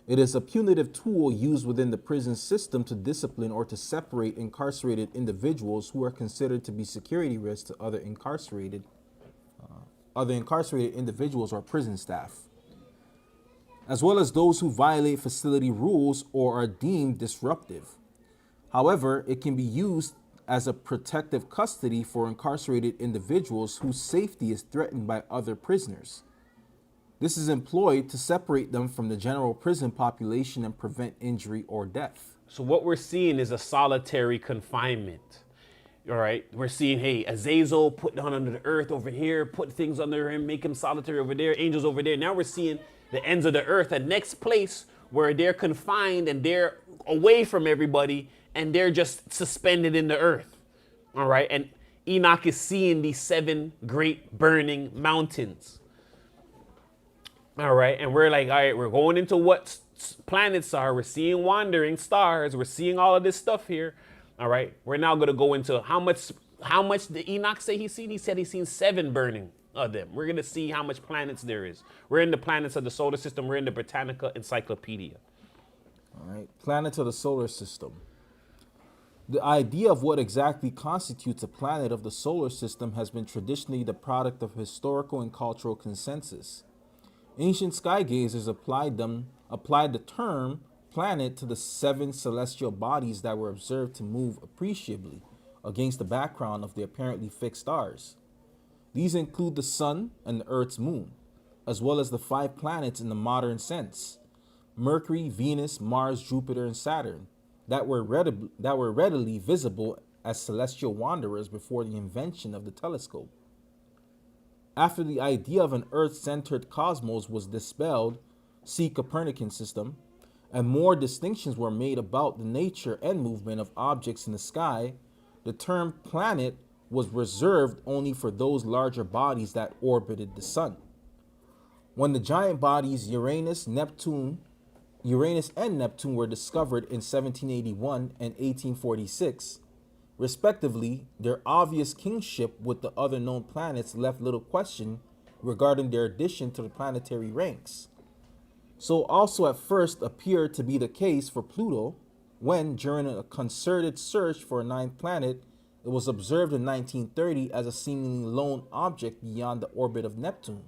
It is a punitive tool used within the prison system to discipline or to separate incarcerated individuals who are considered to be security risks to other incarcerated individuals or prison staff, as well as those who violate facility rules or are deemed disruptive. However, it can be used as a protective custody for incarcerated individuals whose safety is threatened by other prisoners. This is employed to separate them from the general prison population and prevent injury or death. So what we're seeing is a solitary confinement. All right, we're seeing, hey, Azazel put down under the earth over here, put things under him, make him solitary over there, angels over there. Now we're seeing the ends of the earth, a next place where they're confined and they're away from everybody and they're just suspended in the earth. All right, and Enoch is seeing these 7 great burning mountains. All right, and we're like, all right, we're going into what planets are. We're seeing wandering stars. We're seeing all of this stuff here. All right, we're now going to go into how much did Enoch say he's seen? He said he's seen 7 burning of them. We're going to see how much planets there is. We're in the planets of the solar system. We're in the Britannica Encyclopedia. All right, planets of the solar system. The idea of what exactly constitutes a planet of the solar system has been traditionally the product of historical and cultural consensus. Ancient skygazers applied the term planet to the 7 celestial bodies that were observed to move appreciably against the background of the apparently fixed stars. These include the Sun and the Earth's moon, as well as the 5 planets in the modern sense: Mercury, Venus, Mars, Jupiter, and Saturn, that were readily visible as celestial wanderers before the invention of the telescope. After the idea of an Earth-centered cosmos was dispelled, see Copernican system, and more distinctions were made about the nature and movement of objects in the sky, the term planet was reserved only for those larger bodies that orbited the sun. When the giant bodies Uranus and Neptune were discovered in 1781 and 1846, respectively, their obvious kingship with the other known planets left little question regarding their addition to the planetary ranks. So also at first appeared to be the case for Pluto, when, during a concerted search for a ninth planet, it was observed in 1930 as a seemingly lone object beyond the orbit of Neptune.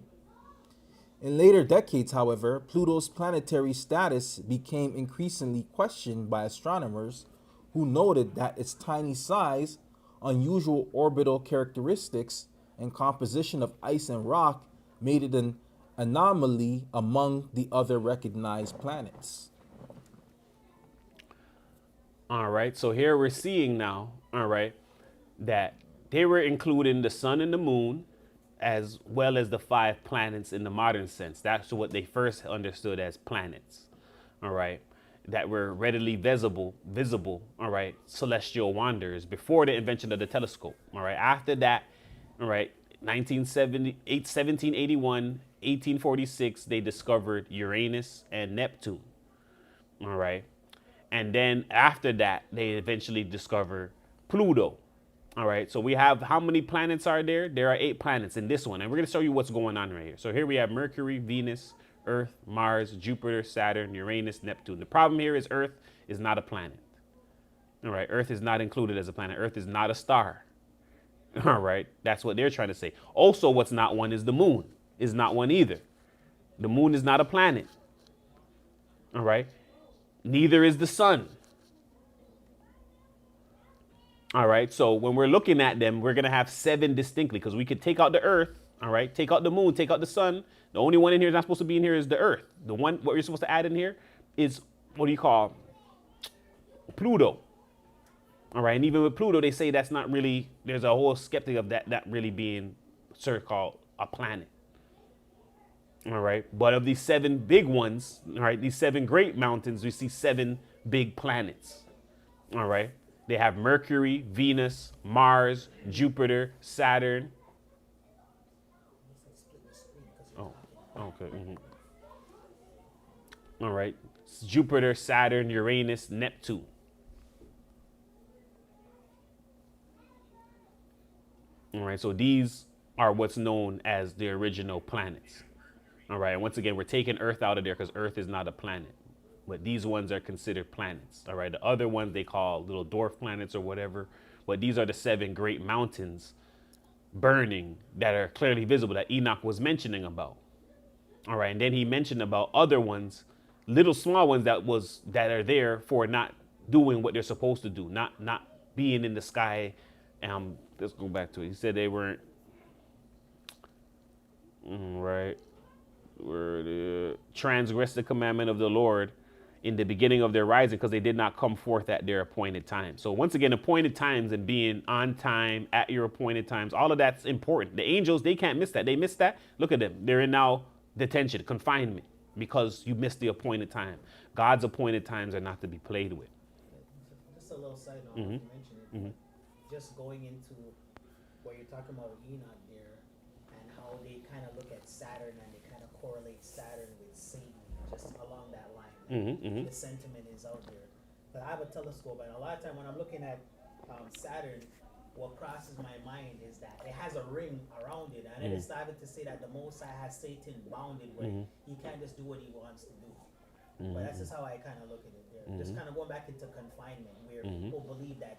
In later decades, however, Pluto's planetary status became increasingly questioned by astronomers who noted that its tiny size, unusual orbital characteristics, and composition of ice and rock made it an anomaly among the other recognized planets. All right, so here we're seeing now, all right, that they were including the sun and the moon as well as the 5 planets in the modern sense. That's what they first understood as planets, all right, that were readily visible, all right, celestial wanderers before the invention of the telescope, all right. After that, all right, 1781, 1846, they discovered Uranus and Neptune, all right. And then after that, they eventually discover Pluto. All right, so we have, how many planets are there? There are 8 planets in this one, and we're gonna show you what's going on right here. So here we have Mercury, Venus, Earth, Mars, Jupiter, Saturn, Uranus, Neptune. The problem here is Earth is not a planet. All right, Earth is not included as a planet. Earth is not a star. All right, that's what they're trying to say. Also, what's not one is the moon. Is not one either. The moon is not a planet. All right, neither is the sun. All right, so when we're looking at them, we're going to have 7 distinctly because we could take out the Earth, all right, take out the moon, take out the sun. The only one in here that's not supposed to be in here is the Earth. The one, what you're supposed to add in here is, what do you call, Pluto. All right, and even with Pluto, they say that's not really, there's a whole skeptic of that really being called a planet. All right, but of these 7 big ones, all right, these 7 great mountains, we see 7 big planets. All right. They have Mercury, Venus, Mars, Jupiter, Saturn. Oh, okay. All right. Jupiter, Saturn, Uranus, Neptune. All right. So these are what's known as the original planets. All right. And once again, we're taking Earth out of there because Earth is not a planet. But these ones are considered planets, all right? The other ones they call little dwarf planets or whatever. But these are the 7 great mountains burning that are clearly visible that Enoch was mentioning about. All right, and then he mentioned about other ones, little small ones that are there for not doing what they're supposed to do, not being in the sky. Let's go back to it. He said they weren't, right, were the transgress the commandment of the Lord in the beginning of their rising because they did not come forth at their appointed time. So once again, appointed times and being on time at your appointed times, all of that's important. The angels, they can't miss that. They missed that. Look at them. They're in now detention, confinement, because you missed the appointed time. God's appointed times are not to be played with. Just a little side note, you mentioned it. Just going into what you're talking about with Enoch there, and how they kind of look at Saturn and they kind of correlate Saturn with Satan, just along that line. The sentiment is out there. But I have a telescope, and a lot of time when I'm looking at Saturn, what crosses my mind is that it has a ring around it, and it decided to say that the Most High has Satan bounded where he can't just do what he wants to do. But that's just how I kind of look at it there. Just kind of going back into confinement, where people believe that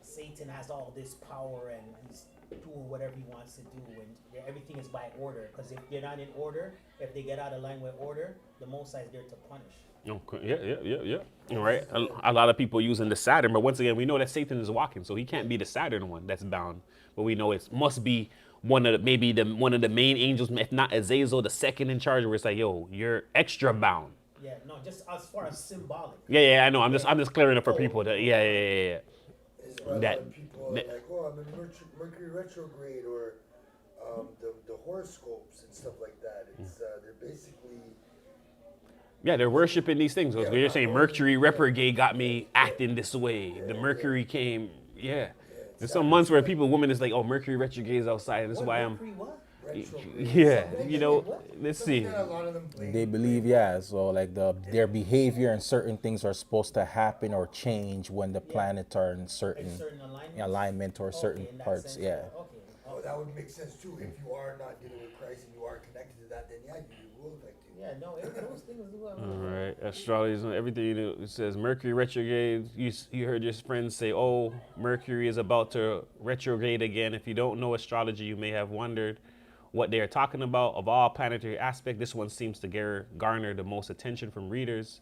Satan has all this power and he's doing whatever he wants to do, and everything is by order. Because if they're not in order, if they get out of line with order, the Most High is there to punish. Okay. Yeah. All right. A lot of people using the Saturn, but once again, we know that Satan is walking, so he can't be the Saturn one that's bound. But we know it must be one of the main angels, if not Azazel, the second in charge, where it's like, yo, you're extra bound. Yeah, no, just as far as symbolic. Yeah, I know. I'm just clearing up for people that yeah. This is why a lot That- of people are that- like, oh, I'm in Mercury retrograde, or the horoscopes and stuff like that. It's they're basically Yeah, they're worshiping these things. Yeah, You're saying Mercury retrograde got me yeah. acting this way. The Mercury came, yeah. There's it's some months where women is like, oh, Mercury retrograde is outside. And that's What, why Mercury, what? retrograde. yeah, Something you know, What? let's something see. that a lot of them blame. They believe, yeah. So like their behavior and certain things are supposed to happen or change when the planets are in certain In certain alignments? alignment or certain in that parts. sense, Yeah. Okay. Oh, that would make sense too. If you are not dealing with Christ and you are connected to that, then yeah, you will affect you. Yeah, no, those things do have. All right, astrology, everything you do. It says Mercury retrograde. You heard your friends say, oh, Mercury is about to retrograde again. If you don't know astrology, you may have wondered what they are talking about. Of all planetary aspects, this one seems to garner the most attention from readers.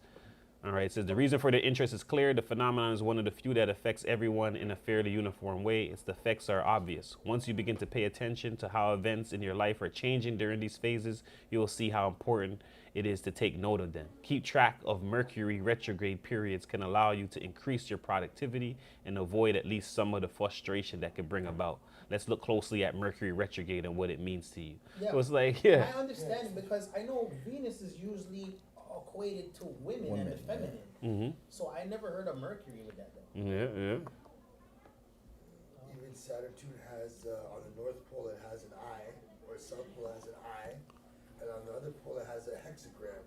All right, it says the reason for the interest is clear. The phenomenon is one of the few that affects everyone in a fairly uniform way. Its effects are obvious. Once you begin to pay attention to how events in your life are changing during these phases, you will see how important it is to take note of them. Keep track of Mercury retrograde periods can allow you to increase your productivity and avoid at least some of the frustration that can bring about. Let's look closely at Mercury retrograde and what it means to you. Yeah. So it's like, yeah. I understand because I know Venus is usually equated to women and the feminine. Mm-hmm. So I never heard of Mercury with that though. Yeah. Even Saturn has on the North Pole it has an eye, or South Pole has an eye, and on the other pole it has a hexagram.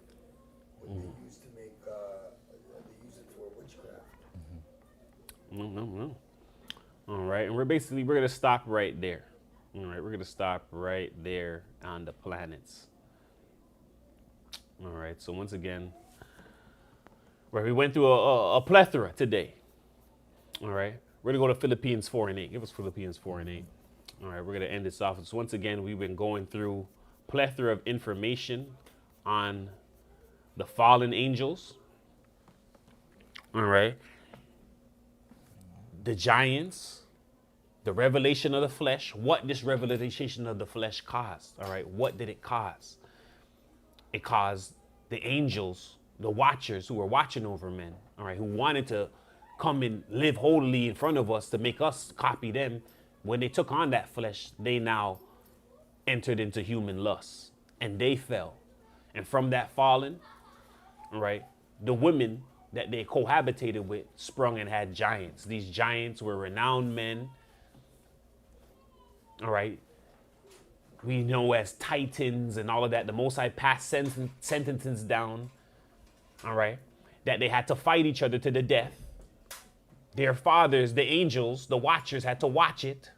What they use to make, they use it for witchcraft. No. All right, and we're gonna stop right there. All right, we're gonna stop right there on the planets. All right, so once again, right, we went through a plethora today. All right, we're gonna go to Philippines 4 and 8. Give us Philippines 4 and 8. All right, we're gonna end this off. So once again, we've been going through plethora of information on the fallen angels. All right, the giants, the revelation of the flesh, what this revelation of the flesh caused. All right, what did it cause? It caused the angels, the watchers who were watching over men, all right, who wanted to come and live holy in front of us to make us copy them. When they took on that flesh, they now entered into human lusts and they fell. And from that fallen, all right, the women that they cohabitated with sprung and had giants. These giants were renowned men, all right, we know as titans and all of that. The Most High passed sentences down, all right, that they had to fight each other to the death. Their fathers, the angels, the watchers, had to watch it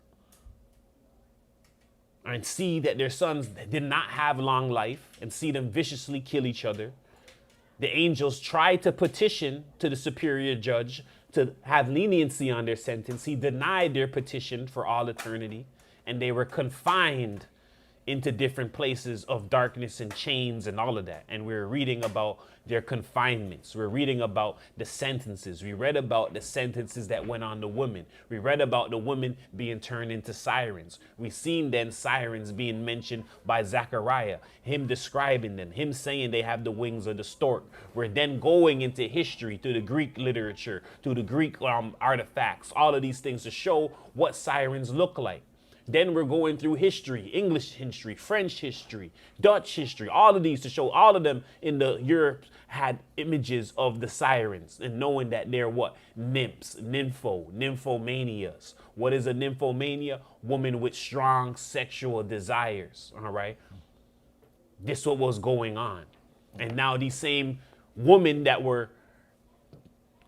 and see that their sons did not have long life and see them viciously kill each other. The angels tried to petition to the superior judge to have leniency on their sentence. He denied their petition for all eternity, and they were confined into different places of darkness and chains and all of that. And we're reading about their confinements. We're reading about the sentences. We read about the sentences that went on the women. We read about the women being turned into sirens. We seen then sirens being mentioned by Zechariah, him describing them, him saying they have the wings of the stork. We're then going into history, through the Greek literature, through the Greek artifacts, all of these things to show what sirens look like. Then we're going through history, English history, French history, Dutch history, all of these to show all of them in the Europe had images of the sirens and knowing that they're what? Nymphs, nymphomanias. What is a nymphomania? Woman with strong sexual desires, all right? This is what was going on. And now these same women that were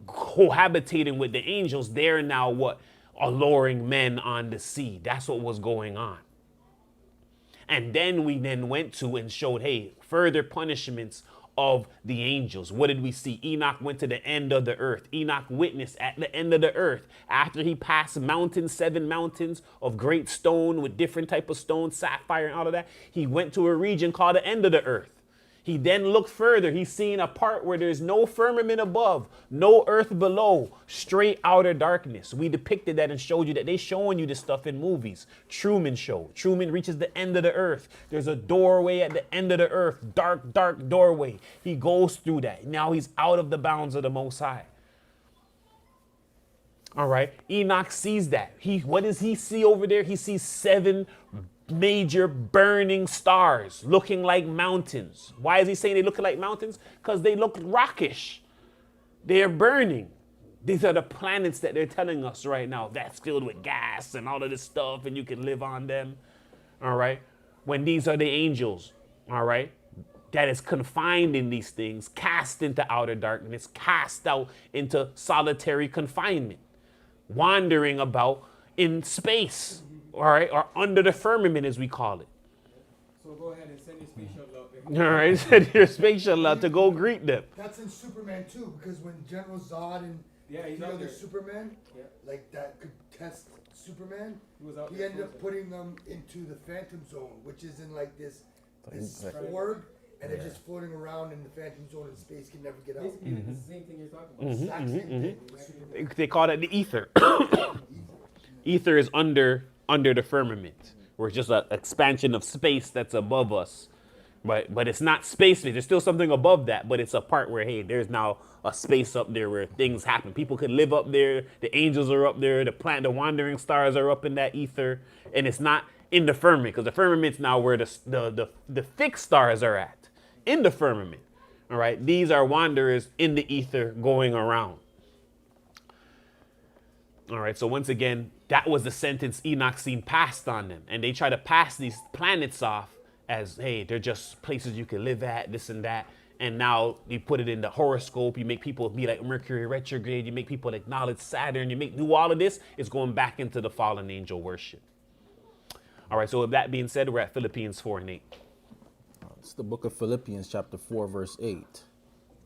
cohabitating with the angels, they're now what? Alluring men on the sea. That's what was going on. And then we then went to and showed, hey, further punishments of the angels. What did we see? Enoch went to the end of the earth. Enoch witnessed at the end of the earth, after he passed mountains, 7 mountains of great stone with different type of stones, sapphire and all of that, he went to a region called the end of the earth. He then looked further. He's seen a part where there's no firmament above, no earth below, straight outer darkness. We depicted that and showed you that they showing you this stuff in movies. Truman Show. Truman reaches the end of the earth. There's a doorway at the end of the earth. Dark, dark doorway. He goes through that. Now he's out of the bounds of the Most High. All right. Enoch sees that. What does he see over there? He sees 7 major burning stars looking like mountains. Why is he saying they look like mountains? Because they look rockish. They are burning. These are the planets that they're telling us right now. That's filled with gas and all of this stuff, and you can live on them. All right. When these are the angels, all right, that is confined in these things, cast into outer darkness, cast out into solitary confinement, wandering about in space. All right, or under the firmament, as we call it. So go ahead and send your space shuttle out there. All right, send your space shuttle out to go greet them. That's in Superman too, because when General Zod and He's the out other there. Superman, Yeah. like that could test Superman, He was out he there ended up cruising. putting them into the Phantom Zone, which is in like this org, and they're just floating around in the Phantom Zone, and space can never get out. Basically, it's the same thing you're talking about. Exact same thing. They call it the ether. Ether is under the firmament, where it's just an expansion of space that's above us. But it's not space. There's still something above that, but it's a part where, hey, there's now a space up there where things happen. People could live up there. The angels are up there. The wandering stars are up in that ether, and it's not in the firmament, because the firmament's now where the fixed stars are at, in the firmament. All right, these are wanderers in the ether going around. All right, so once again, that was the sentence Enoch seen passed on them. And they try to pass these planets off as, hey, they're just places you can live at, this and that. And now you put it in the horoscope. You make people be like Mercury retrograde. You make people acknowledge Saturn. You do all of this. It's going back into the fallen angel worship. All right, so with that being said, we're at Philippians 4:8. It's the book of Philippians chapter 4, verse 8.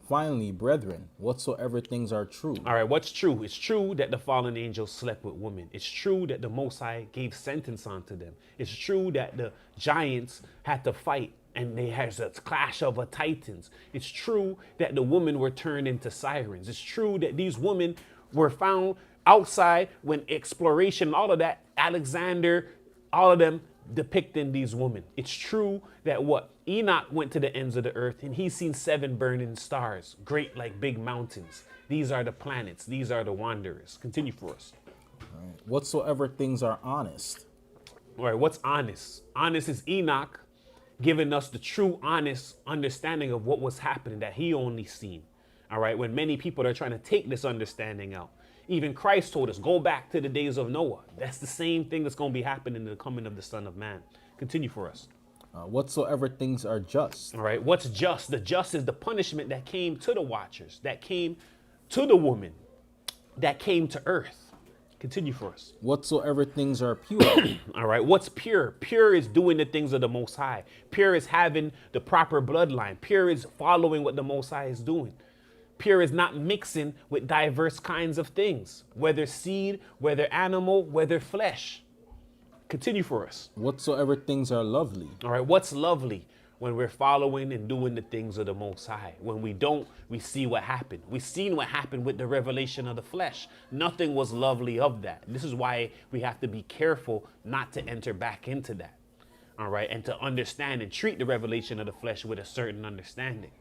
Finally, brethren, whatsoever things are true. All right, what's true? It's true that the fallen angels slept with women. It's true that the Most High gave sentence onto them. It's true that the giants had to fight and they had a clash of titans. It's true that the women were turned into sirens. It's true that these women were found outside when exploration, all of that, Alexander, all of them depicting these women. It's true that Enoch went to the ends of the earth and he's seen 7 burning stars, great like big mountains. These are the planets. These are the wanderers. Continue for us. All right. Whatsoever things are honest. All right, what's honest? Honest is Enoch giving us the true honest understanding of what was happening that he only seen. All right, when many people are trying to take this understanding out. Even Christ told us, go back to the days of Noah. That's the same thing that's going to be happening in the coming of the Son of Man. Continue for us. Whatsoever things are just. All right, what's just? The just is the punishment that came to the watchers, that came to the woman, that came to earth. Continue for us. Whatsoever things are pure. All right, what's pure? Pure is doing the things of the Most High. Pure is having the proper bloodline. Pure is following what the Most High is doing. Pure is not mixing with diverse kinds of things, whether seed, whether animal, whether flesh. Continue for us. Whatsoever things are lovely. All right, what's lovely? When we're following and doing the things of the Most High. When we don't, we see what happened. We've seen what happened with the revelation of the flesh. Nothing was lovely of that. This is why we have to be careful not to enter back into that. All right, and to understand and treat the revelation of the flesh with a certain understanding.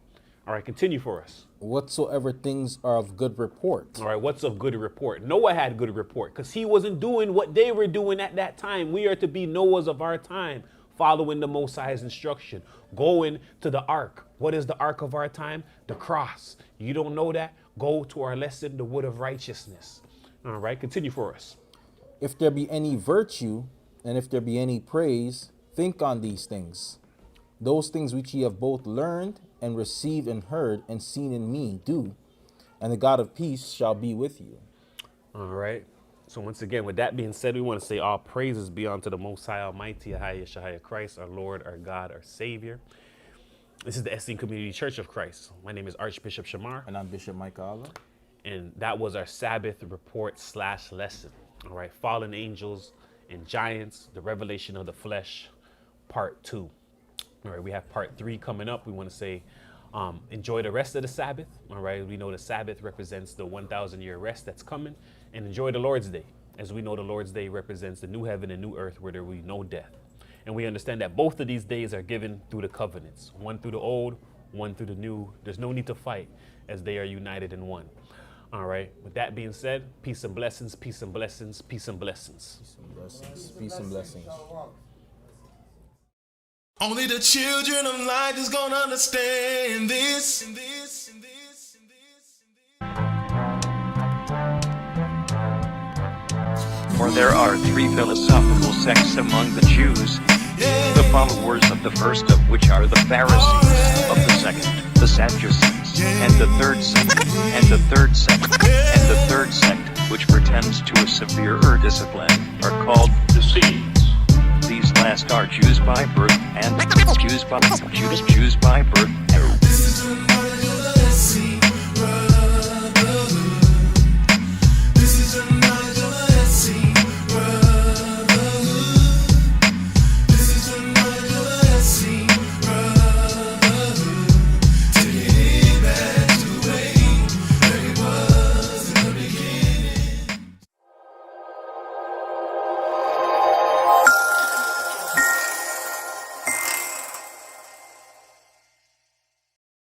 All right, continue for us. Whatsoever things are of good report. All right, what's of good report? Noah had good report because he wasn't doing what they were doing at that time. We are to be Noahs of our time, following the Most High's instruction, going to the ark. What is the ark of our time? The cross. You don't know that? Go to our lesson, the wood of righteousness. All right, continue for us. If there be any virtue, and if there be any praise, think on these things. Those things which ye have both learned and received and heard and seen in me, do, and the God of peace shall be with you. All right. So once again, with that being said, we want to say all praises be unto the Most High Almighty, Ahaya Shahaya Christ, our Lord, our God, our Savior. This is the Esteem Community Church of Christ. My name is Archbishop Shamar. And I'm Bishop Micah Allah. And that was our Sabbath report / lesson. All right. Fallen angels and giants, the revelation of the flesh, part 2. All right, we have part 3 coming up. We want to say, enjoy the rest of the Sabbath. All right, we know the Sabbath represents the 1,000-year rest that's coming, and enjoy the Lord's Day, as we know the Lord's Day represents the new heaven and new earth where there will be no death. And we understand that both of these days are given through the covenants, one through the old, one through the new. There's no need to fight as they are united in one. All right, with that being said, peace and blessings, peace and blessings, peace and blessings. Peace and blessings. Peace and blessings. Only the children of light is gonna understand this. For there are 3 philosophical sects among the Jews, the followers of the first of which are the Pharisees, of the second, the Sadducees, and the third sect, and the third sect, which pretends to a severer discipline, are called deceived. These last are Jews by birth and Jews by birth. This is